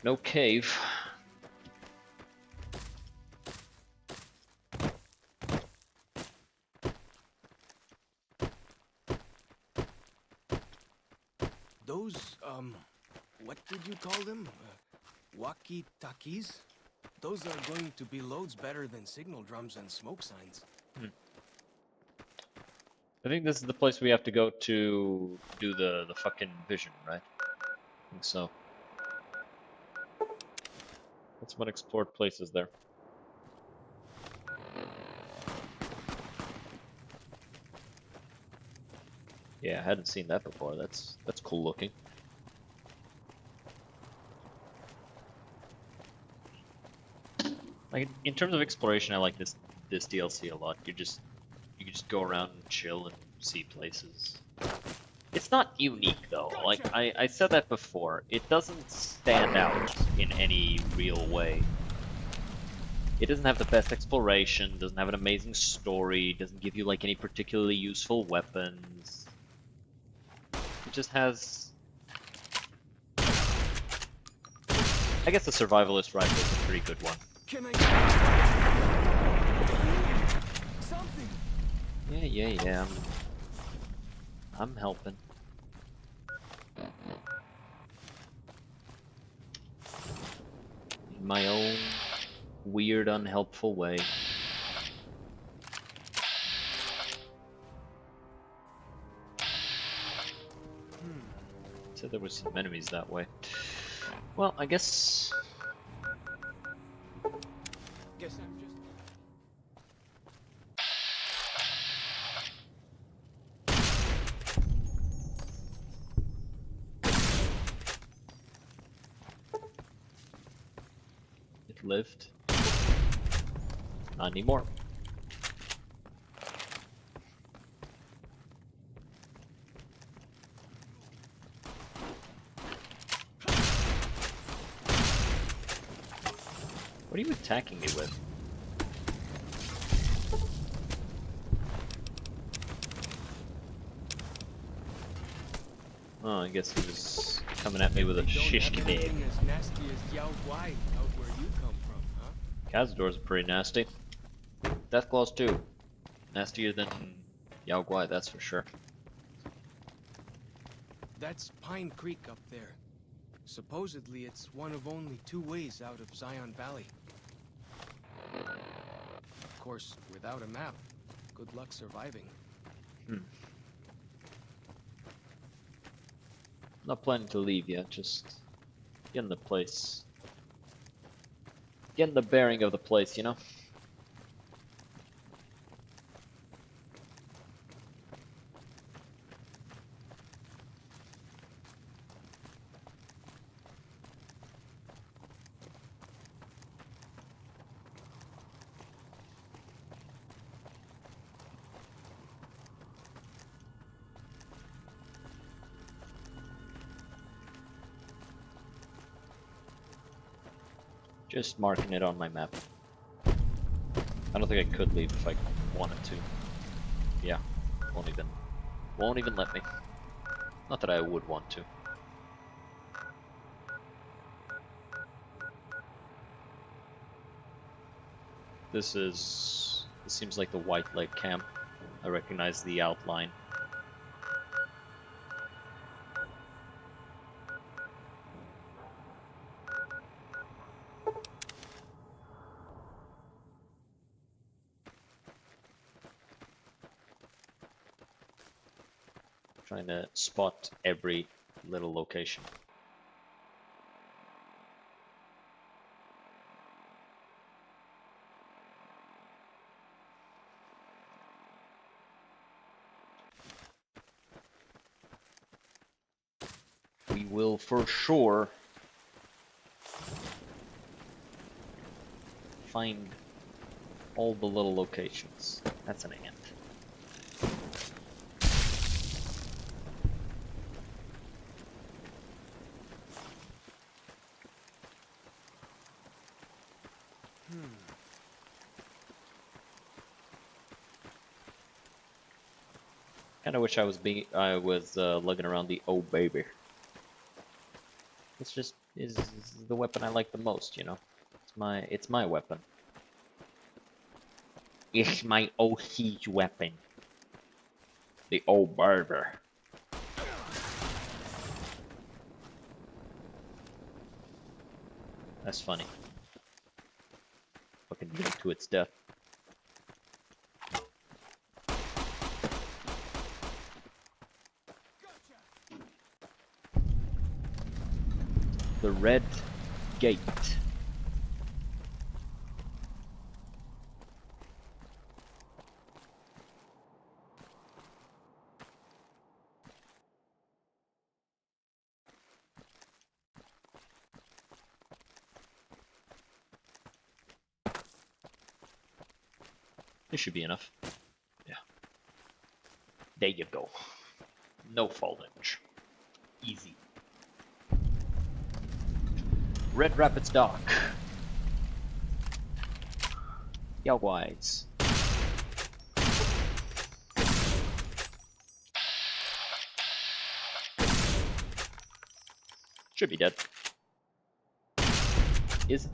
No cave. Those, what did you call them? Walkie-talkies? Those are going to be loads better than signal drums and smoke signs. I think this is the place we have to go to do the fucking vision, right? I think so. That's some unexplored places there. Yeah, I hadn't seen that before. That's cool looking. Like in terms of exploration, I like this DLC a lot. You can just go around and chill and see places. It's It's not unique though. Like I said that before. It doesn't stand out in any real way. It doesn't have the best exploration, doesn't have an amazing story, doesn't give you like any particularly useful weapons. It just has... I guess the Survivalist rifle is a pretty good one. Can I... Something! Yeah. I'm helping. In my own weird, unhelpful way. Said there was some enemies that way. Well, I guess... Guess I'm just... It lived. Not anymore. What are you attacking me with? Oh, I guess he was coming at me with a They don't have shish kebab. anything as nasty as Yao Guai out where you come from, huh? Khazadors are pretty nasty. Deathclaws too. Nastier than Yao Guai, that's for sure. That's Pine Creek up there. Supposedly it's one of only 2 ways out of Zion Valley. Of course, without a map, good luck surviving. Not planning to leave yet, just getting the place. Getting the bearing of the place, you know? Just marking it on my map. I don't think I could leave if I wanted to. Yeah, won't even let me. Not that I would want to. This seems like the White Lake camp. I recognize the outline. Trying to spot every little location. We will for sure find all the little locations. That's an ant. Kind of wish I was lugging around the oh baby. It's just is the weapon I like the most, you know. It's my weapon. It's my OC weapon. The old barber. That's funny. Fucking get to its death. The Red Gate. This should be enough. Yeah. There you go. No foliage. Easy. Red Rapids Dock. Yaowais. Should be dead. Isn't.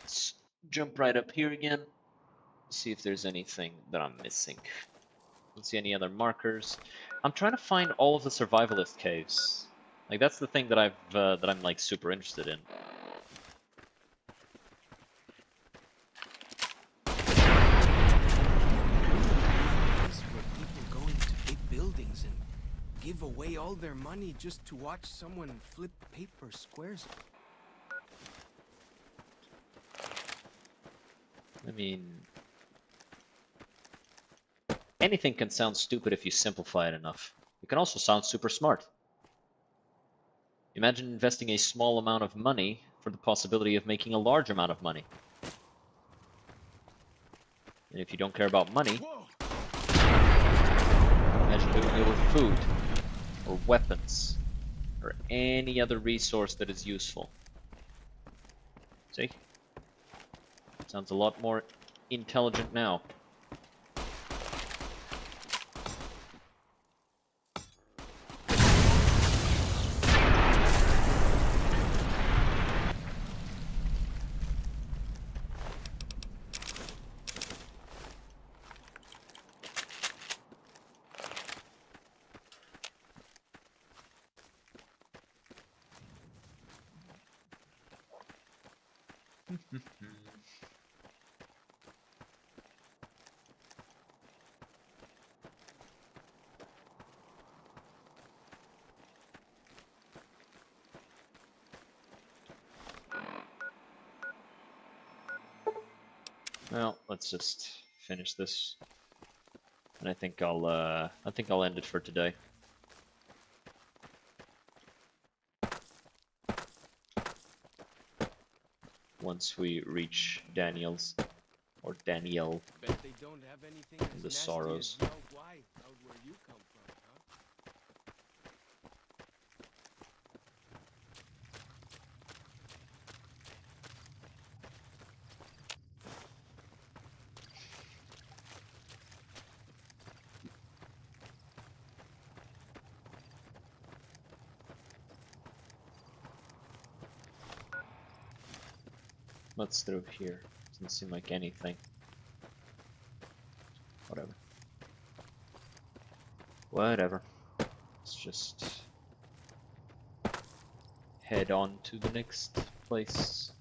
Let's jump right up here again. See if there's anything that I'm missing. Don't see any other markers. I'm trying to find all of the survivalist caves. Like that's the thing that I'm like super interested in. Place where people go into big buildings and give away all their money just to watch someone flip paper squares. I mean, anything can sound stupid if you simplify it enough. It can also sound super smart. Imagine investing a small amount of money for the possibility of making a large amount of money. And if you don't care about money, imagine doing it with food, or weapons, or any other resource that is useful. See? Sounds a lot more intelligent now. Well, let's just finish this, and I think I'll end it for today. Once we reach Daniel's, or Daniel, Bet they don't have anything as the nasty Sorrows. as Yao Guai out where you come from, huh? What's through here? Doesn't seem like anything. Whatever. Whatever. Let's just head on to the next place.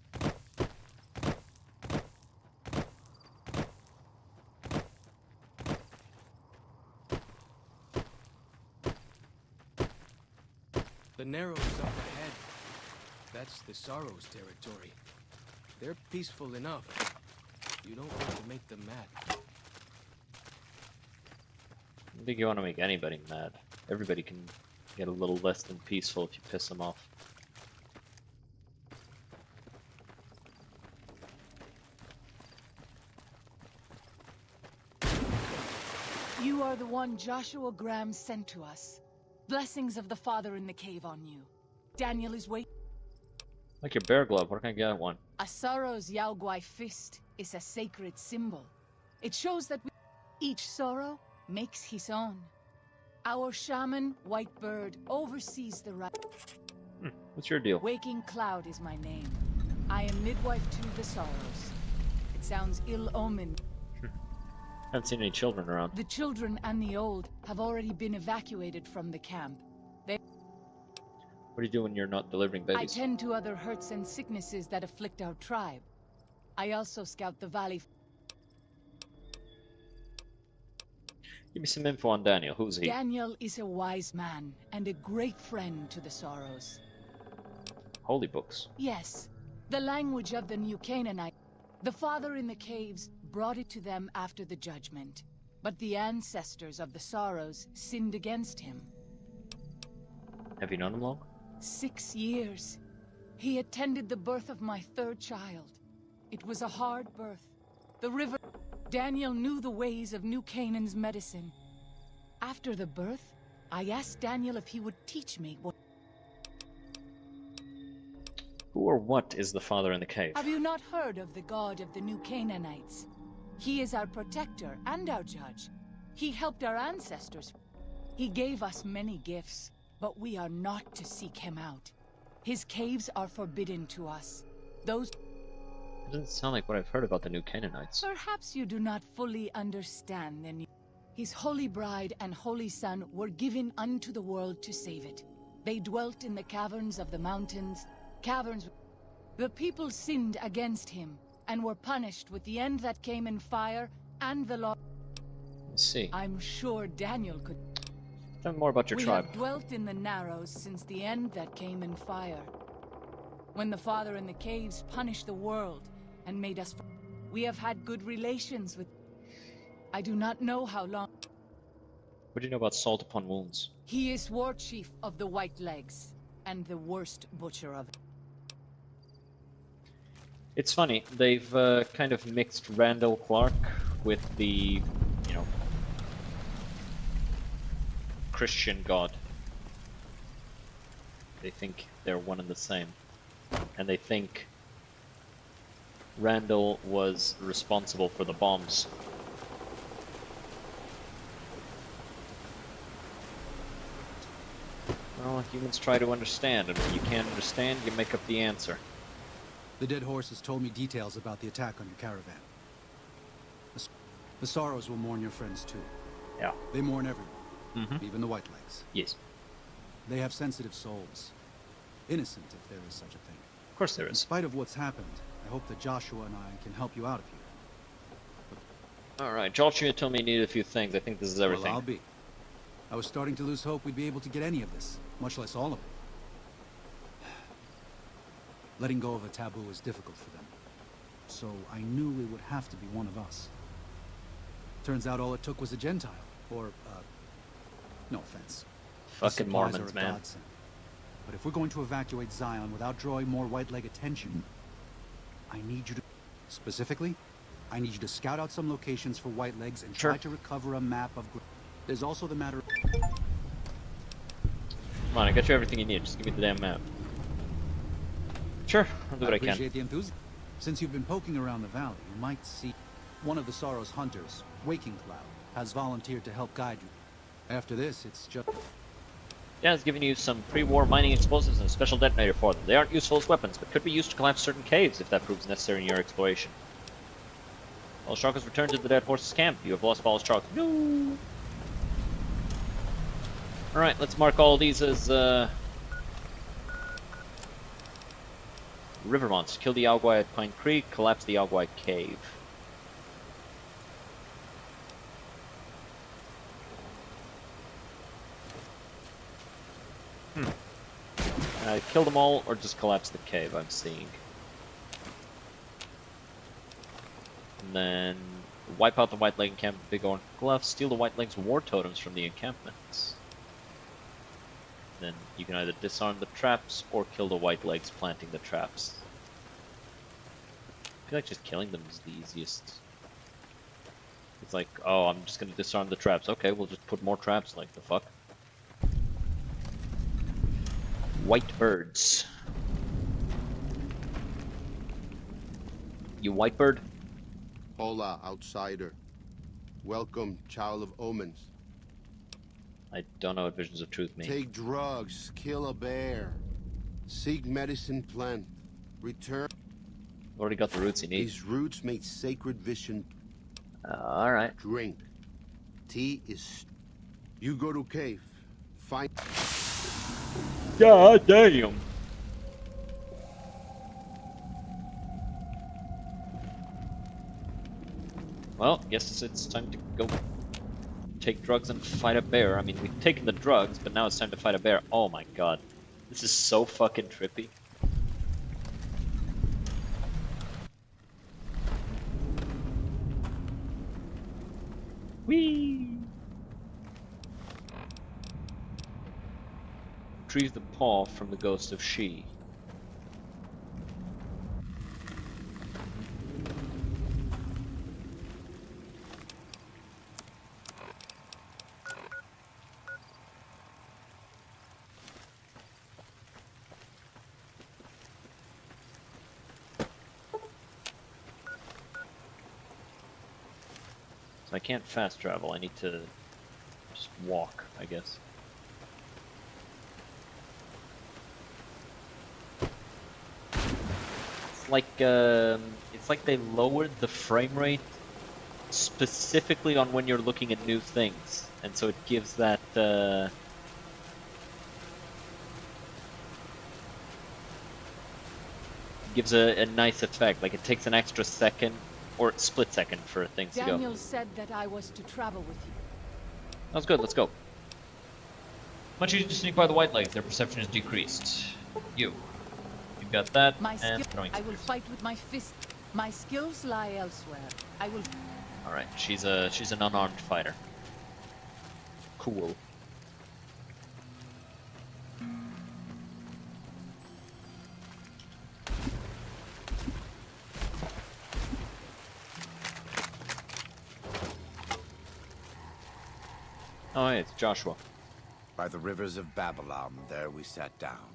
The Narrows up ahead. That's the Sorrows territory. They're peaceful enough. You don't want to make them mad. I don't think you want to make anybody mad. Everybody can get a little less than peaceful if you piss them off. You are the one Joshua Graham sent to us. Blessings of the Father in the cave on you. Daniel is waiting. Like your bear glove, where can I get one? A Sorrow's Yao Guai fist is a sacred symbol. It shows that each Sorrow makes his own. Our shaman, White Bird, oversees the right. What's your deal? Waking Cloud is my name. I am midwife to the Sorrows. It sounds ill-omened. Haven't seen any children around. The children and the old have already been evacuated from the camp. What do you do when you're not delivering I babies? tend to other hurts and sicknesses that afflict our tribe. I also scout the valley. Give me some info on Daniel. Who's he? Daniel is a wise man and a great friend to the Sorrows. Holy books. Yes, The language of the New Canaanite. The father in the caves brought it to them after the judgment. But the ancestors of the Sorrows sinned against him. Have you known him long? 6 years. He attended the birth of my 3rd child. It was a hard birth. The river... Daniel knew the ways of New Canaan's medicine. After the birth, I asked Daniel if he would teach me what... Who or what is the father in the cave? Have you not heard of the god of the New Canaanites? He is our protector and our judge. He helped our ancestors. He gave us many gifts, but we are not to seek him out. His caves are forbidden to us. Those... It doesn't sound like what I've heard about the New Canaanites. Perhaps you do not fully understand the new... His holy bride and holy son were given unto the world to save it. They dwelt in the caverns of the mountains, caverns... The people sinned against him, and were punished with the end that came in fire, and the law... Let's see. I'm sure Daniel could... Tell me more about your We tribe. have dwelt in the Narrows since the end that came in fire. When the father in the caves punished the world, and made us... We have had good relations with... I do not know how long... What do you know about salt upon wounds? He is war chief of the White Legs, and the worst butcher of it. It's funny, they've kind of mixed Randall Clark with the, you know, Christian god. They think they're one and the same. And they think Randall was responsible for the bombs. Well, humans try to understand, and when you can't understand, you make up the answer. The dead horse has told me details about the attack on your caravan. The Sorrows will mourn your friends too. Yeah. They mourn everyone, even the Whitelegs. Yes. They have sensitive souls. Innocent, if there is such a thing. Of course there In is. spite of what's happened, I hope that Joshua and I can help you out of here. Alright, Joshua told me he needed a few things. I think this is everything. Well, I'll be. I was starting to lose hope we'd be able to get any of this, much less all of it. Letting go of a taboo is difficult for them. So I knew it would have to be one of us. Turns out all it took was a Gentile. Or, no offense. The Fucking supplies Mormons, are a man. godsend. But if we're going to evacuate Zion without drawing more white leg attention, I need you to... Specifically, I need you to scout out some locations for white legs and Sure. try to recover a map of... There's also the matter... Come on, I got you everything you need. Just give me the damn map. Sure, I'll do what I can. appreciate the enthusiasm. Since you've been poking around the valley, you might see one of the Sorrow's hunters, Waking Cloud, has volunteered to help guide you. After this, it's just... Yeah, it's giving you some pre-war mining explosives and a special detonator for them. They aren't useful as weapons, but could be used to collapse certain caves if that proves necessary in your exploration. Balstrog has returned to the Dead Horse's camp. You have lost Balstrog. No! Alright, let's mark all these as, river monster. Kill the Alguai at Pine Creek, collapse the Alguai cave. Kill them all or just collapse the cave, I'm seeing. And then wipe out the White Leg encampment, Big Orange Bluff, steal the White Leg's war totems from the encampments. Then you can either disarm the traps or kill the White Legs planting the traps. I feel like just killing them is the easiest. It's like, oh, I'm just gonna disarm the traps. Okay, we'll just put more traps, like the fuck. White birds. You white bird? Hola, outsider. Welcome, child of omens. I don't know what visions of truth mean. Take drugs, kill a bear, seek medicine plant, return. Already got the roots you need. These roots make sacred vision. Alright. Drink. Tea is... You go to cave, find... God damn! Well, guess it's time to go take drugs and fight a bear. I mean, we've taken the drugs, but now it's time to fight a bear. Oh my god. This is so fucking trippy. Whee! Retrieve the paw from the ghost of she. So I can't fast travel, I need to just walk, I guess. It's like they lowered the frame rate specifically on when you're looking at new things, and so it gives that gives a nice effect. Like it takes an extra second or split second for things to go. Daniel said that I was to travel with you. That was good. Let's go. Much easier to sneak by the white legs. Their perception is decreased. You've got that. My And skill. throwing I will spears. fight with my fist. My skills lie elsewhere. I will. All right, she's an unarmed fighter. Cool. Oh, hey, it's Joshua. By the rivers of Babylon, there we sat down.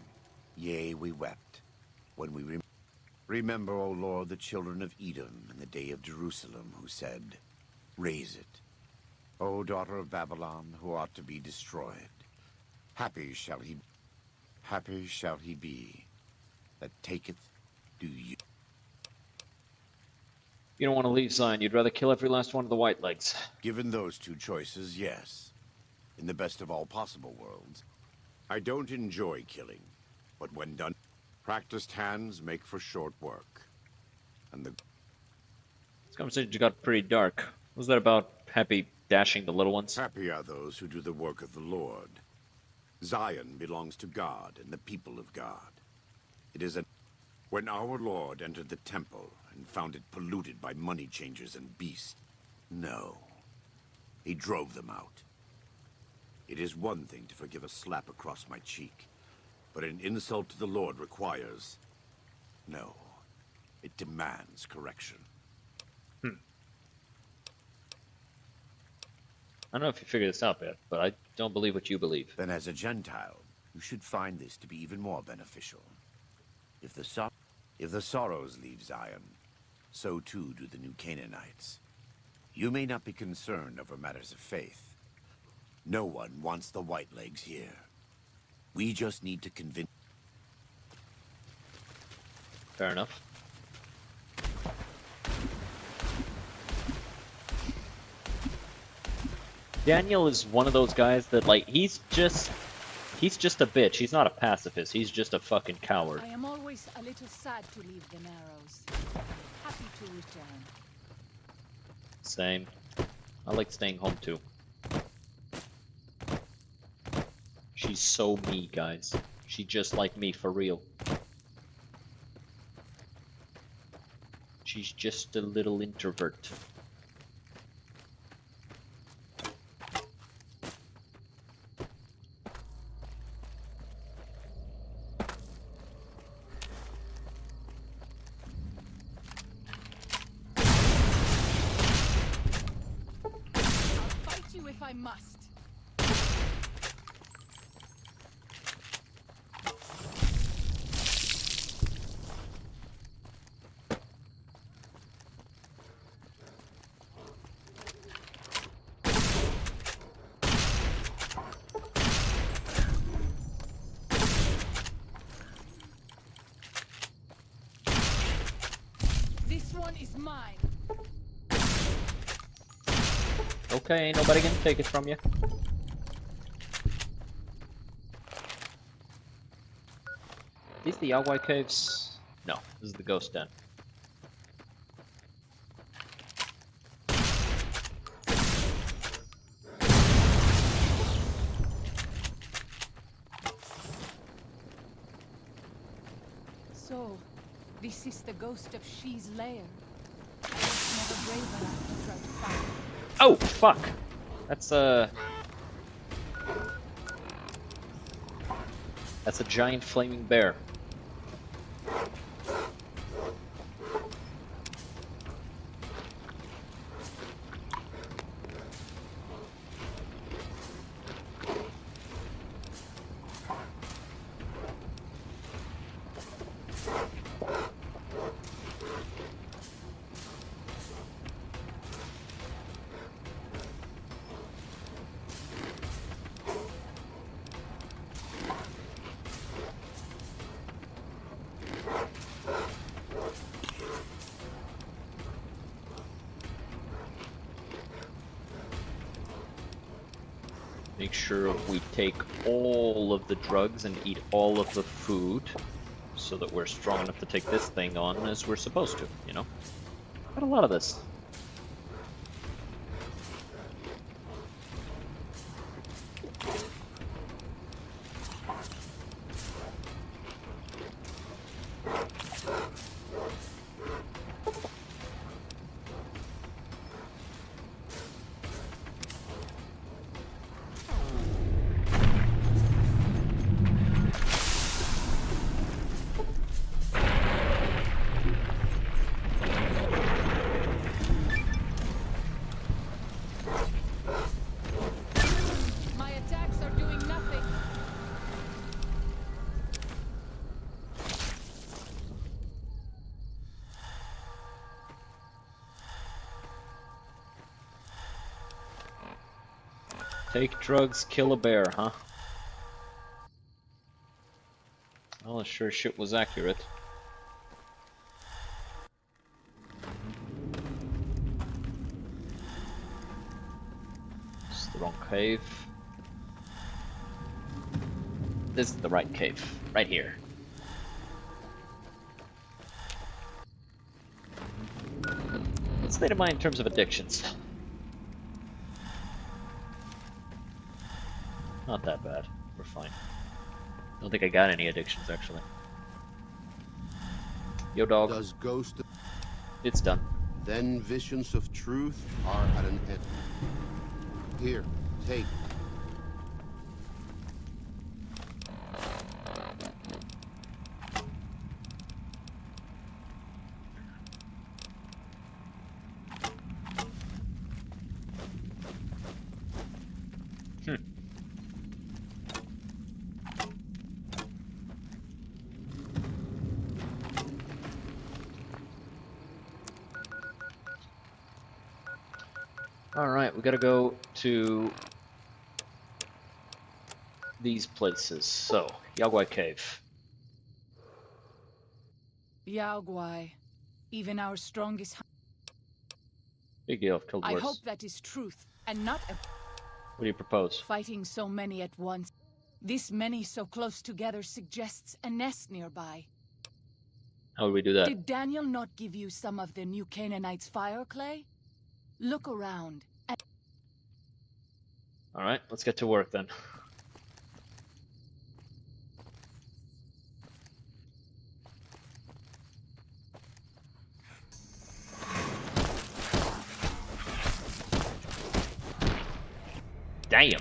Yea, we wept. When we remember, O Lord, the children of Edom in the day of Jerusalem, who said, raise it. O daughter of Babylon, who ought to be destroyed. Happy shall he be that taketh do you. You don't want to leave Zion. You'd rather kill every last one of the white legs. Given those two choices, yes. In the best of all possible worlds. I don't enjoy killing, but when done, practiced hands make for short work. And This conversation just got pretty dark. What was that about Happy dashing the little ones? happy are those who do the work of the Lord. Zion belongs to God and the people of God. It is when our Lord entered the temple and found it polluted by money changers and beasts. No. He drove them out. It is one thing to forgive a slap across my cheek, but an insult to the Lord requires... No. It demands correction. I don't know if you figured this out yet, but I don't believe what you believe. Then as a Gentile, you should find this to be even more beneficial. If the sorrows leave Zion, so too do the new Canaanites. You may not be concerned over matters of faith. No one wants the white legs here. We just need to convince... Fair enough. Daniel is one of those guys that, like, he's just a bitch. He's not a pacifist. He's just a fucking coward. I am always a little sad to leave the Narrows. Happy to return. Same. I like staying home too. She's so me, guys. She just like me for real. She's just a little introvert. I'll fight you if I must. This one is mine. Okay, ain't nobody gonna take it from you. These the Yagwai caves? No, this is the ghost den. So, this is the ghost of She's lair. I was never brave enough to try to find it. Oh, fuck! That's a giant flaming bear. Make sure we take all of the drugs and eat all of the food so that we're strong enough to take this thing on as we're supposed to, you know? Got a lot of this. My attacks are doing nothing. Take drugs, kill a bear, huh? Well, it sure shit was accurate. It's the wrong cave. This is the right cave. Right here. State of mind in terms of addictions. Not that bad. We're fine. Don't think I got any addictions, actually. Yo, dog. Does ghost... It's done. Then visions of truth are at an end. Here, take. Alright, we gotta go to these places. So, Yaogwai Cave. Yaogwai, even our strongest. Big deal, I've killed I worse. hope that is truth, and not a What do you propose? fighting so many at once. This many so close together suggests a nest nearby. How would we do that? Did Daniel not give you some of the new Canaanites' fire clay? Look around. Alright, let's get to work then. Damn!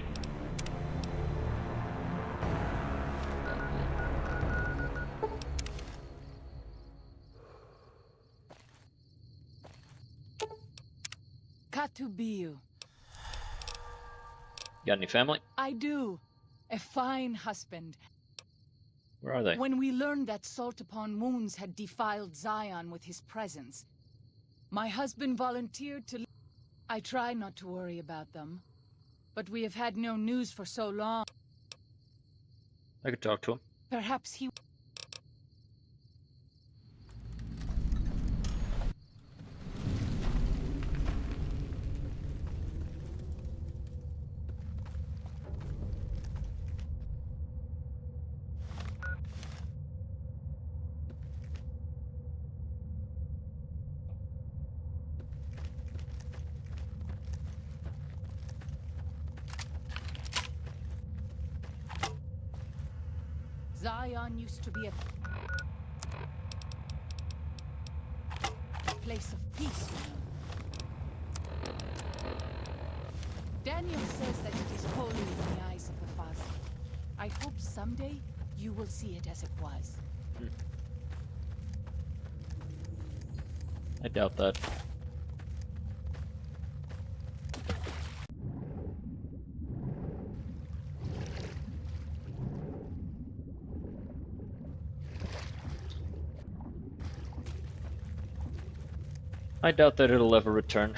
Katubiu. Got any family? I do. A fine husband. Where are they? When we learned that Salt Upon Wounds had defiled Zion with his presence, my husband volunteered to... I try not to worry about them, but we have had no news for so long. I could talk to him. Perhaps he... Zion used to be a place of peace. Daniel says that it is holy in the eyes of the Father. I hope someday you will see it as it was. I doubt that. I doubt that it'll ever return.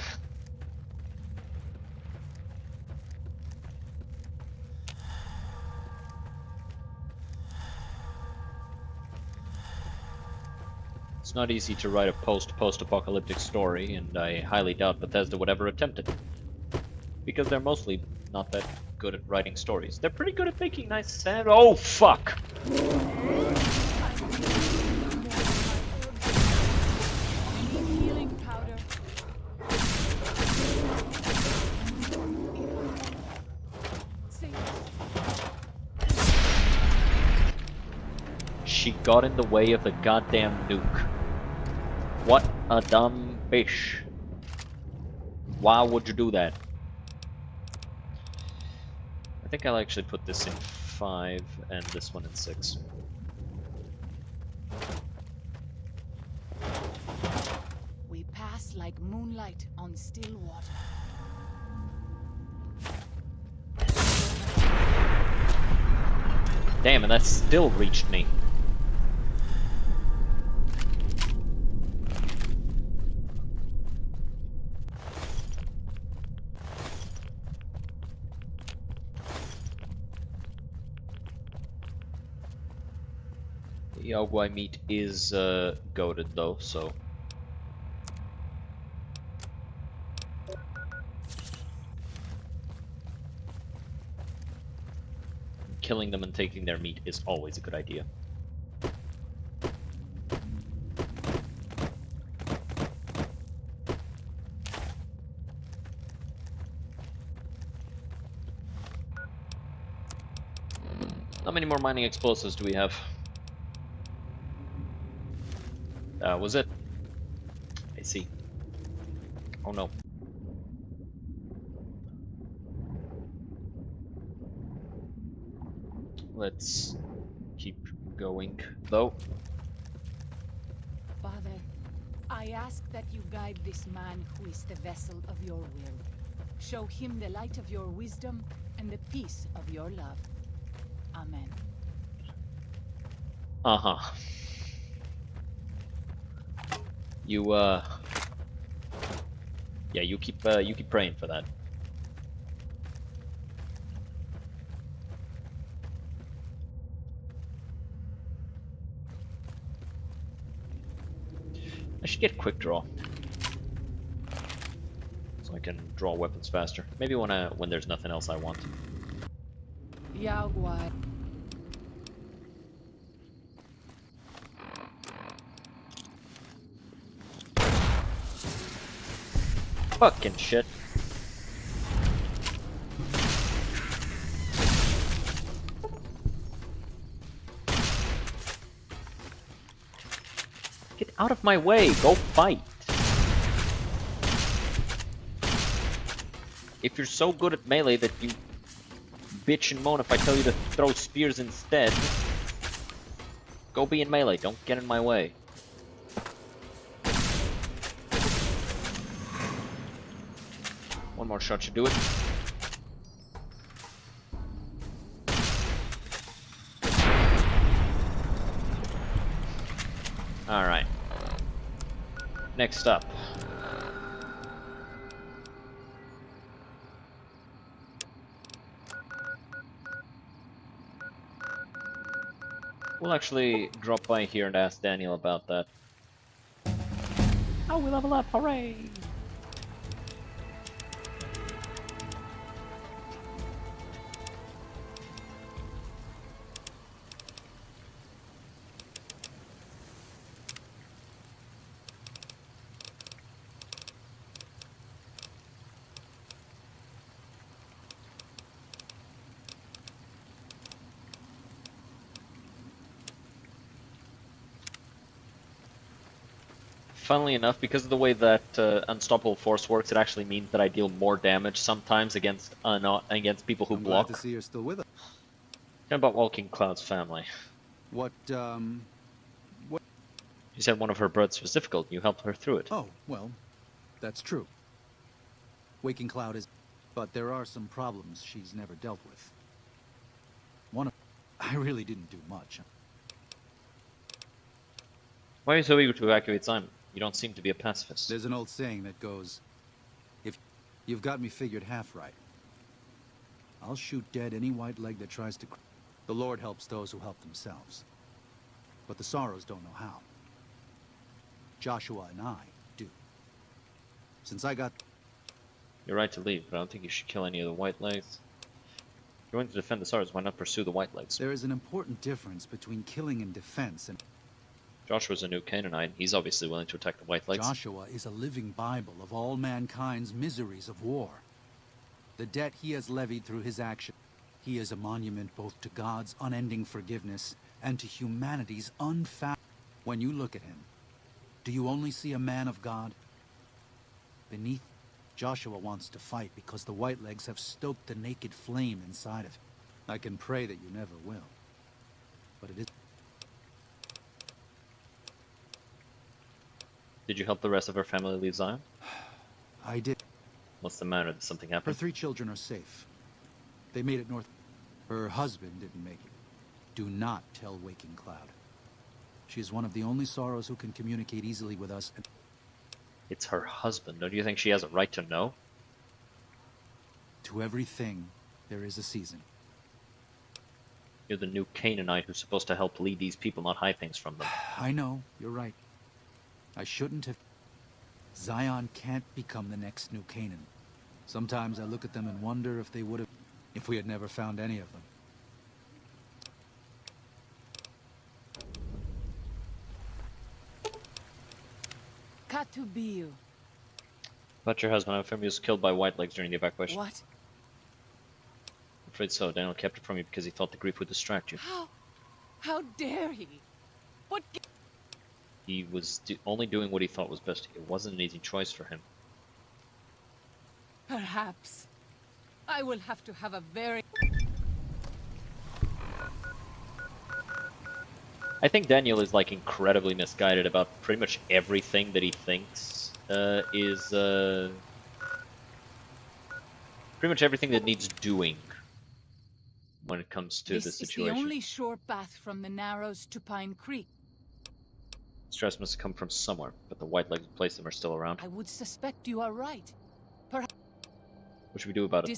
It's not easy to write a post-apocalyptic story, and I highly doubt Bethesda would ever attempt it. Because they're mostly not that good at writing stories. They're pretty good at making nice sound. Oh, fuck! Healing powder. She got in the way of the goddamn nuke. What a dumb bitch. Why would you do that? I think I'll actually put this in 5 and this one in 6. We pass like moonlight on still water. Damn, and that still reached me. The Yaogwai meat is goated though, so killing them and taking their meat is always a good idea. How many more mining explosives do we have? That was it. I see. Oh no. Let's keep going, though. Father, I ask that you guide this man who is the vessel of your will. Show him the light of your wisdom and the peace of your love. Amen. Uh-huh. Yeah, you keep praying for that. I should get quick draw, so I can draw weapons faster. Maybe when there's nothing else I want. Yaogwai. Fucking shit. Get out of my way. Go fight. If you're so good at melee that you bitch and moan if I tell you to throw spears instead, go be in melee. Don't get in my way. One more shot should do it. Alright. Next up. We'll actually drop by here and ask Daniel about that. Oh, we level up! Hooray! Funnily enough, because of the way that Unstoppable Force works, it actually means that I deal more damage sometimes against people who I'm glad to block. see you're still with us. Tell me about Walking Cloud's family. What? She said one of her births was difficult. You helped her through it. Oh, well, that's true. Waking Cloud is... But there are some problems she's never dealt with. One of... I really didn't do much. Why are you so eager to evacuate Simon? You don't seem to be a pacifist. There's an old saying that goes, if you've got me figured half right, I'll shoot dead any white leg that tries to... The Lord helps those who help themselves. But the Sorrows don't know how. Joshua and I do. Since I got... You're right to leave, but I don't think you should kill any of the White Legs. If you're going to defend the Sorrows, why not pursue the White Legs? There is an important difference between killing in defense and... Joshua's a new Canaanite. He's obviously willing to attack the White Legs. Joshua is a living Bible of all mankind's miseries of war. The debt he has levied through his action. He is a monument both to God's unending forgiveness and to humanity's unfathomable... When you look at him, do you only see a man of God? Beneath, Joshua wants to fight because the Whitelegs have stoked the naked flame inside of him. I can pray that you never will. But it is... Did you help the rest of her family leave Zion? I did. What's the matter? Did something Her happen? 3 children are safe. They made it north. Her husband didn't make it. Do not tell Waking Cloud. She is one of the only Sorrows who can communicate easily with us. It's her husband. Don't you think she has a right to know? To everything, there is a season. You're the new Canaanite who's supposed to help lead these people, not hide things from them. I know, you're right. I shouldn't have... Zion can't become the next new Canaan. Sometimes I look at them and wonder if they would have... if we had never found any of them. Katubiu. About your husband, I'm afraid he was killed by White Legs during the evacuation. What? I'm afraid so. Daniel kept it from you because he thought the grief would distract you. How dare he? What? He was only doing what he thought was best. It wasn't an easy choice for him. Perhaps. I will have to have a very... I think Daniel is like incredibly misguided about pretty much everything that he thinks is pretty much everything that needs doing when it comes to the situation. This is the only short path from the Narrows to Pine Creek. Stress must have come from somewhere, but the White Legs who placed them are still around. I would suspect you are right. What should we do about it?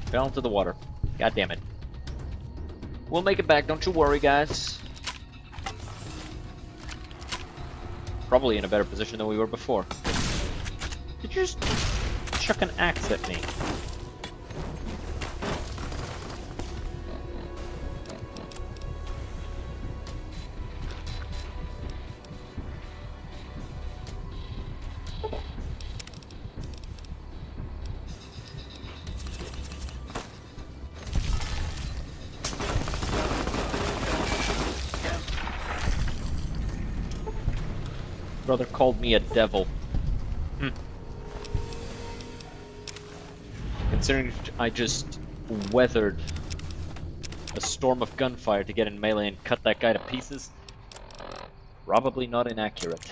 Fell into the water. God damn it. We'll make it back, don't you worry, guys. Probably in a better position than we were before. Did you just chuck an axe at me? Brother called me a devil. Considering I just weathered a storm of gunfire to get in melee and cut that guy to pieces, probably not inaccurate.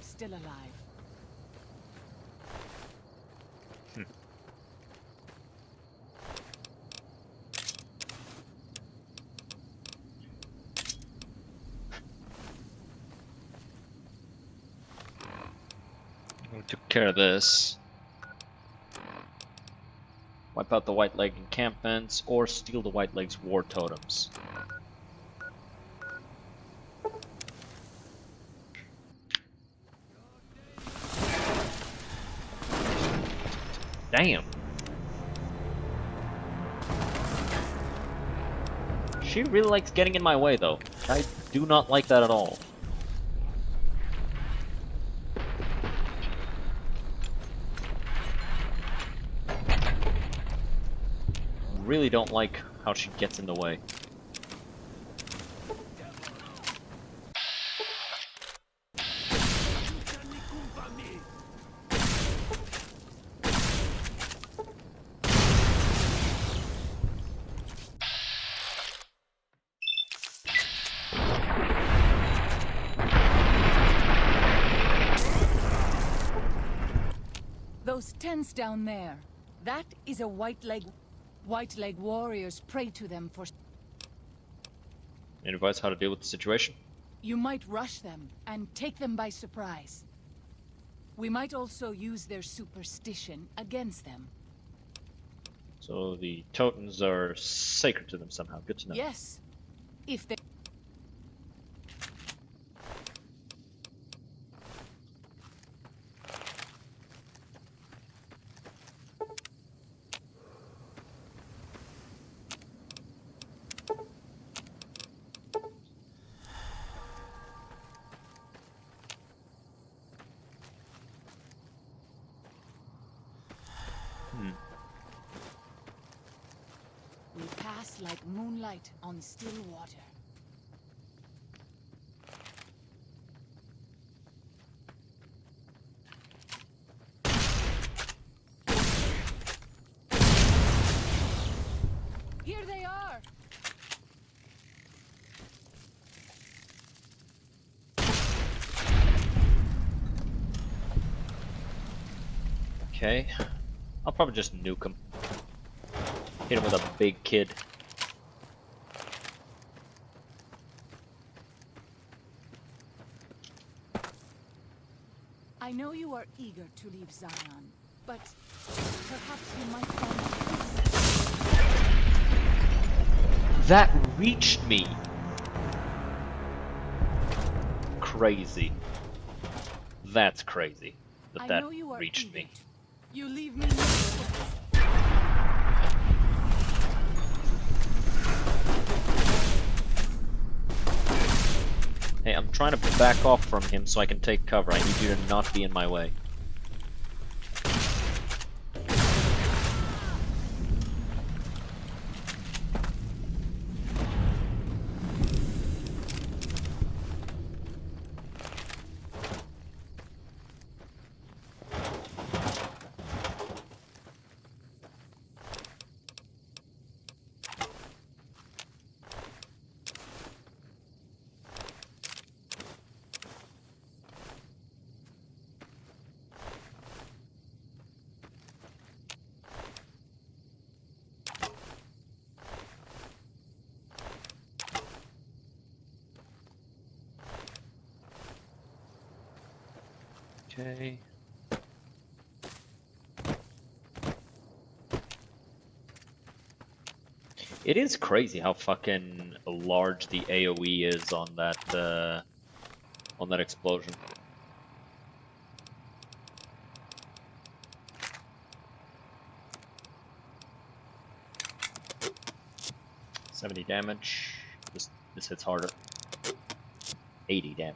Still alive. took care of this. Wipe out the White Leg encampments, or steal the White Leg's war totems. Damn. She really likes getting in my way, though. I do not like that at all. Really don't like how she gets in the way. Those tents down there, that is a White Leg warriors pray to them for... Any advice how to deal with the situation? You might rush them and take them by surprise. We might also use their superstition against them. So the totems are sacred to them somehow. Good to know. Yes. If they... We pass like moonlight on still water. Here they are! Okay. I'll probably just nuke him. Hit him with a big kid. I know you are eager to leave Zion, but perhaps you might find peace. That reached me! Crazy. That's crazy. I That know you are reached eager me. to- You leave me no choice. Hey, I'm trying to back off from him so I can take cover. I need you to not be in my way. Okay. It is crazy how fucking large the AoE is on that explosion. $70 damage. This hits harder. 80 damage.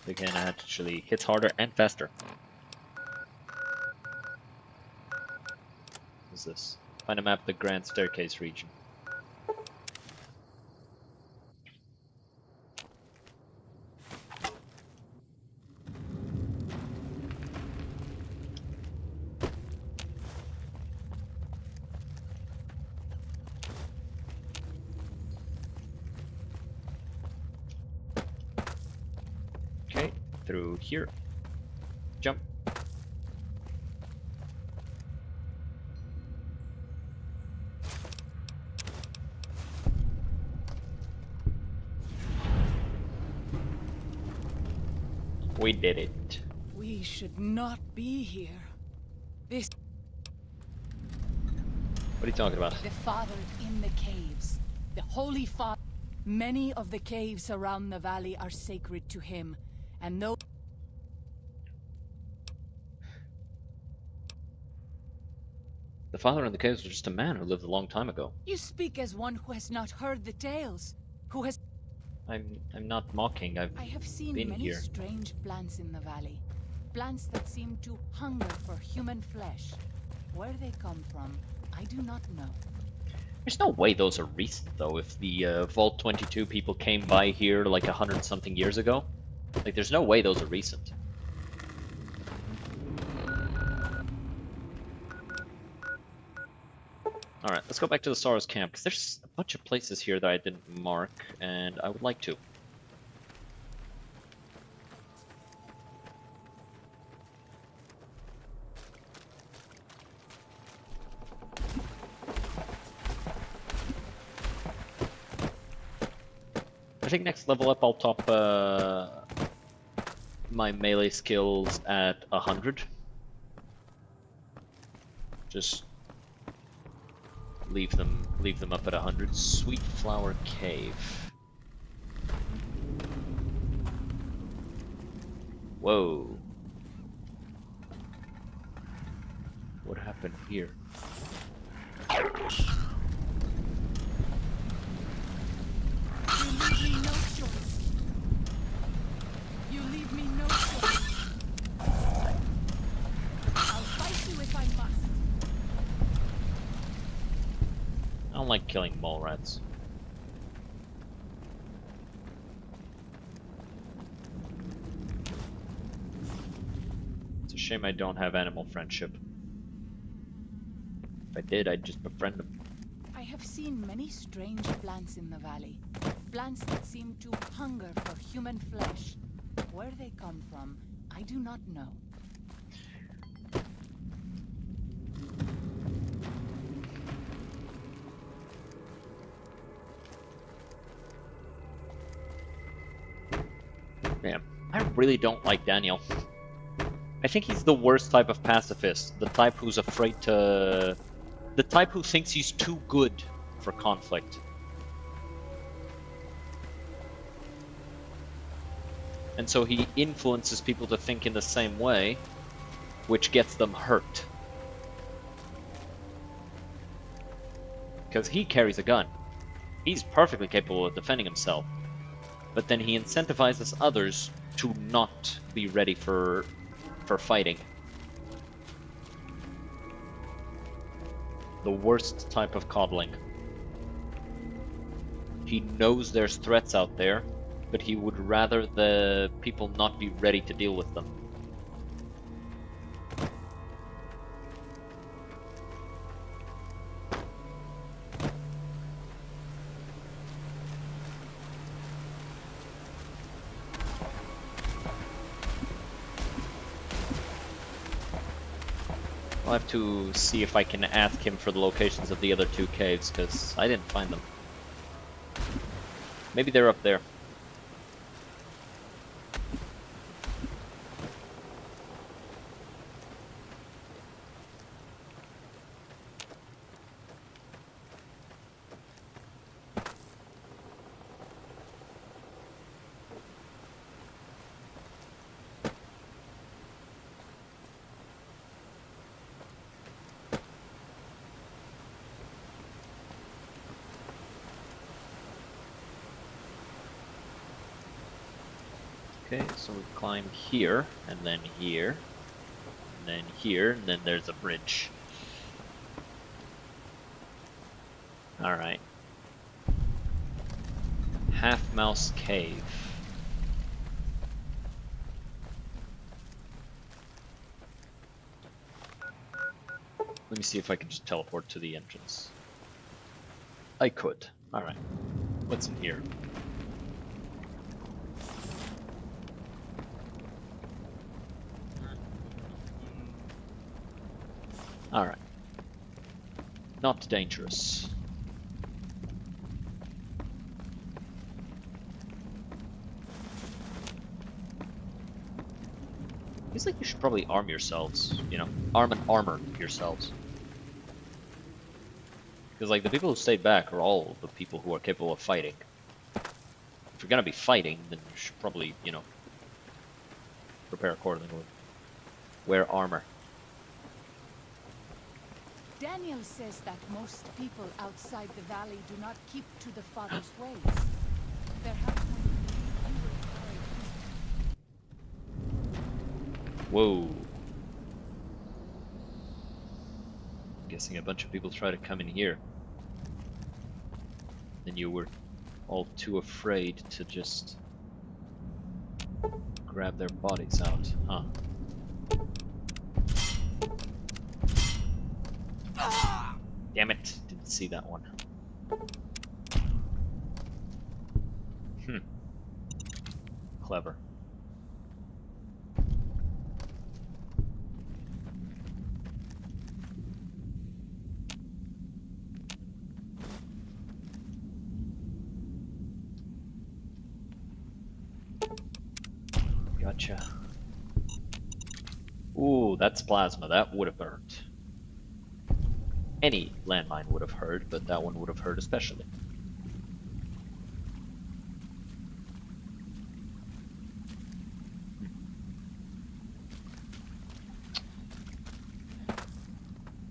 Again, it actually hits harder and faster. What's this? Find a map of the Grand Staircase region. Okay, through here. Jump. We did it. We should not be here. This What are you talking about? the father in the caves. The Holy Father. Many of the caves around the valley are sacred to him, and those The father in the caves was just a man who lived a long time ago. you speak as one who has not heard the tales, who has I'm not mocking. I've I have seen been many here. strange plants in the valley. Plants that seem to hunger for human flesh. Where they come from, I do not know. There's no way those are recent, though, if the Vault 22 people came by here like 100-something years ago. Like, there's no way those are recent. Alright, let's go back to the Sorrow's camp, because there's a bunch of places here that I didn't mark, and I would like to. I think next level up I'll top my melee skills at 100. Just leave them up at 100. Sweet Flower Cave. Whoa. What happened here? You leave me no choice. You leave me no choice. I'll fight you if I must. I don't like killing mole rats. It's a shame I don't have animal friendship. If I did, I'd just befriend them. I have seen many strange plants in the valley. Plants that seem to hunger for human flesh. Where they come from, I do not know. Man, I really don't like Daniel. I think he's the worst type of pacifist. The type who's afraid to... The type who thinks he's too good for conflict. And so he influences people to think in the same way, which gets them hurt. Because he carries a gun. He's perfectly capable of defending himself. But then he incentivizes others to not be ready for fighting. The worst type of coddling. He knows there's threats out there, but he would rather the people not be ready to deal with them. I'll have to see if I can ask him for the locations of the other two caves, because I didn't find them. Maybe they're up there. Okay, so we climb here, and then here, and then here, and then there's a bridge. Alright. Half Mouse Cave. Let me see if I can just teleport to the entrance. I could. Alright. What's in here? Alright. Not dangerous. Feels like you should probably arm yourselves, you know? Arm and armor yourselves. Because, like, the people who stayed back are all the people who are capable of fighting. If you're gonna be fighting, then you should probably, you know, prepare accordingly. Wear armor. Daniel says that most people outside the valley do not keep to the Father's ways. There have been Whoa. Guessing a bunch of people try to come in here. Then you were all too afraid to just grab their bodies out, huh? Damn it, didn't see that one. Clever. Gotcha. Ooh, that's plasma. That would have burned. Any landmine would have hurt, but that one would have hurt especially.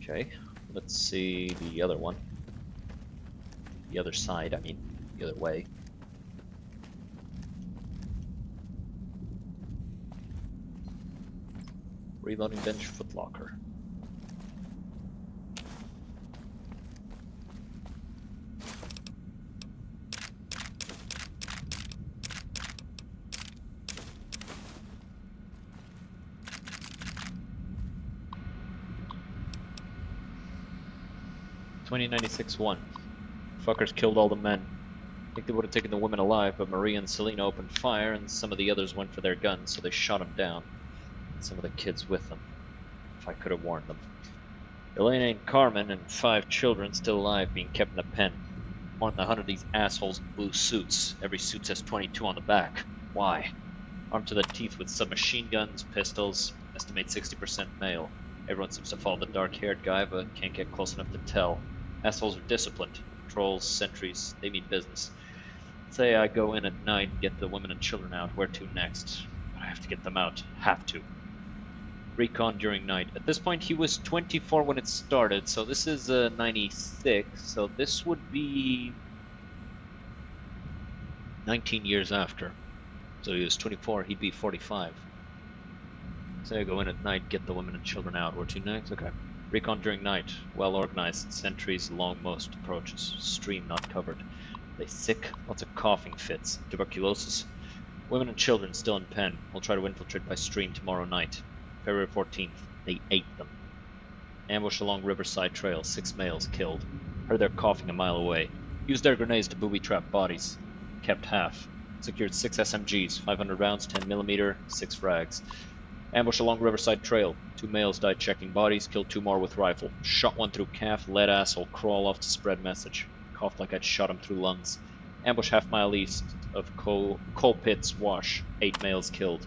Okay, let's see the other one. The other side, I mean, the other way. Reloading bench, footlocker. $20.96.1. Fuckers killed all the men. I think they would have taken the women alive, but Maria and Selena opened fire, and some of the others went for their guns, so they shot them down. And some of the kids with them. If I could have warned them. Elena and Carmen and 5 children still alive, being kept in a pen. More than 100 of these assholes in blue suits. Every suit says 22 on the back. Why? Armed to the teeth with submachine guns, pistols. Estimate 60% male. Everyone seems to follow the dark-haired guy, but can't get close enough to tell. Assholes are disciplined. Patrols, sentries, they mean business. Say I go in at night and get the women and children out. Where to next? But I have to get them out. Have to. Recon during night. At this point, he was 24 when it started, so this is 96, so this would be 19 years after. So he was 24, he'd be 45. So I go in at night, get the women and children out. Where to next? Okay. Recon during night. Well organized. Sentries along most approaches. Stream not covered. They sick? Lots of coughing fits. Tuberculosis? Women and children still in pen. We'll try to infiltrate by stream tomorrow night. February 14th. They ate them. Ambush along Riverside Trail. 6 males killed. Heard their coughing a mile away. Used their grenades to booby-trap bodies. Kept half. Secured 6 SMGs. 500 rounds, 10mm, 6 frags. Ambush along Riverside Trail. 2 males died checking bodies, killed 2 more with rifle. Shot one through calf, let asshole crawl off to spread message. Coughed like I'd shot him through lungs. Ambush half-mile east of Coal Pits Wash. 8 males killed.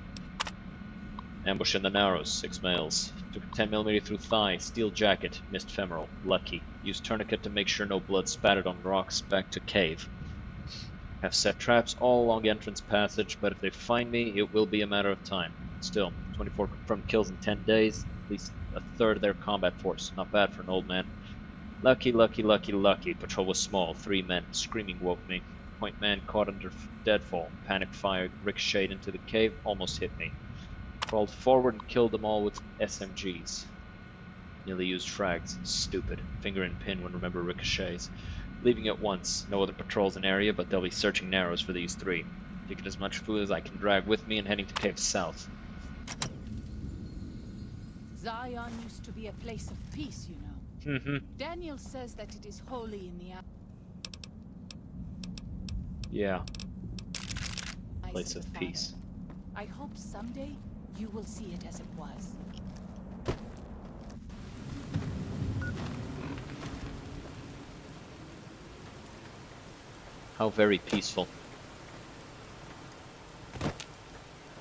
Ambush in the Narrows. 6 males. Took a 10mm through thigh, steel jacket, missed femoral. Lucky. Used tourniquet to make sure no blood spattered on rocks, back to cave. Have set traps all along entrance passage, but if they find me, it will be a matter of time. Still, 24 confirmed kills in 10 days, at least a third of their combat force. Not bad for an old man. Lucky, lucky, lucky, lucky. Patrol was small. 3 men. Screaming woke me. Point man caught under deadfall. Panic fire ricocheted into the cave, almost hit me. Crawled forward and killed them all with SMGs. Nearly used frags. Stupid. Finger and pin when remember ricochets. Leaving at once. No other patrols in area, but they'll be searching Narrows for these 3. Taking as much food as I can drag with me and heading to Cave South. Zion used to be a place of peace, you know. Daniel says that it is holy in the Yeah. eyes Place of of the peace. Father. I hope someday you will see it as it was. How very peaceful.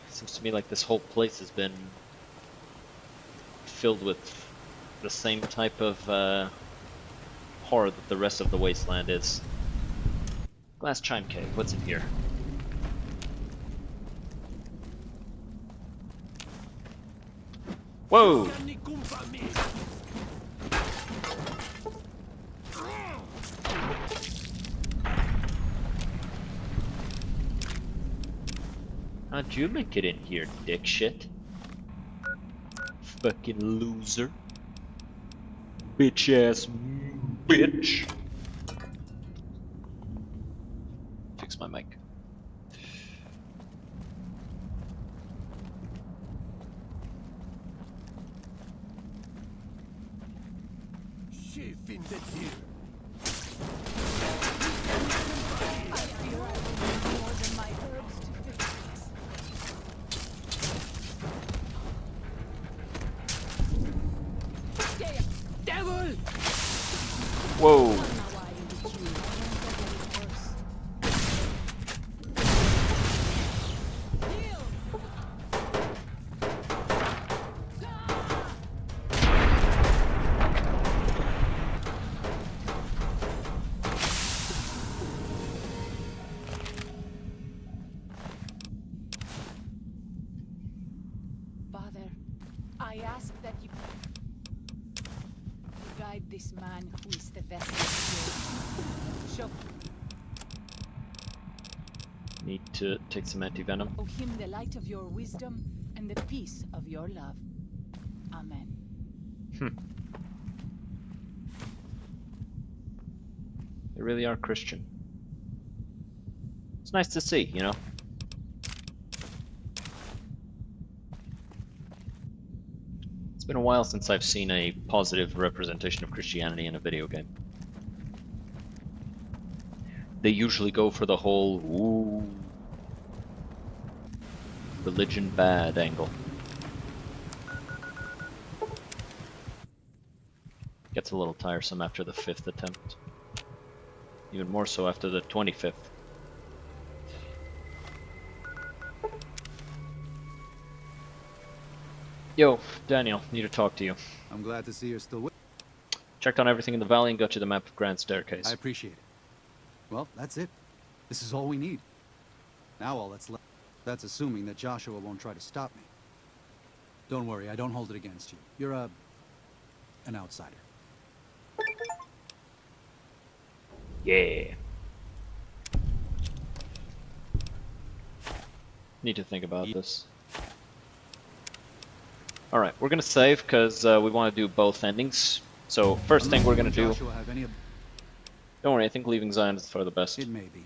Seems to me like this whole place has been filled with the same type of horror that the rest of the wasteland is. Glass chime cave, what's in here? Whoa! How'd you make it in here, dick shit? Fucking loser. Bitch ass bitch. Fix my mic. She findet here. I fear I will need more than my herbs to fix this. Devil! Whoa! Now I with you. I won't get worse. Father, I ask that you guide this man who is the vessel of your... Show Need to take some anti-venom. him the light of your wisdom and the peace of your love. Amen. They really are Christian. It's nice to see, you know? It's been a while since I've seen a positive representation of Christianity in a video game. They usually go for the whole, ooh, religion bad angle. Gets a little tiresome after the 5th attempt. Even more so after the 25th. Yo, Daniel, need to talk to you. I'm glad to see you're still with. Checked on everything in the valley and got you the map of Grand Staircase. I appreciate it. Well, that's it. This is all we need. Now all that's left. That's assuming that Joshua won't try to stop me. Don't worry, I don't hold it against you. You're an outsider. Yeah. Need to think about this. Alright, we're gonna save because we want to do both endings. So, first thing we're gonna do... Joshua have any... Don't worry, I think leaving Zion is for the best. It may be.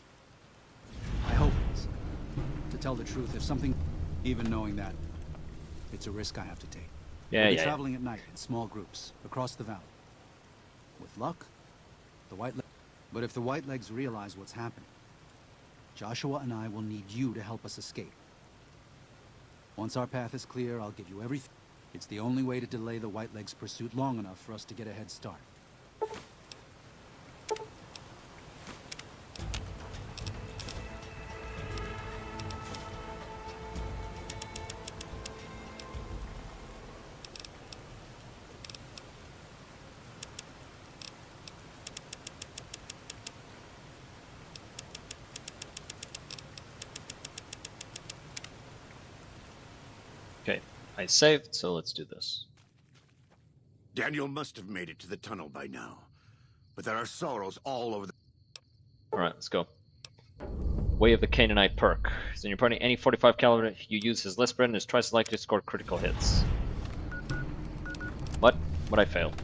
I hope it is. To tell the truth, if something... Even knowing that, it's a risk I have to take. Yeah, We'll be yeah. traveling at night in small groups across the valley. With luck, the White Legs... But if the White Legs realize what's happening, Joshua and I will need you to help us escape. Once our path is clear, I'll give you everything. It's the only way to delay the White Legs' pursuit long enough for us to get a head start. Okay, I saved, so let's do this. Daniel must have made it to the tunnel by now. But there are sorrows all over the... Alright, let's go. Way of the Canaanite perk. So in your party, any 45 caliber you use his list spread and is twice as likely to score critical hits. What? What I failed?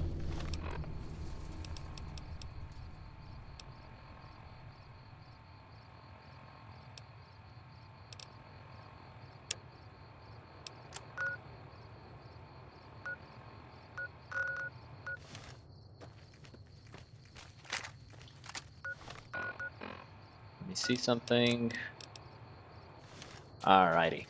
Let me see something. Alrighty.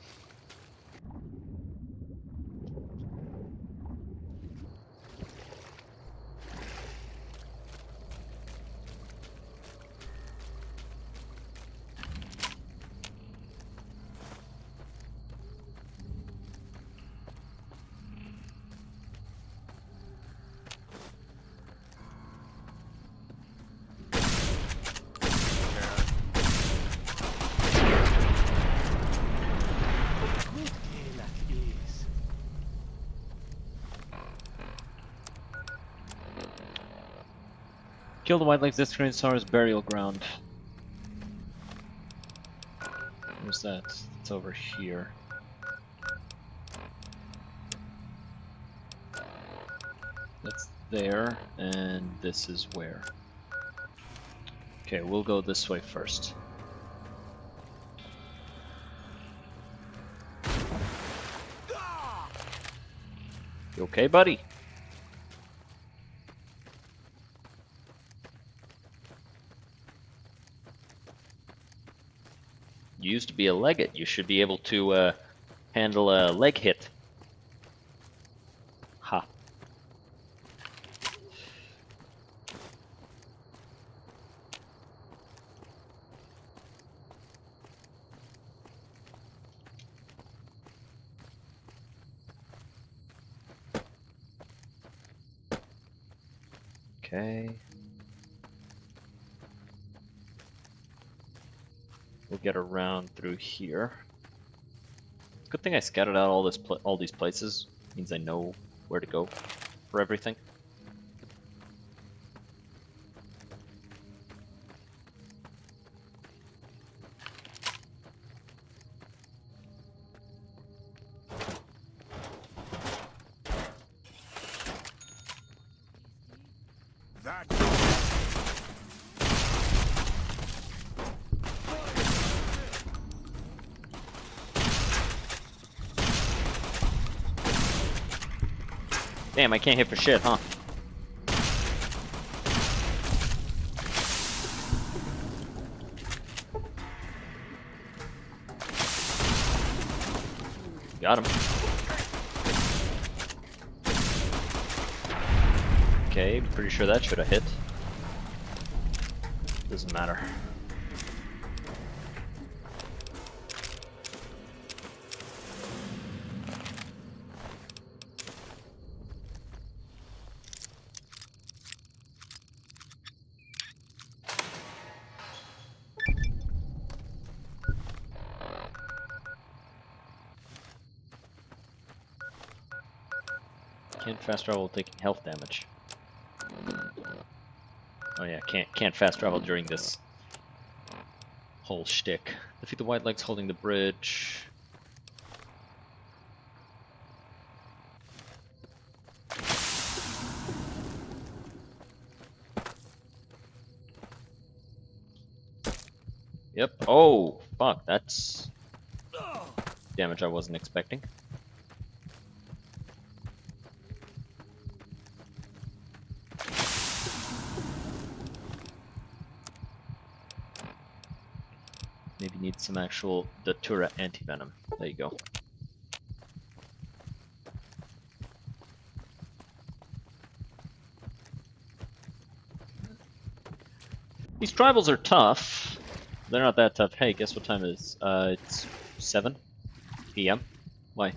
Kill the White Legs Escalation's burial ground. Where's that? It's over here. That's there, and this is where. Okay, we'll go this way first. You okay, buddy? You used to be a legate. You should be able to handle a leg hit. Ha. Okay. We'll get around through here. Good thing I scouted out all these places. Means I know where to go for everything. That Damn, I can't hit for shit, huh? Got him. Okay, pretty sure that should have hit. Doesn't matter. Can't fast travel taking health damage. Oh yeah, can't fast travel during this whole shtick. Defeat the White Legs holding the bridge. Yep. Oh, fuck, that's damage I wasn't expecting. Maybe need some actual Datura anti-venom. There you go. These tribals are tough. They're not that tough. Hey, guess what time it is? It's 7 p.m. Why?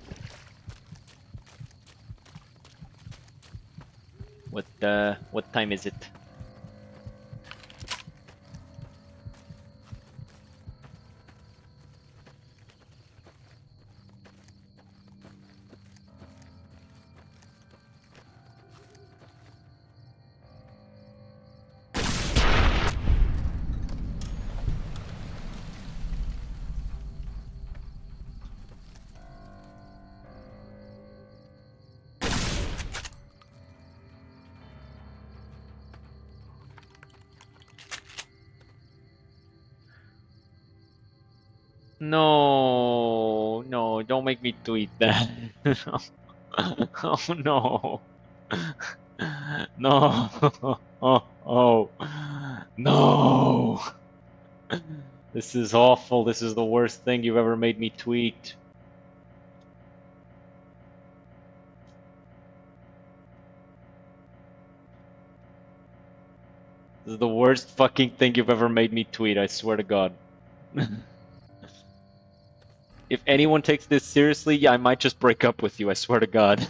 What time is it? No, no, don't make me tweet that. Oh no. No. Oh, oh. No. This is awful. This is the worst thing you've ever made me tweet. This is the worst fucking thing you've ever made me tweet, I swear to God. If anyone takes this seriously, yeah, I might just break up with you, I swear to God.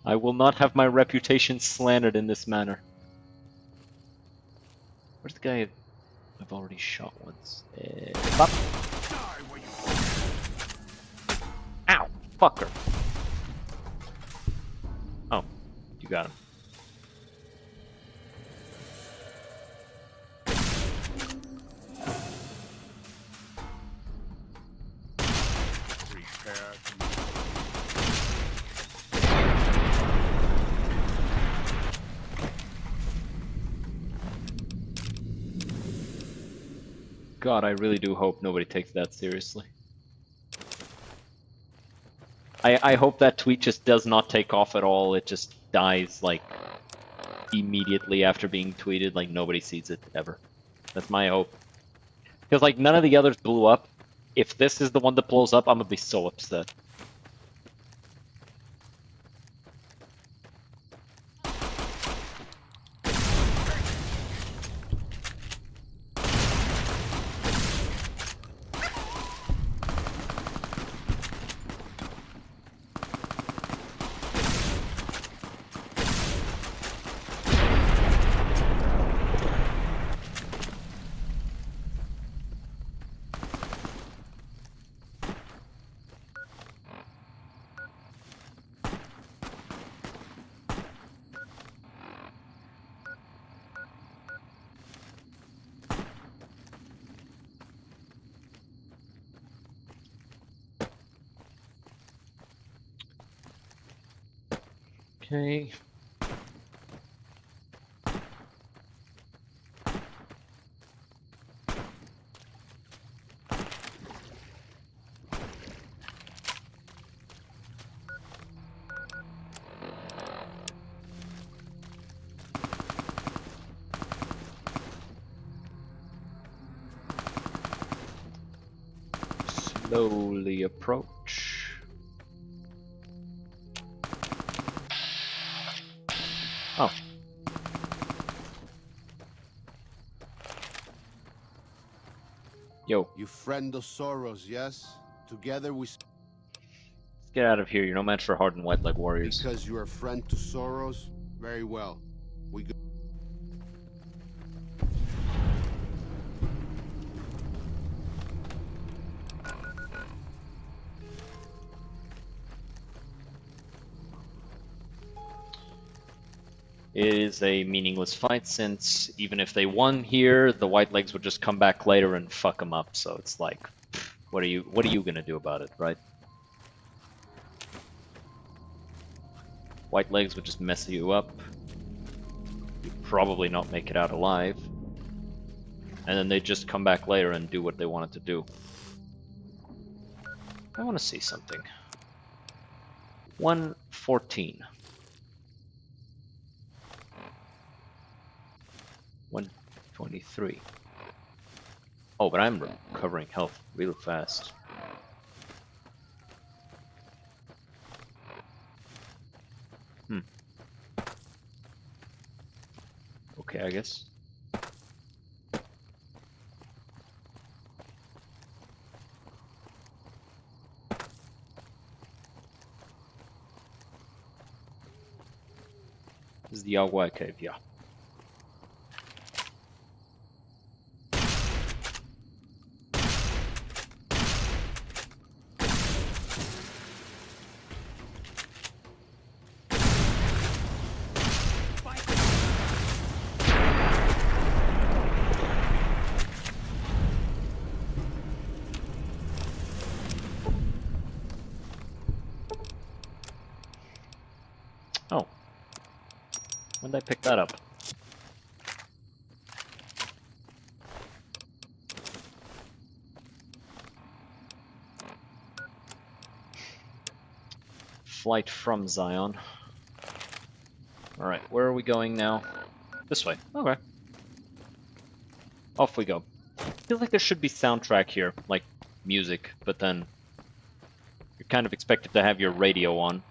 I will not have my reputation slandered in this manner. Where's the guy I've already shot once? Fuck. Ow! Fucker! Oh, you got him. God, I really do hope nobody takes that seriously. I hope that tweet just does not take off at all. It just dies like immediately after being tweeted, like nobody sees it ever. That's my hope. Because like none of the others blew up. If this is the one that blows up, I'm gonna be so upset. Okay. Slowly approach. Oh. Yo. You friend of Soros, yes? Together we... Let's get out of here. You're no match for hardened white leg warriors. Because you're a friend to Soros? Very well. We go... It is a meaningless fight since even if they won here, the white legs would just come back later and fuck them up. So it's like, what are you gonna do about it, right? White legs would just mess you up. You'd probably not make it out alive. And then they'd just come back later and do what they wanted to do. I want to see something. 114. 123. Oh, but I'm recovering health real fast. Okay, I guess. This is the Yagwai cave, yeah. Oh. When did I pick that up? Flight from Zion. Alright, where are we going now? This way. Okay. Off we go. I feel like there should be soundtrack here, like music, but then you're kind of expected to have your radio on.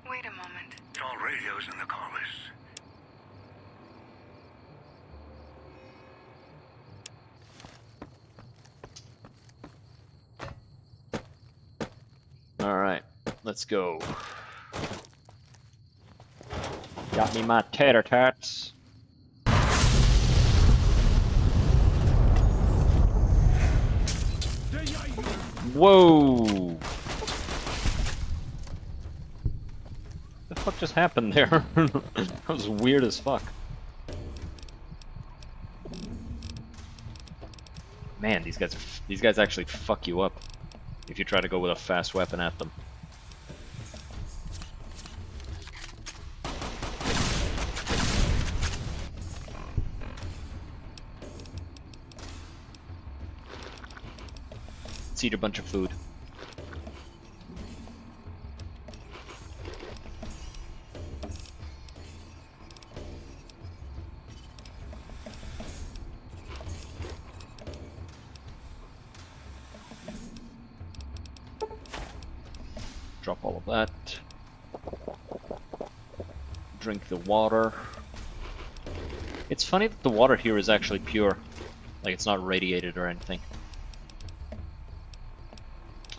Wait a moment. All radios in the callers. Alright, let's go. Got me my tater tots. Whoa! The fuck just happened there? That was weird as fuck. Man, these guys actually fuck you up if you try to go with a fast weapon at them. Let's eat a bunch of food. Drop all of that. Drink the water. It's funny that the water here is actually pure. Like, it's not radiated or anything.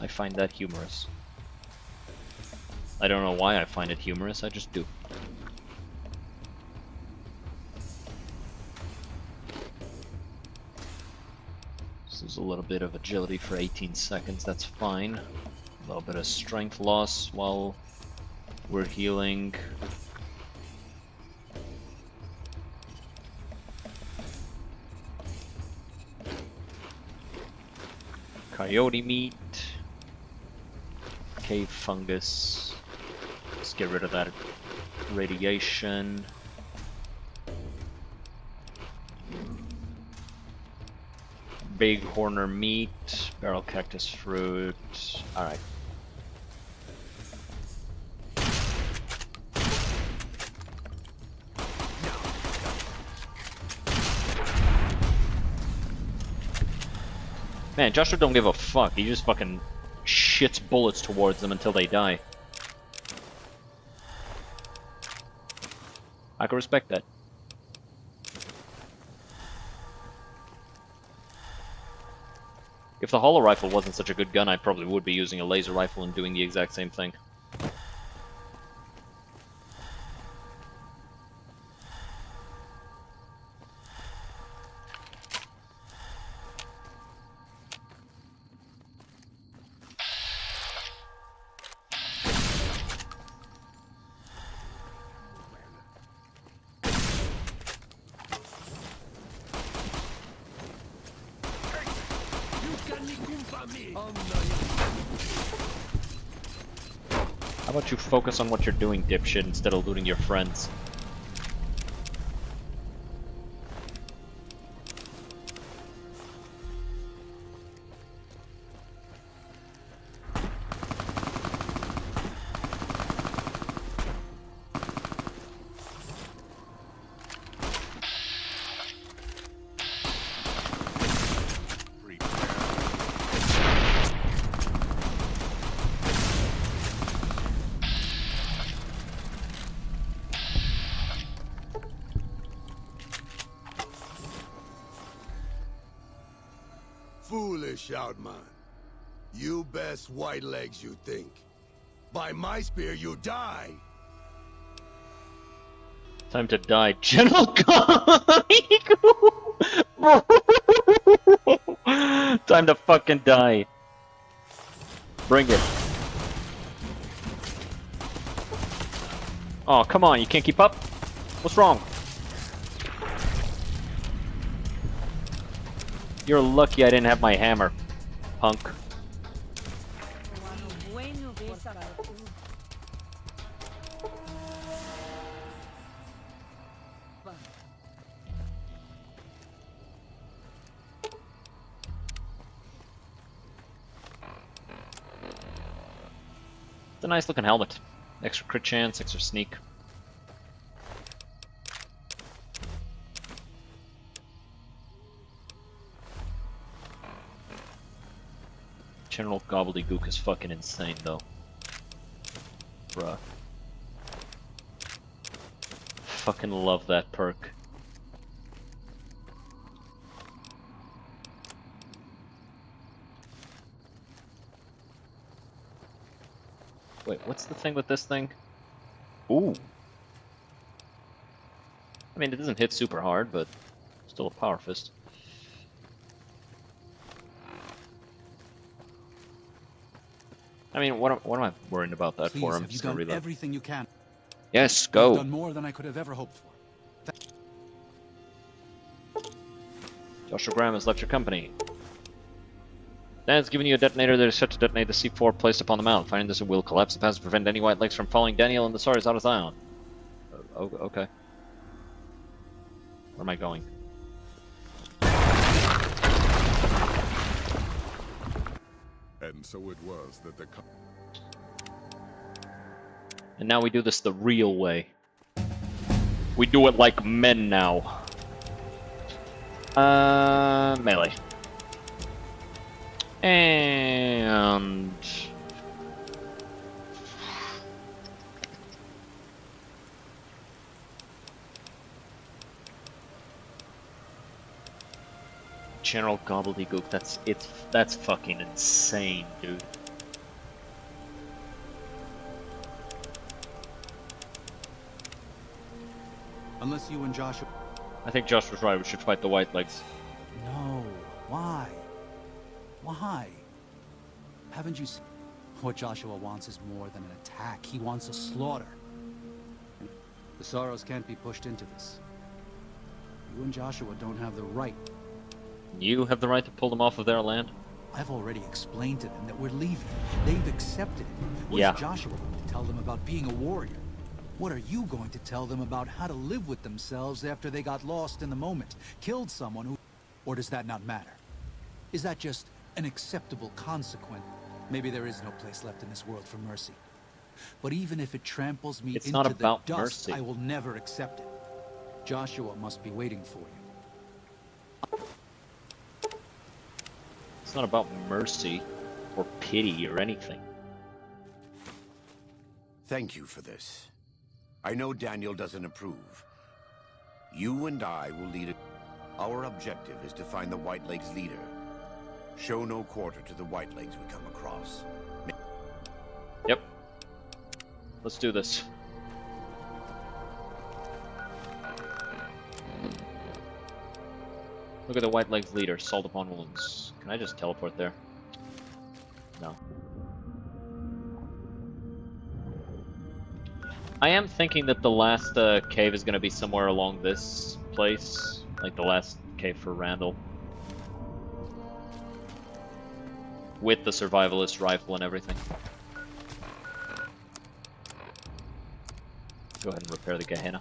I find that humorous. I don't know why I find it humorous, I just do. This is a little bit of agility for 18 seconds, that's fine. A little bit of strength loss while we're healing. Coyote meat. Cave fungus. Let's get rid of that radiation. Big horner meat. Barrel cactus fruit. Alright. Man, Joshua don't give a fuck. He just fucking shits bullets towards them until they die. I can respect that. If the hollow rifle wasn't such a good gun, I probably would be using a laser rifle and doing the exact same thing. How about you focus on what you're doing, dipshit, instead of looting your friends? Foolish, Outman. You best white legs you think. By my spear, you die! Time to die, General Time to fucking die. Bring it. Oh, come on, you can't keep up? What's wrong? You're lucky I didn't have my hammer, punk. It's a nice looking helmet. Extra crit chance, extra sneak. General Gobbledygook is fucking insane, though. Bruh. Fucking love that perk. Wait, what's the thing with this thing? Ooh. I mean, it doesn't hit super hard, but still a power fist. I mean, what am I worrying about that Please, for? I'm have you just gonna done reload. everything you can? Yes, You've go. done more than I could have ever hoped for. Joshua Graham has left your company. Dad's giving you a detonator that is set to detonate the C4 placed upon the mount. Finding this it will collapse the pass to prevent any white legs from following Daniel and the Saurus out of Zion. Okay. Where am I going? And so it was that the... And now we do this the real way. We do it like men now. Melee. And... General gobbledygook, that's fucking insane, dude. Unless you and Joshua... I think Josh was right, we should fight the white legs. No. Why? Why? Haven't you seen... What Joshua wants is more than an attack. He wants a slaughter. The Sorrows can't be pushed into this. You and Joshua don't have the right. You have the right to pull them off of their land? I've already explained to them that we're leaving. They've accepted it. What Yeah. is Joshua going to tell them about being a warrior? What are you going to tell them about how to live with themselves after they got lost in the moment, killed someone who... Or does that not matter? Is that just an acceptable consequence? Maybe there is no place left in this world for mercy. But even if it tramples me It's into not the about dust, mercy. I will never accept it. Joshua must be waiting for you. It's not about mercy or pity or anything. Thank you for this. I know Daniel doesn't approve. You and I will lead it. Our objective is to find the White Lake's leader. Show no quarter to the White Lakes we come across. Yep. Let's do this. Look at the White Legs leader, Salt Upon Wounds. Can I just teleport there? No. I am thinking that the last cave is going to be somewhere along this place. Like the last cave for Randall. With the Survivalist rifle and everything. Go ahead and repair the Gehenna.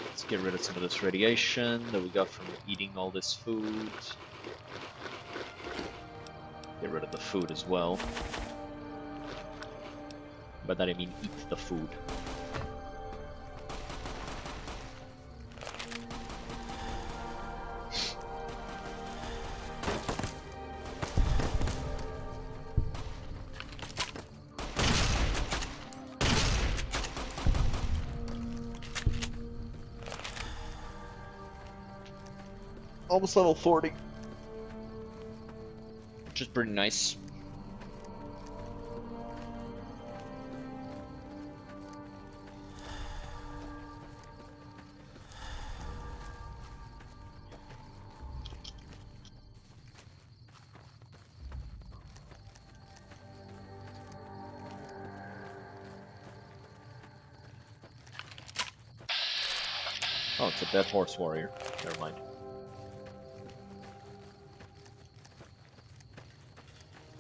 Let's get rid of some of this radiation that we got from eating all this food. Get rid of the food as well. By that I mean eat the food. Almost level 40. Which is pretty nice. Oh, it's a dead horse warrior. Never mind.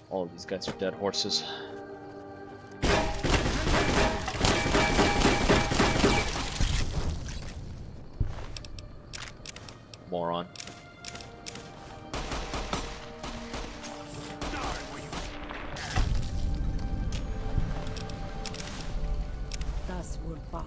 All of these guys are dead horses. Moron. Das wird bad.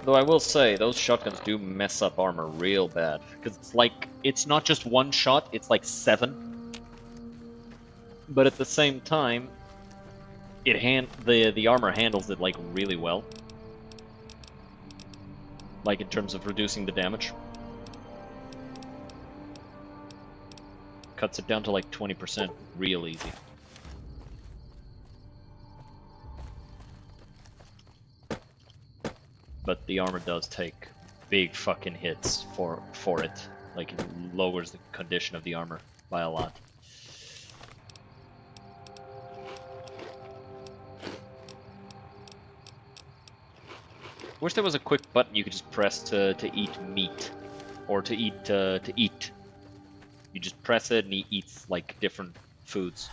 Though I will say, those shotguns do mess up armor real bad. Because it's like, it's not just one shot, it's like 7. But at the same time, the armor handles it like really well. Like in terms of reducing the damage. Cuts it down to like 20% real easy. but the armor does take big fucking hits for it. Like, it lowers the condition of the armor by a lot. Wish there was a quick button you could just press to eat meat, or to eat. You just press it and he eats like different foods.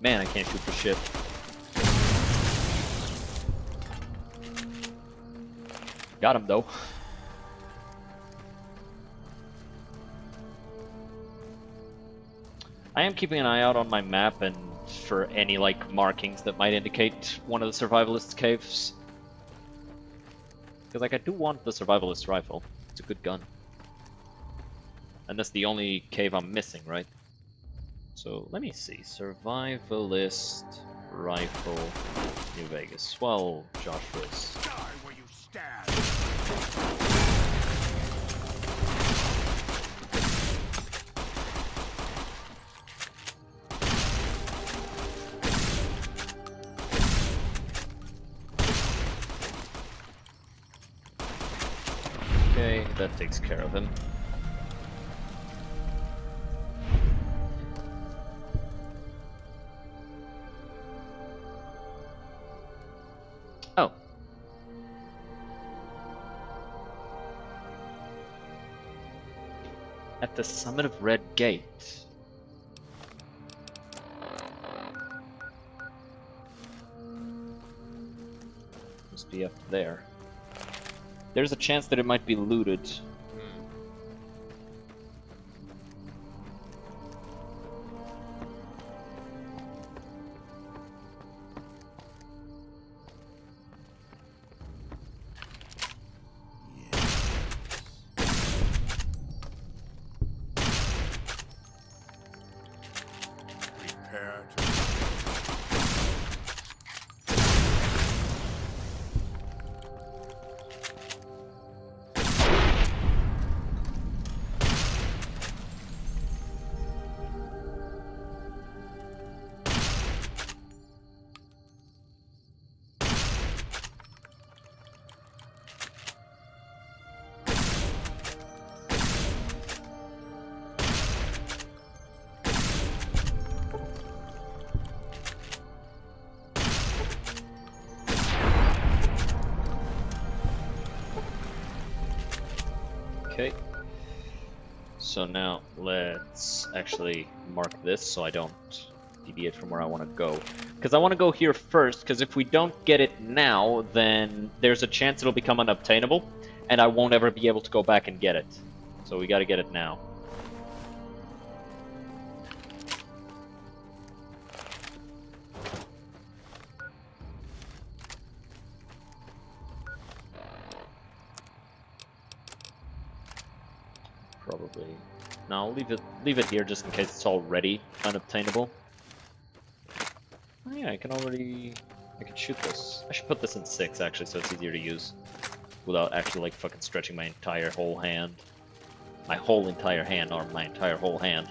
Man, I can't shoot for shit. Got him though. I am keeping an eye out on my map and for any like markings that might indicate one of the Survivalist caves. Because like I do want the Survivalist rifle. It's a good gun. And that's the only cave I'm missing, right? So let me see. Survivalist rifle, New Vegas. Well, Joshua's. Die where you stand. Okay, that takes care of him. Oh. At the summit of Red Gate. Must be up there. There's a chance that it might be looted. Prepare to... Okay. So now let's actually mark this so I don't deviate from where I want to go. Because I want to go here first, because if we don't get it now, then there's a chance it'll become unobtainable, and I won't ever be able to go back and get it. So we gotta get it now. Probably. No, I'll leave it here just in case it's already unobtainable. Oh yeah, I can shoot this. I should put this in 6 actually, so it's easier to use. Without actually like fucking stretching my entire whole hand. My whole entire hand, or my entire whole hand.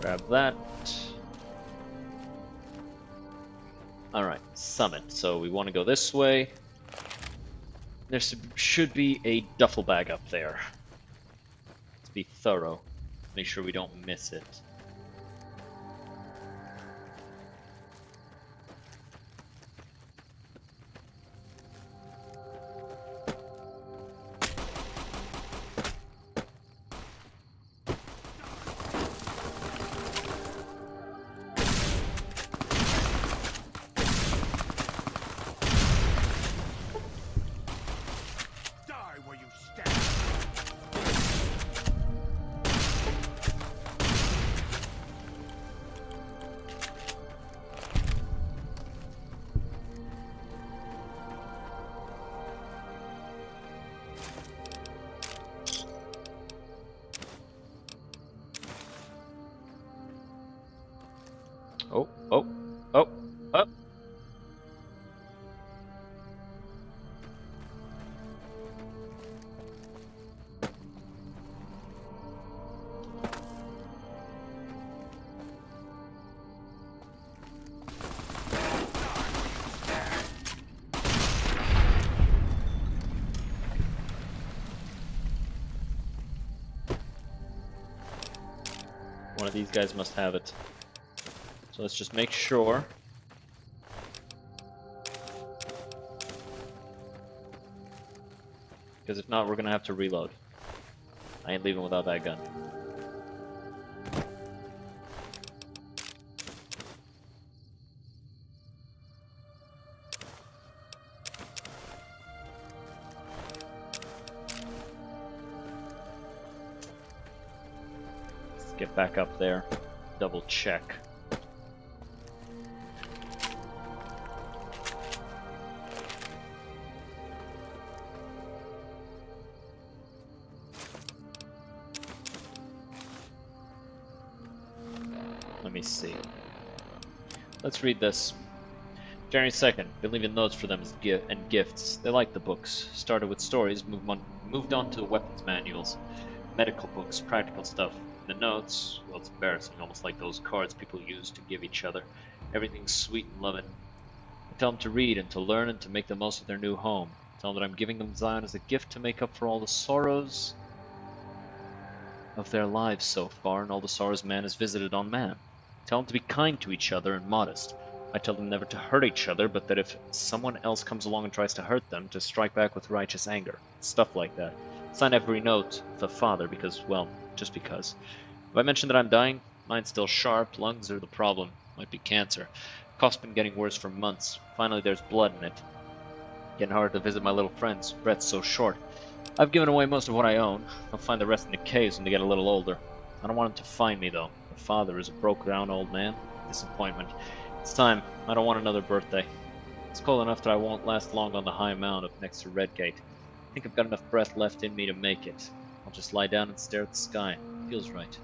Grab that. Alright, summit. So we want to go this way. There should be a duffel bag up there. Let's be thorough. Make sure we don't miss it. Oh, oh, oh, oh. One of these guys must have it. So let's just make sure. Because if not, we're gonna have to reload. I ain't leaving without that gun. Let's get back up there. Double check. Let me see. Let's read this. January 2nd. Been leaving notes for them as and gifts. They like the books. Started with stories, moved on to weapons manuals, medical books, practical stuff. The notes, well, it's embarrassing, almost like those cards people use to give each other. Everything's sweet and loving. I tell them to read and to learn and to make the most of their new home. I tell them that I'm giving them Zion as a gift to make up for all the sorrows of their lives so far and all the sorrows man has visited on man. Tell them to be kind to each other and modest. I tell them never to hurt each other, but that if someone else comes along and tries to hurt them, to strike back with righteous anger. Stuff like that. Sign every note the father because, well, just because. If I mention that I'm dying, mind's still sharp, lungs are the problem. Might be cancer. Cough's been getting worse for months. Finally there's blood in it. Getting hard to visit my little friends. Breath's so short. I've given away most of what I own. I'll find the rest in the caves when they get a little older. I don't want them to find me, though. The father is a broke-down old man. Disappointment. It's time. I don't want another birthday. It's cold enough that I won't last long on the high mound up next to Redgate. I think I've got enough breath left in me to make it. I'll just lie down and stare at the sky. Feels right.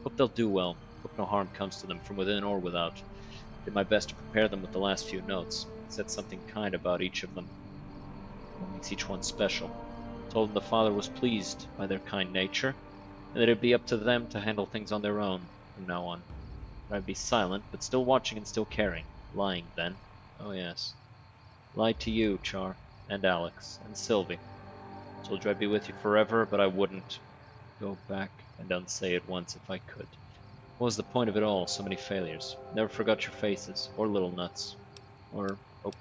Hope they'll do well. Hope no harm comes to them from within or without. Did my best to prepare them with the last few notes. Said something kind about each of them. What makes each one special. Told them the father was pleased by their kind nature, and that it'd be up to them to handle things on their own from now on. I'd be silent, but still watching and still caring. Lying, then. Oh yes. Lied to you, Char, and Alex, and Sylvie. Told you I'd be with you forever, but I wouldn't. Go back and unsay it once if I could. What was the point of it all? So many failures. Never forgot your faces, or little nuts. Or... oh.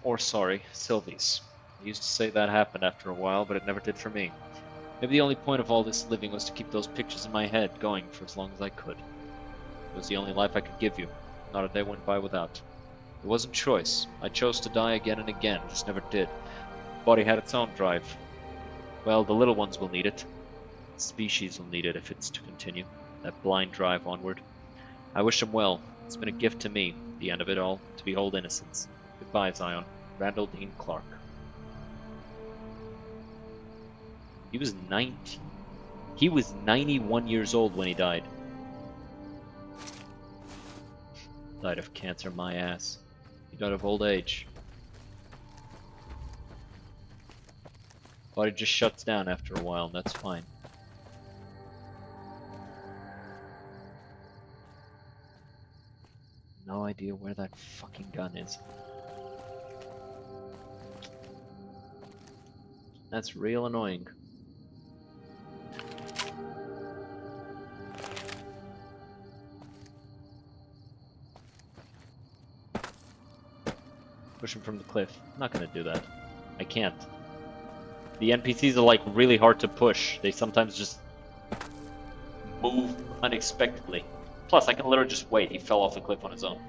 Or sorry, Sylvie's. I used to say that happened after a while, but it never did for me. Maybe the only point of all this living was to keep those pictures in my head going for as long as I could. It was the only life I could give you. Not a day went by without. It wasn't choice. I chose to die again and again, just never did. The body had its own drive. Well, the little ones will need it. The species will need it if it's to continue. That blind drive onward. I wish them well. It's been a gift to me, the end of it all, to behold innocence. Goodbye, Zion. Randall Dean Clark. He was 90. He was 91 years old when he died. Died of cancer, my ass. He died of old age. Body just shuts down after a while, and that's fine. No idea where that fucking gun is. That's real annoying. Push him from the cliff. I'm not gonna do that. I can't. The NPCs are like really hard to push. They sometimes just move unexpectedly. Plus, I can literally just wait. He fell off the cliff on his own.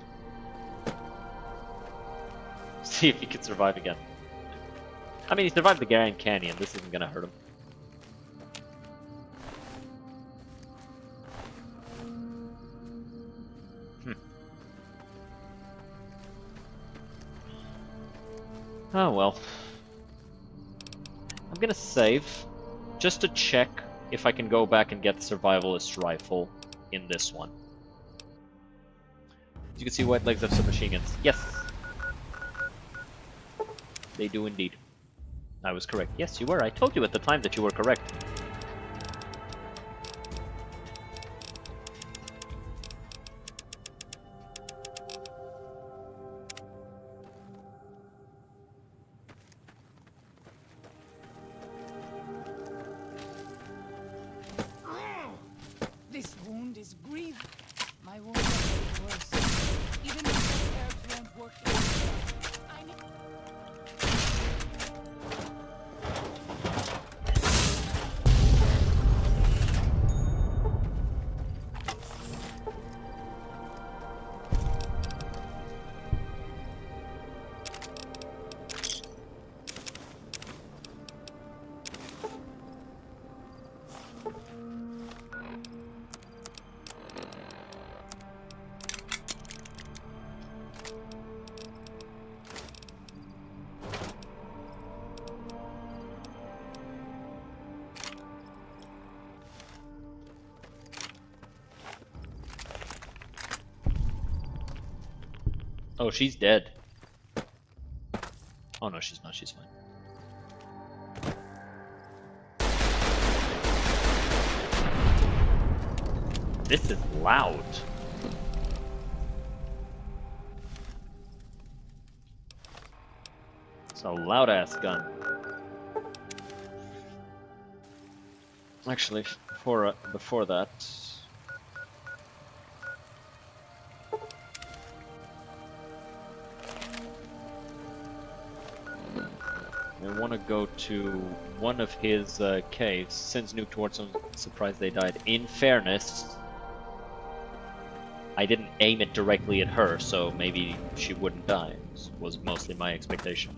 See if he can survive again. I mean, he survived the Grand Canyon. This isn't gonna hurt him. Oh well. I'm gonna save just to check if I can go back and get the Survivalist rifle in this one. As you can see, white legs have some machine guns. Yes! They do indeed. I was correct. Yes, you were. I told you at the time that you were correct. This wound is grievous. My wound is getting worse. Even if the herbs won't work. I need... Oh, she's dead. Oh no, she's not. She's fine. This is loud. It's a loud-ass gun. Actually, before that... I want to go to one of his caves. Sends nuke towards them. Surprised they died. In fairness, I didn't aim it directly at her, so maybe she wouldn't die. Was mostly my expectation.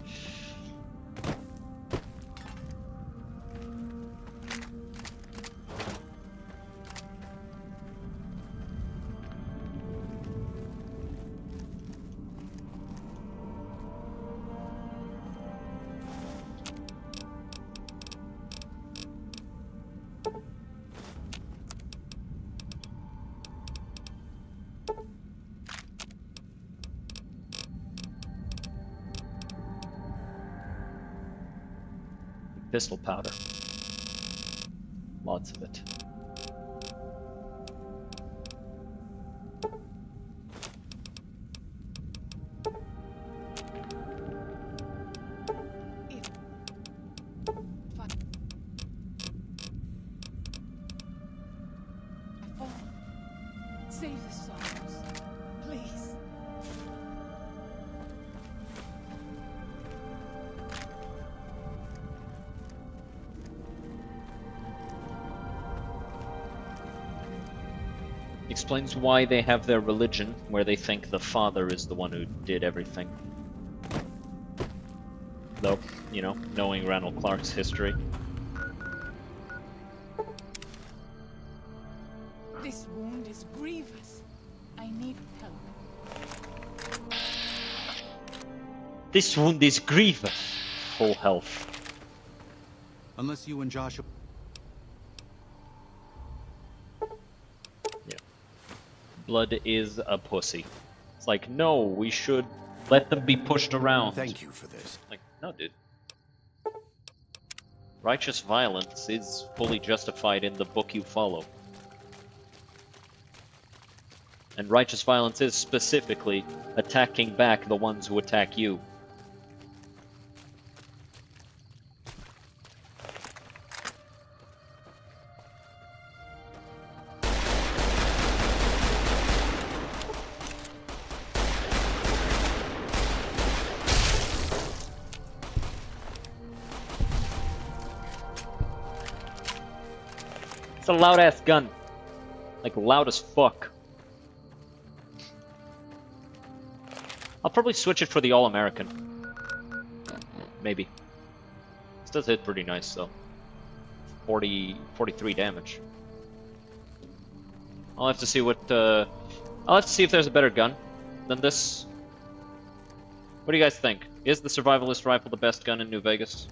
Pistol powder. Lots of it. Save the souls, please. Explains why they have their religion, where they think the father is the one who did everything. Though, you know, knowing Randall Clark's history. This wound is grievous. I need help. This wound is grievous. Full health. Unless you and Joshua... Blood is a pussy. It's like, no, we should let them be pushed around. Thank you for this. Like, no, dude. Righteous violence is fully justified in the book you follow. And righteous violence is specifically attacking back the ones who attack you. It's a loud ass gun. Like loud as fuck. I'll probably switch it for the All-American. Maybe. This does hit pretty nice though. 43 damage. I'll have to see what I'll have to see if there's a better gun than this. What do you guys think? Is the Survivalist rifle the best gun in New Vegas?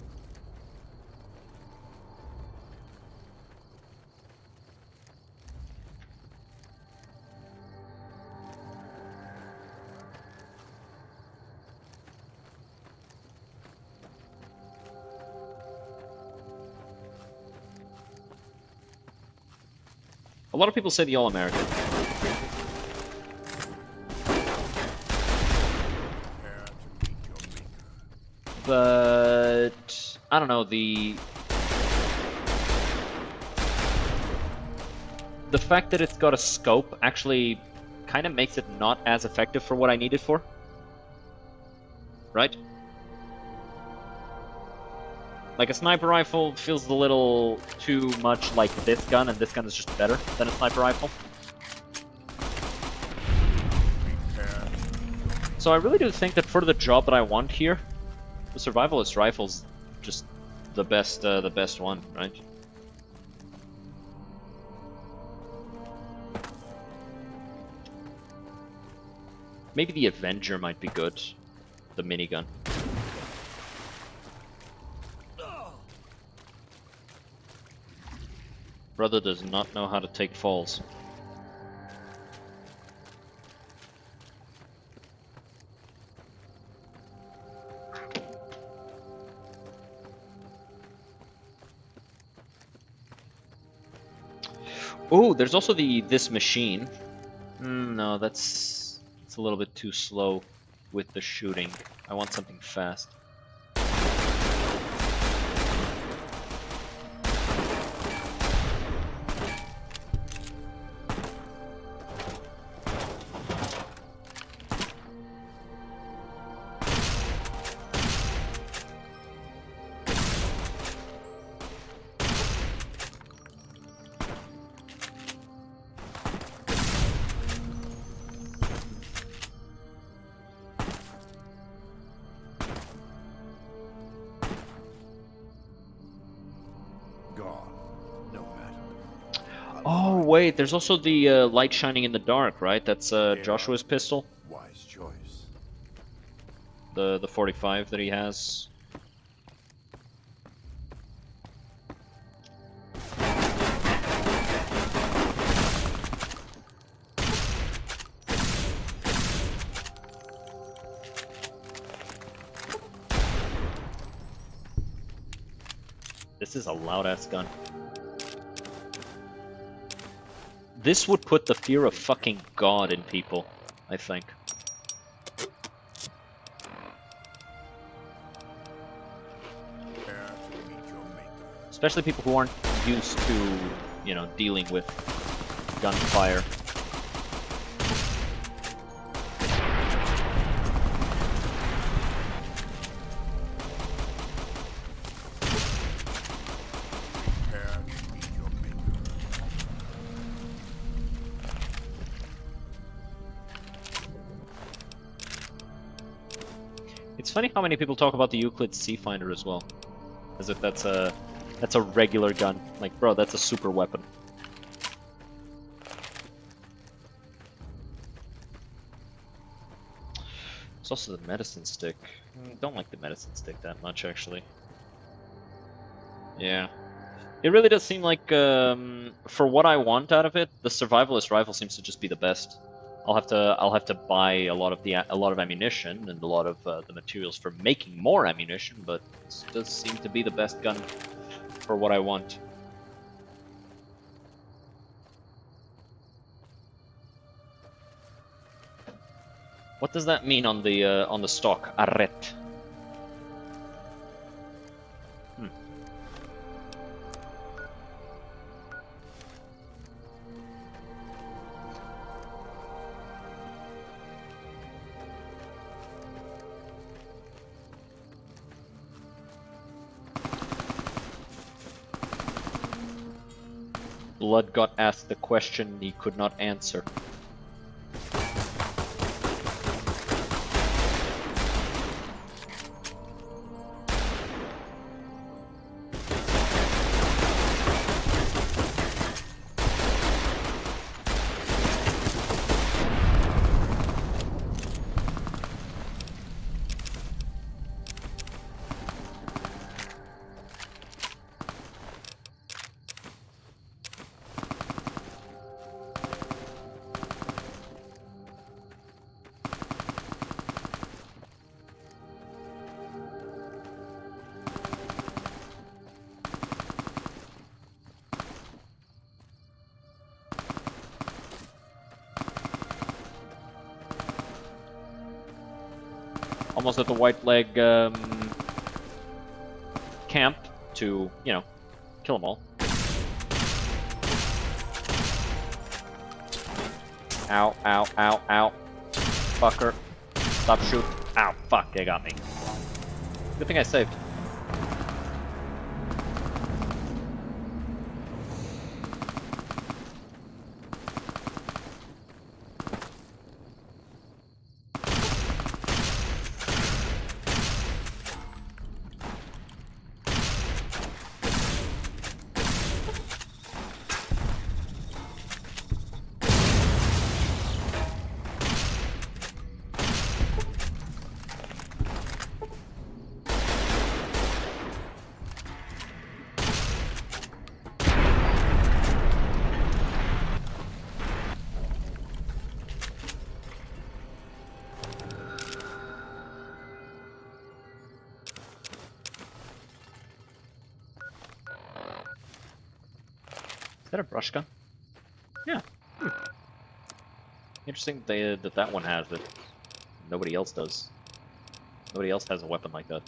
lot of people say the All-American. But I don't know, the fact that it's got a scope actually kind of makes it not as effective for what I need it for. Right? Like a sniper rifle feels a little too much like this gun, and this gun is just better than a sniper rifle. So I really do think that for the job that I want here, the Survivalist rifle's just the best one, right? Maybe the Avenger might be good, the minigun. Brother does not know how to take falls. Oh, there's also this machine. No, it's a little bit too slow with the shooting. I want something fast. Oh wait, there's also the light shining in the dark, right? That's Joshua's pistol. Wise choice. The 45 that he has. This is a loud-ass gun. This would put the fear of fucking God in people, I think. Especially people who aren't used to, you know, dealing with gunfire. It's funny how many people talk about the Euclid C-Finder as well, as if that's a regular gun. Like, bro, that's a super weapon. It's also the medicine stick. Don't like the medicine stick that much, actually. Yeah, it really does seem like for what I want out of it, the Survivalist rifle seems to just be the best. I'll have to buy a lot of ammunition and a lot of the materials for making more ammunition, but it does seem to be the best gun for what I want. What does that mean on the stock? Arret. Blood got asked the question he could not answer. almost at the white leg camp to, you know, kill them all. Ow, ow, ow, ow. Fucker. Stop shooting. Ow, fuck, they got me. Good thing I saved. Is that a brush gun? Yeah. Interesting that that one has it. Nobody else does. Nobody else has a weapon like that.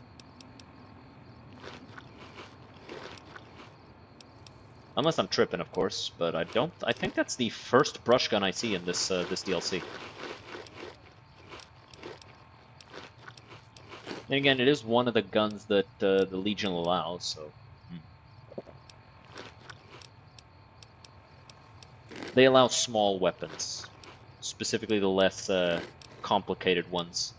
Unless I'm tripping, of course, but I don't. I think that's the first brush gun I see in this this DLC. And again, it is one of the guns that the Legion allows, so. They allow small weapons, specifically the less complicated ones.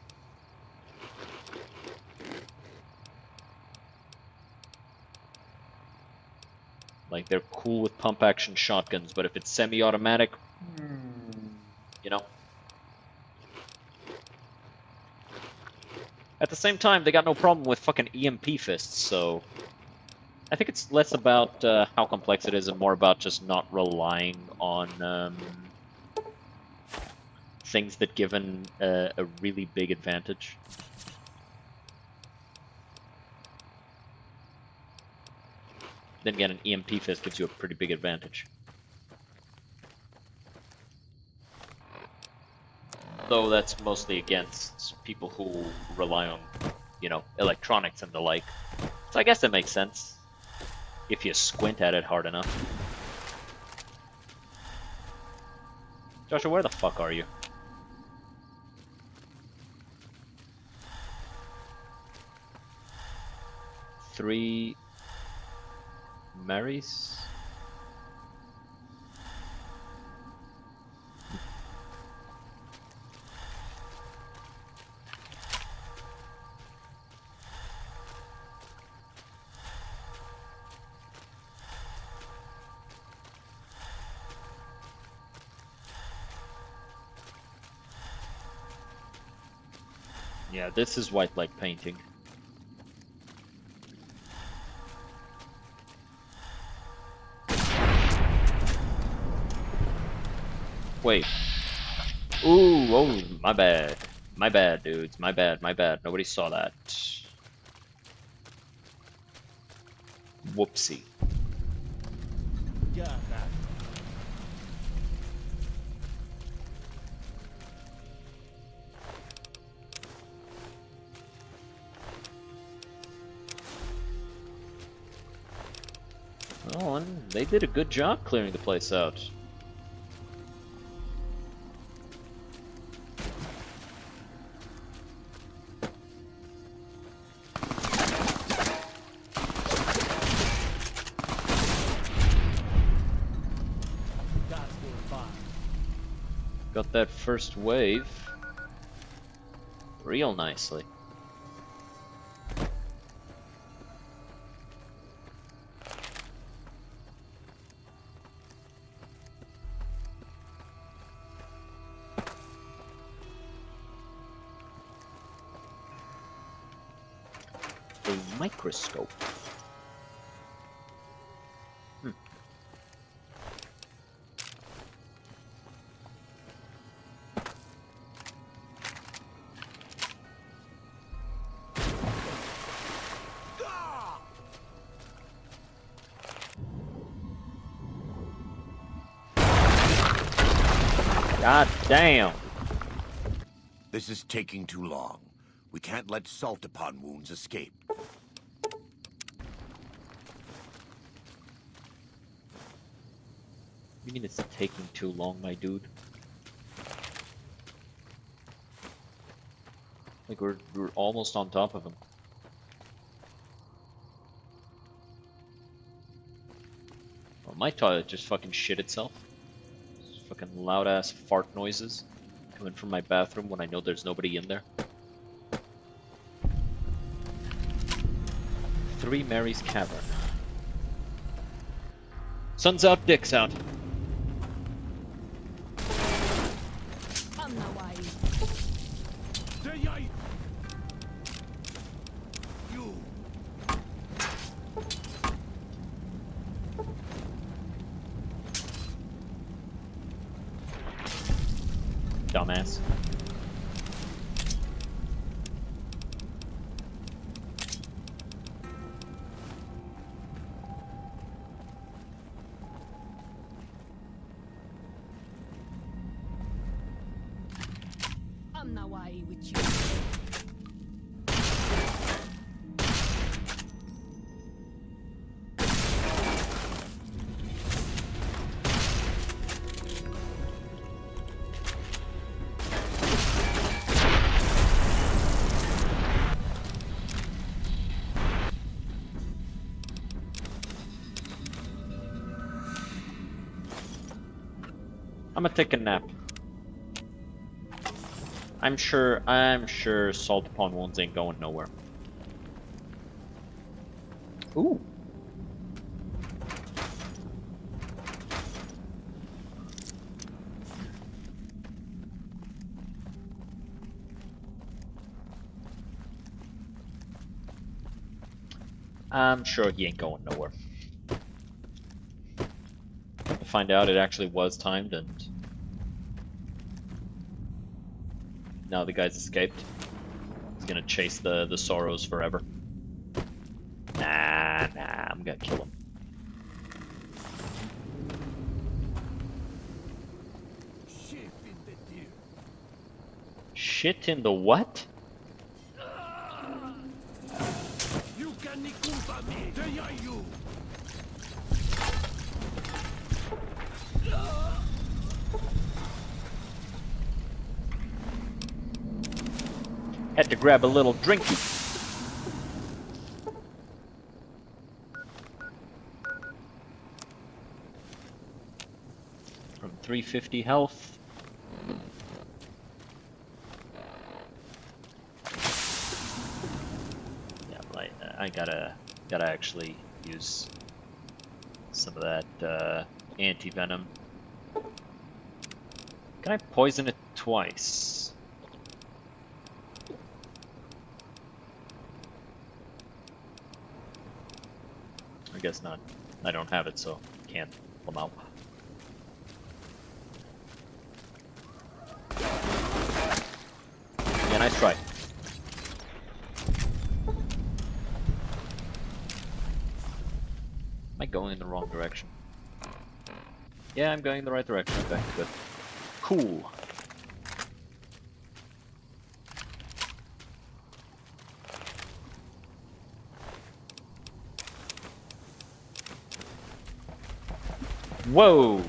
Like, they're cool with pump-action shotguns, but if it's semi-automatic, you know. At the same time, they got no problem with fucking EMP fists, so... I think it's less about how complex it is and more about just not relying on things that give a really big advantage. Then again, an EMP fist gives you a pretty big advantage. Though that's mostly against people who rely on, you know, electronics and the like. So I guess that makes sense. If you squint at it hard enough. Joshua, where the fuck are you? Three Marys? Yeah, this is white light painting. Wait. Ooh, oh, my bad. My bad, dudes. My bad, my bad. Nobody saw that. Whoopsie. Yeah, that. Oh, and they did a good job clearing the place out. Got that first wave real nicely. A microscope. God damn. This is taking too long. We can't let salt upon wounds escape. You mean it's taking too long, my dude? Like we're almost on top of him. Oh, my toilet just fucking shit itself. Just fucking loud ass fart noises coming from my bathroom when I know there's nobody in there. Three Mary's Cavern. Sun's out, dick's out. Dumbass. I'm not why with you. I'm gonna take a nap. I'm sure salt upon wounds ain't going nowhere. Ooh. I'm sure he ain't going nowhere. To find out it actually was timed and now the guy's escaped. He's gonna chase the sorrows forever. Nah, I'm gonna kill him. Shit in the what? Had to grab a little drinky. From 350 health. Yeah, like I gotta actually use some of that anti-venom. Can I poison it twice? I guess not. I don't have it, so can't pull them out. Yeah, nice try. Am I going in the wrong direction? Yeah, I'm going in the right direction. Okay, good. Cool. Whoa!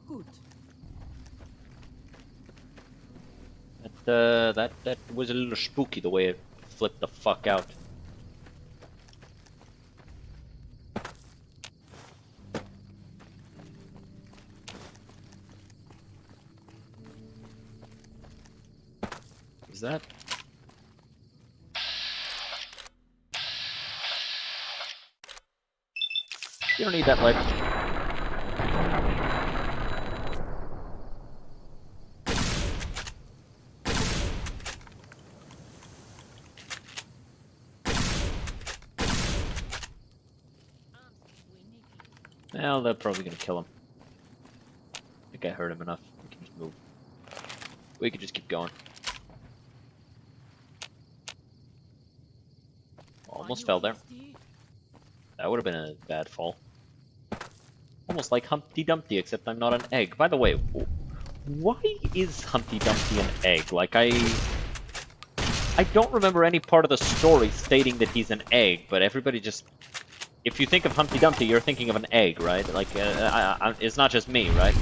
Good. That was a little spooky the way it flipped the fuck out. Is that? You don't need that ledge. Well, they're probably gonna kill him. I think I hurt him enough. We can just move. We can just keep going. Oh, Almost fell there. That would have been a bad fall. Almost like Humpty Dumpty, except I'm not an egg. By the way, why is Humpty Dumpty an egg? Like, I don't remember any part of the story stating that he's an egg, but everybody just... If you think of Humpty Dumpty, you're thinking of an egg, right? Like, it's not just me, right?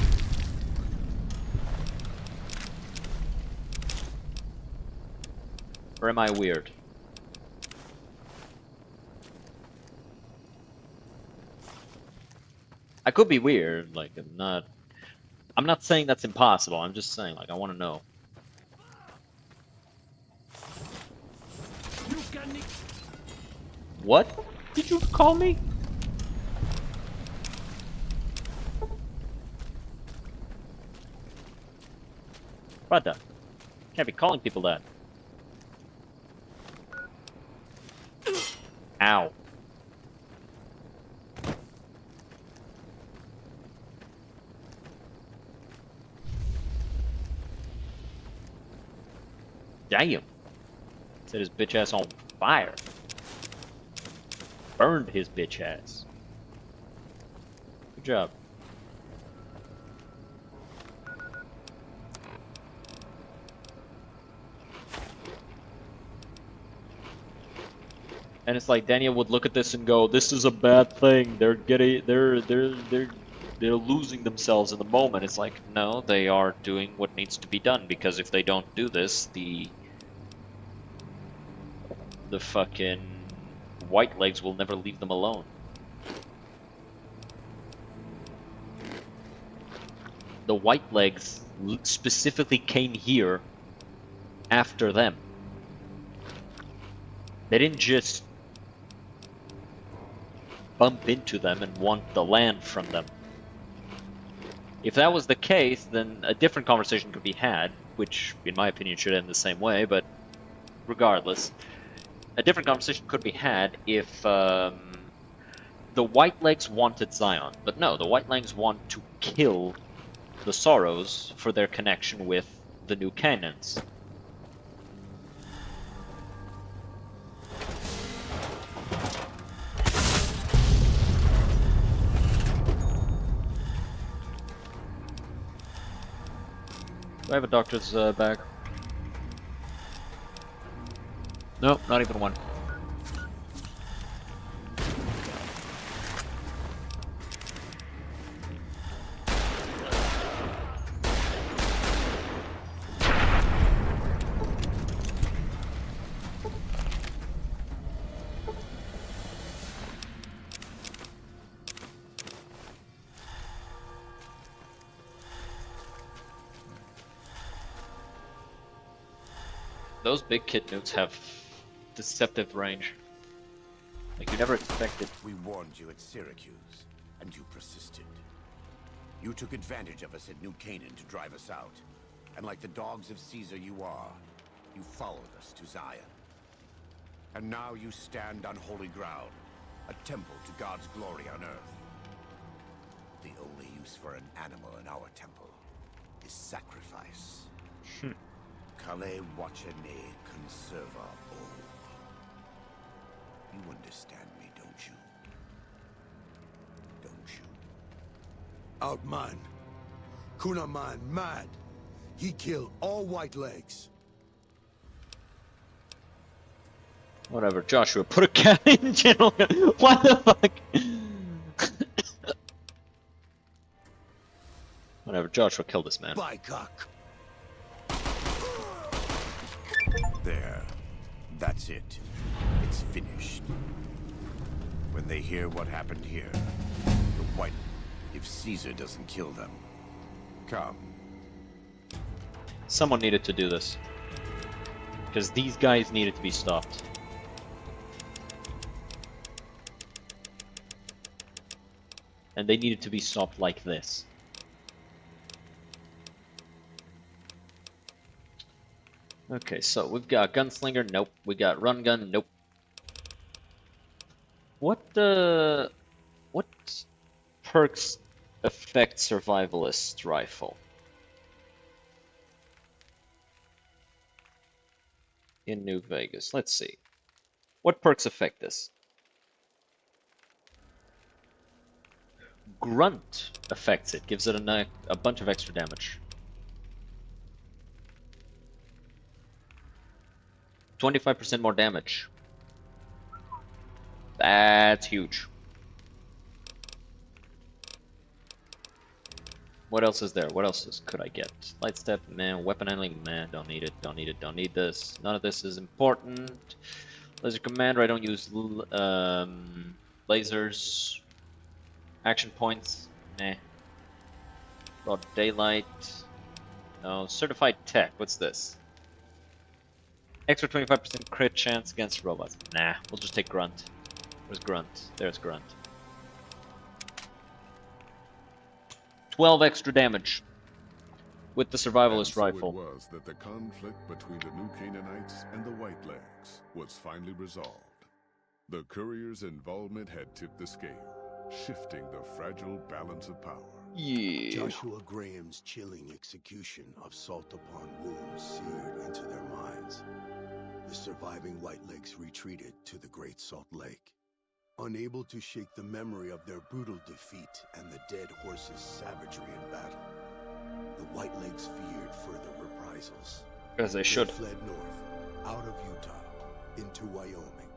Or am I weird? I could be weird, like, I'm not saying that's impossible, I'm just saying, like, I want to know. What did you call me? Brother, can't be calling people that. Ow. Damn. Set his bitch ass on fire. Burned his bitch ass. Good job. And it's like Daniel would look at this and go, "This is a bad thing. They're losing themselves in the moment." It's like, no, they are doing what needs to be done, because if they don't do this, the fucking white legs will never leave them alone. The white legs specifically came here after them. They didn't just bump into them and want the land from them. If that was the case, then a different conversation could be had, which, in my opinion, should end the same way, but regardless, a different conversation could be had if the White Legs wanted Zion. But no, the White Legs want to kill the Sorrows for their connection with the new Canaans. Do I have a doctor's bag? Nope, not even one. Those big kid nukes have deceptive range. Like, you never expected. We warned you at Syracuse, and you persisted. You took advantage of us at New Canaan to drive us out. And like the dogs of Caesar you are, you followed us to Zion. And now you stand on holy ground, a temple to God's glory on earth. The only use for an animal in our temple is sacrifice. Kale Wachene Conserva O. You understand me, don't you? Don't you? Outman. Kunaman mad. He killed all White Legs. Whatever, Joshua, put a cat in channel. What the fuck? Whatever, Joshua, kill this man. Bycock. There. That's it. It's finished. When they hear what happened here, the White... If Caesar doesn't kill them... Come. Someone needed to do this. Because these guys needed to be stopped. And they needed to be stopped like this. Okay, so we've got Gunslinger, nope. We got Run Gun, nope. What perks affect Survivalist rifle? In New Vegas, let's see. What perks affect this? Grunt affects it, gives it a bunch of extra damage. 25% more damage. That's huge. What else is there? What else could I get? Light step, man. Weapon handling, man. Don't need it. Don't need it. Don't need this. None of this is important. Laser commander. I don't use lasers. Action points. Nah. Broad daylight. No. Certified tech. What's this? Extra 25% crit chance against robots. Nah. We'll just take grunt. Where's grunt? There's grunt. 12 extra damage with the survivalist rifle. So it was that the conflict between the New Canaanites and the Whitelegs was finally resolved. The courier's involvement had tipped the scale, shifting the fragile balance of power. Yeah. Joshua Graham's chilling execution of salt upon wounds seared into their minds. The surviving Whitelegs retreated to the Great Salt Lake, unable to shake the memory of their brutal defeat and the dead horse's savagery in battle. The Whitelegs feared further reprisals. As they should. They fled north, out of Utah, into Wyoming.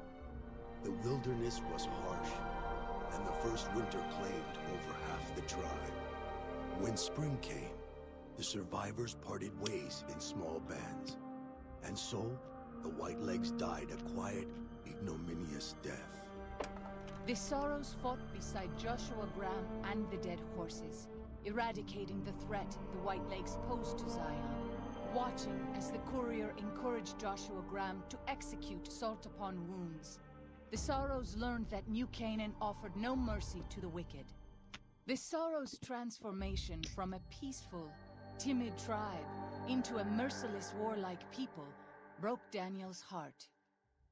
The wilderness was harsh, and the first winter claimed over half the tribe. When spring came, the survivors parted ways in small bands. And so, the Whitelegs died a quiet, ignominious death. The Sorrows fought beside Joshua Graham and the dead horses, eradicating the threat the Whitelegs posed to Zion, watching as the courier encouraged Joshua Graham to execute salt upon wounds. The Sorrows learned that New Canaan offered no mercy to the wicked. The Sorrows' transformation from a peaceful, timid tribe into a merciless warlike people broke Daniel's heart.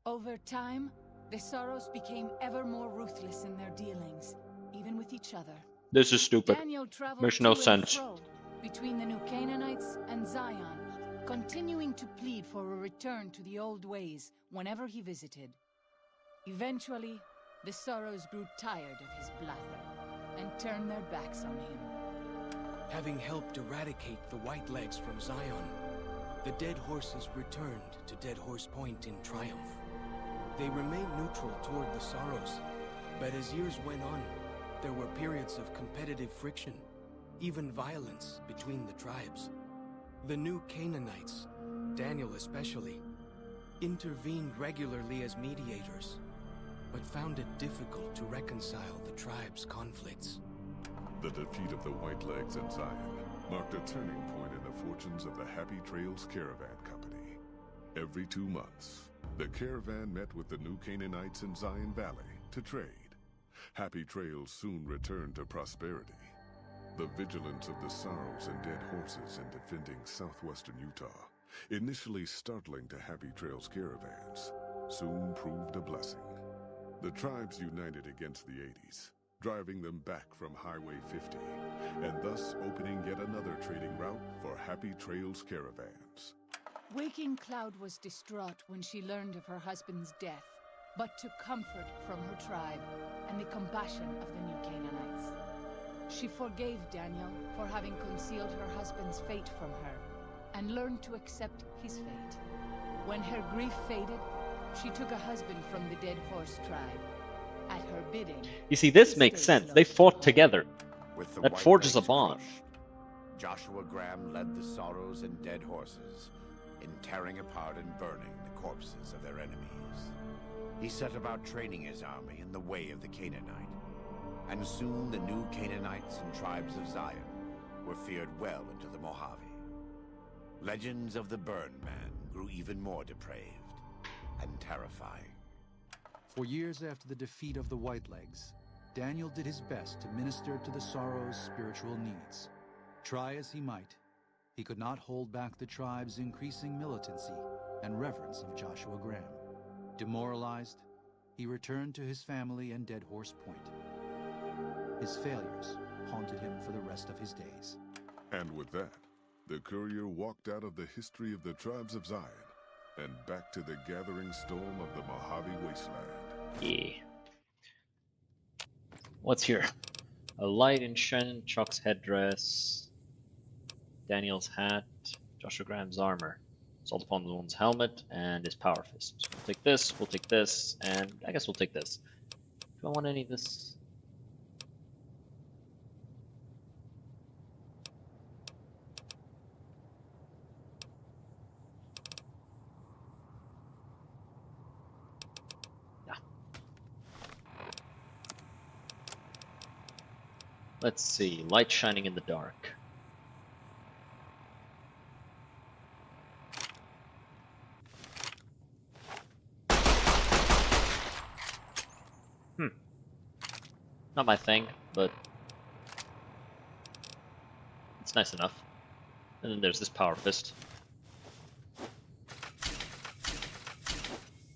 Over time, the Sorrows became ever more ruthless in their dealings, even with each other. This is stupid. Daniel traveled Makes no to and sense. fro between the New Canaanites and Zion, continuing to plead for a return to the old ways whenever he visited. Eventually, the Sorrows grew tired of his blather and turned their backs on him. Having helped eradicate the Whitelegs from Zion, the dead horses returned to Dead Horse Point in triumph. They remained neutral toward the Sorrows, but as years went on, there were periods of competitive friction, even violence between the tribes. The New Canaanites, Daniel especially, intervened regularly as mediators, but found it difficult to reconcile the tribe's conflicts. The defeat of the Whitelegs and Zion marked a turning point in the fortunes of the Happy Trails Caravan Company. Every 2 months, the caravan met with the New Canaanites in Zion Valley to trade. Happy Trails soon returned to prosperity. The vigilance of the Sorrows and dead horses in defending southwestern Utah, initially startling to Happy Trails caravans, soon proved a blessing. The tribes united against the 80s, driving them back from Highway 50, and thus opening yet another trading route for Happy Trails caravans. Waking Cloud was distraught when she learned of her husband's death, but took comfort from her tribe and the compassion of the New Canaanites. She forgave Daniel for having concealed her husband's fate from her, and learned to accept his fate. When her grief faded, she took a husband from the Dead Horse tribe. At her bidding, You see, this makes sense. They fought together. With the That forges a Whitelegs bond. crushed, Joshua Graham led the Sorrows and dead horses in tearing apart and burning the corpses of their enemies. He set about training his army in the way of the Canaanite, and soon the New Canaanites and tribes of Zion were feared well into the Mojave. Legends of the Burn Man grew even more depraved and terrifying. For years after the defeat of the Whitelegs, Daniel did his best to minister to the Sorrows' spiritual needs. Try as he might, he could not hold back the tribe's increasing militancy and reverence of Joshua Graham. Demoralized, he returned to his family and Dead Horse Point. His failures haunted him for the rest of his days. And with that, the courier walked out of the history of the tribes of Zion and back to the gathering storm of the Mojave Wasteland. Yeah. What's here? A light in Shen, Chuck's headdress, Daniel's hat, Joshua Graham's armor, Salt upon the One's helmet, and his power fist. We'll take this, and I guess we'll take this. Do I want any of this? Yeah. Let's see. Light shining in the dark. Not my thing, but it's nice enough. And then there's this power fist.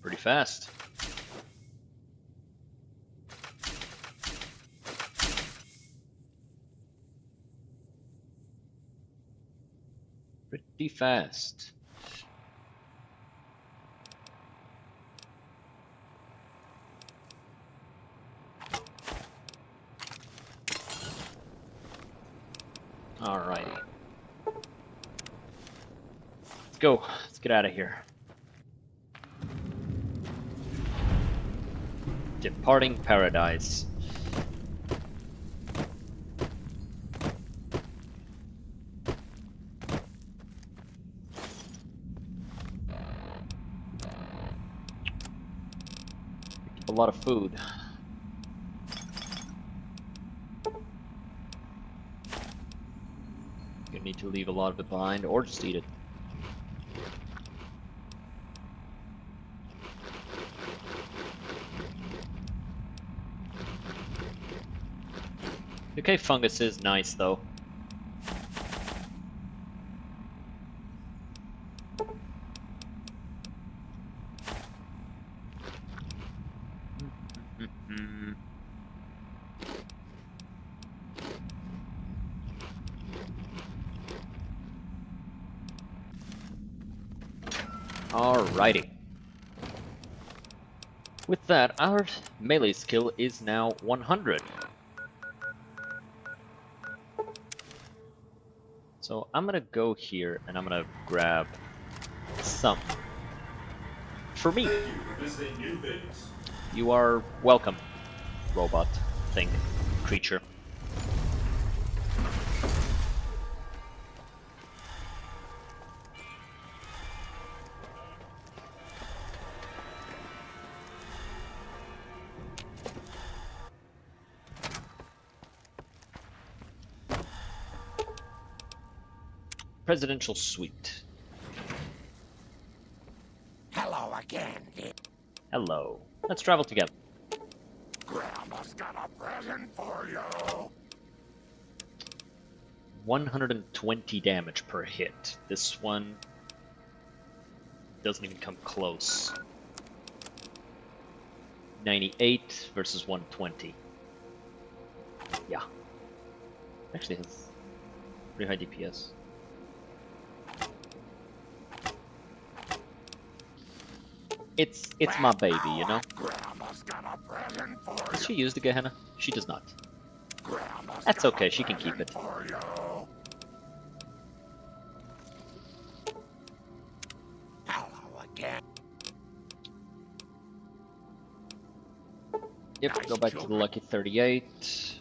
Pretty fast. Pretty fast. Alrighty. Let's go. Let's get out of here. Departing paradise. A lot of food. You need to leave a lot of it behind, or just eat it. Okay, fungus is nice though. Alrighty. With that, our melee skill is now 100. So I'm gonna go here and I'm gonna grab some. For me. You are welcome, robot thing, creature. Presidential suite. Hello again, dear. Hello. Let's travel together. Grandma's got a present for you. 120 damage per hit. This one doesn't even come close. 98 versus 120. Yeah. Actually has pretty high DPS. It's my baby, you know? Does she use the Gehenna? She does not. That's okay, she can keep it. Hello again. Yep, go back to the lucky 38.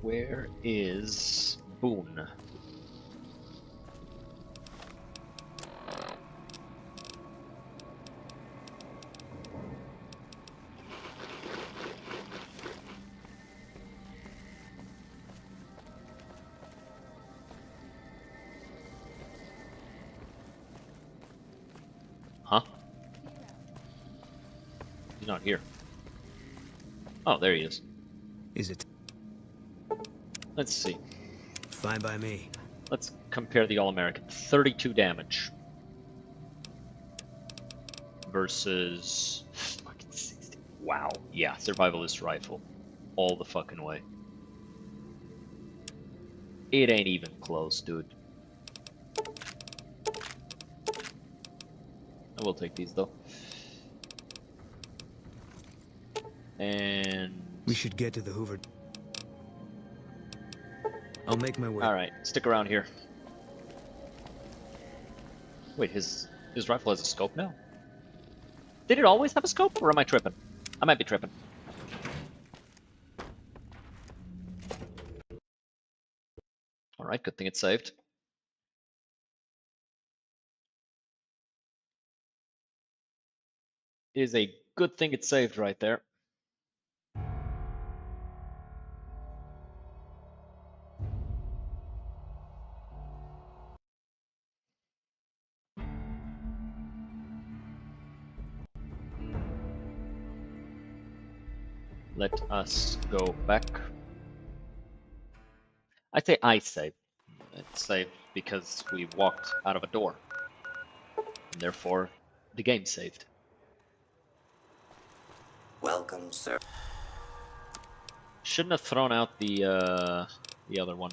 Where is Boone? Huh? He's not here. Oh, there he is. Is it? Let's see. Fine by me. Let's compare the All-American. 32 damage. Versus... fucking 60. Wow. Yeah, survivalist rifle. All the fucking way. It ain't even close, dude. I will take these though. And We should get to the Hoover. I'll make my way. alright, stick around here. Wait, his rifle has a scope now? Did it always have a scope, or am I tripping? I might be tripping. Alright, good thing it's saved. It is a good thing it's saved right there. Let us go back. I say I saved. It's saved because we walked out of a door. And therefore, the game saved. Welcome, sir. Shouldn't have thrown out the other one.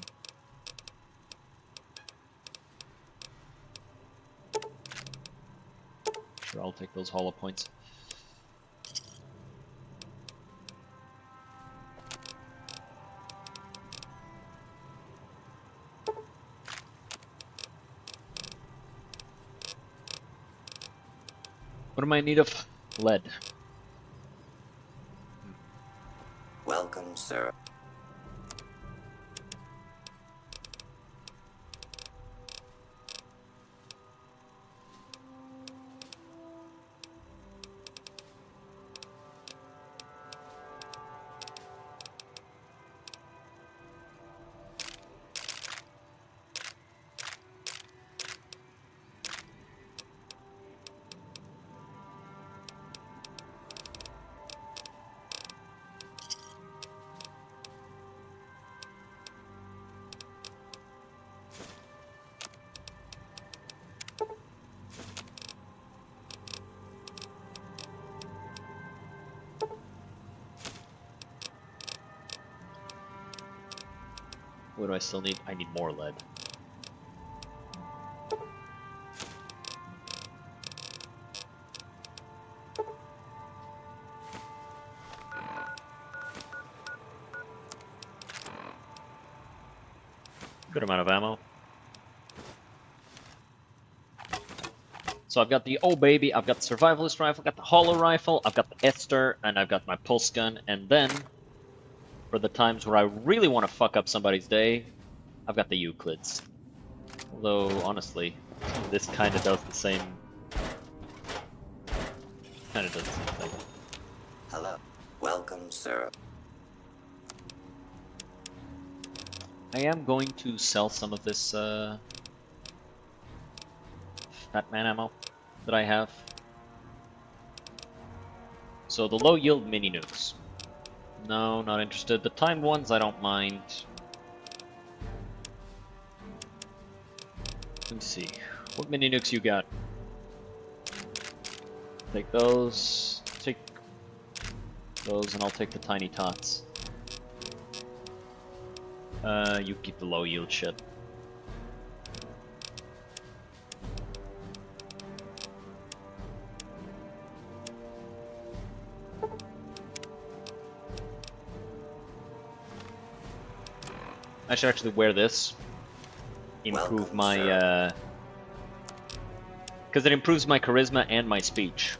Sure, I'll take those hollow points. What am I in need of? Lead. Welcome, sir. What do I still need? I need more lead. Good amount of ammo. So I've got the oh baby, I've got the survivalist rifle, I've got the hollow rifle, I've got the Esther, and I've got my pulse gun, and then for the times where I really want to fuck up somebody's day, I've got the Euclids. Although, honestly, this kind of does the same... Kind of does the same thing. Hello. Welcome, sir. I am going to sell some of this, Fat Man ammo that I have. So the low yield mini nukes. No, not interested. The timed ones I don't mind. Let me see. What mini nukes you got? Take those. Take those, and I'll take the tiny tots. You keep the low yield shit. I should actually wear this. Improve Welcome, my, because it improves my charisma and my speech,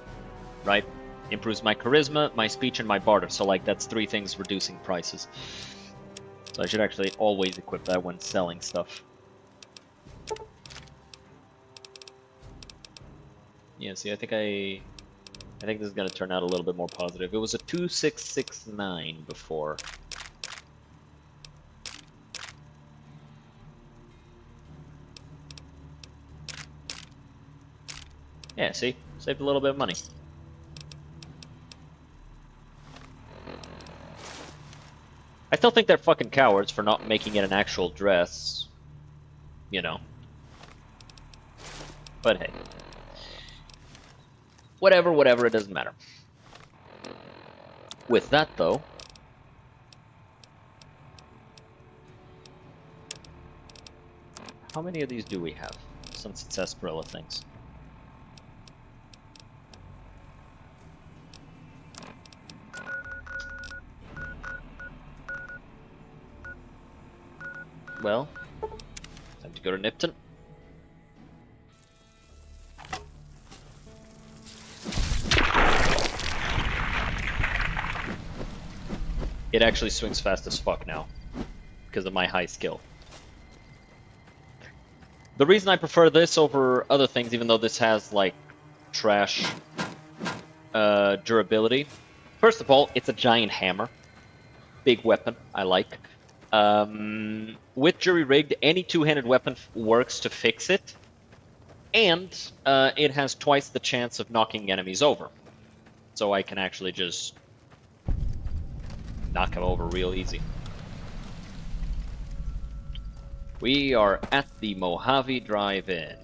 right? Improves my charisma, my speech, and my barter. So like that's 3 things reducing prices. So I should actually always equip that when selling stuff. Yeah, see, I think this is gonna turn out a little bit more positive. It was a 2669 before. Yeah, see? Saved a little bit of money. I still think they're fucking cowards for not making it an actual dress. You know. But hey. Whatever, it doesn't matter. With that, though, how many of these do we have, since it says peril things? Well, time to go to Nipton. It actually swings fast as fuck now, because of my high skill. The reason I prefer this over other things, even though this has, like, trash durability. First of all, it's a giant hammer. Big weapon, I like. With jury-rigged, any two-handed weapon works to fix it. And it has twice the chance of knocking enemies over. So I can actually just knock them over real easy. We are at the Mojave Drive-In.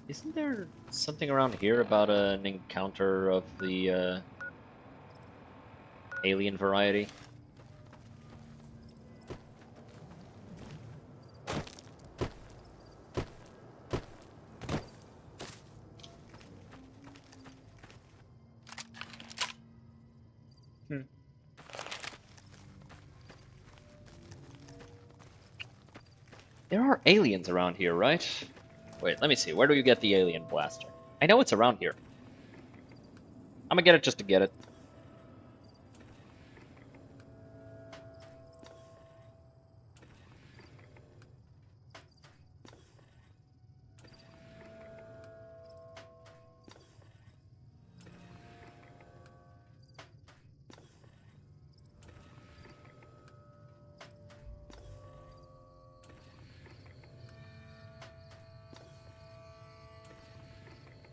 Isn't there something around here about an encounter of the alien variety? There are aliens around here, right? Wait, let me see. Where do you get the alien blaster? I know it's around here. I'm gonna get it just to get it.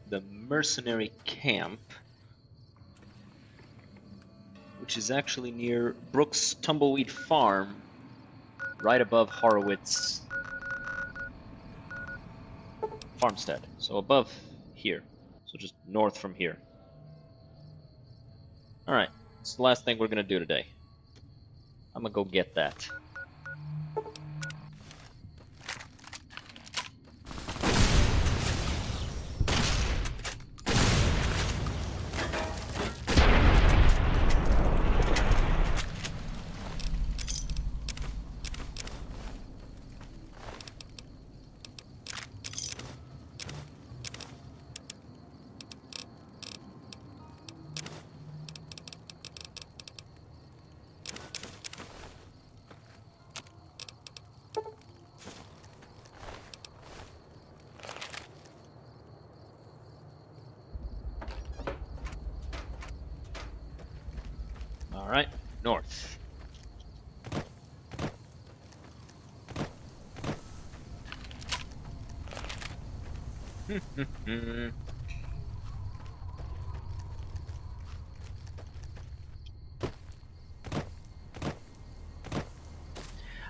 The mercenary camp, which is actually near Brooks Tumbleweed Farm, right above Horowitz Farmstead. So above here. So just north from here. Alright, it's the last thing we're gonna do today. I'm gonna go get that. Alright, north.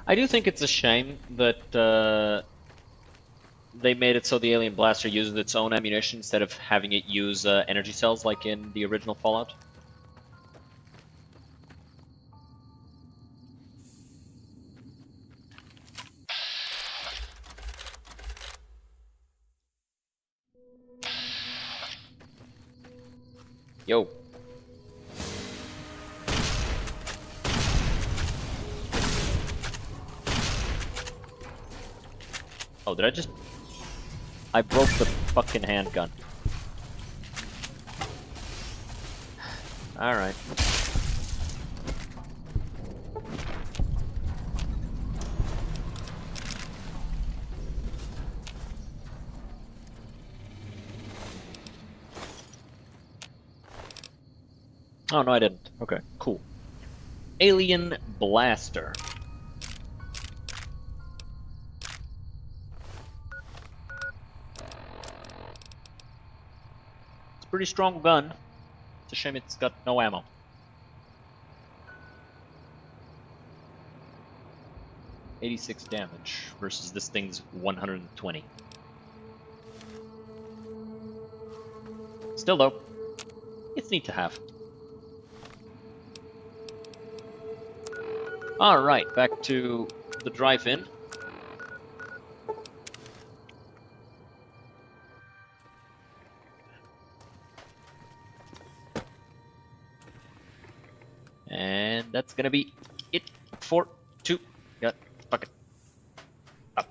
I do think it's a shame that they made it so the alien blaster uses its own ammunition instead of having it use energy cells like in the original Fallout. Yo. Oh, did I just... I broke the fucking handgun. Alright. Oh, no, I didn't. Okay, cool. Alien Blaster. It's a pretty strong gun. It's a shame it's got no ammo. 86 damage versus this thing's 120. Still though, it's neat to have. Alright, back to the drive-in. And that's gonna be it for two. Got bucket up.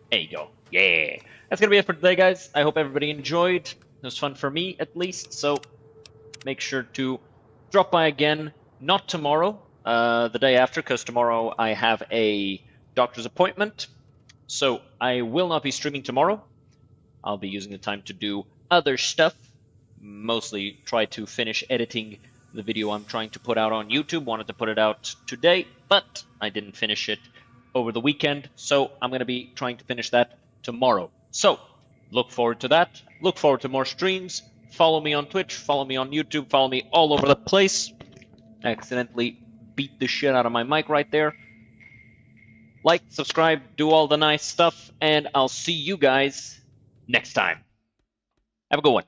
There you go. Yeah. That's gonna be it for today, guys. I hope everybody enjoyed. It was fun for me, at least. So make sure to drop by again. Not tomorrow, the day after, because tomorrow I have a doctor's appointment. So I will not be streaming tomorrow. I'll be using the time to do other stuff. Mostly try to finish editing the video I'm trying to put out on YouTube. Wanted to put it out today, but I didn't finish it over the weekend. So I'm going to be trying to finish that tomorrow. So look forward to that. Look forward to more streams. Follow me on Twitch. Follow me on YouTube. Follow me all over the place. I accidentally beat the shit out of my mic right there. Like, subscribe, do all the nice stuff, and I'll see you guys next time. Have a good one.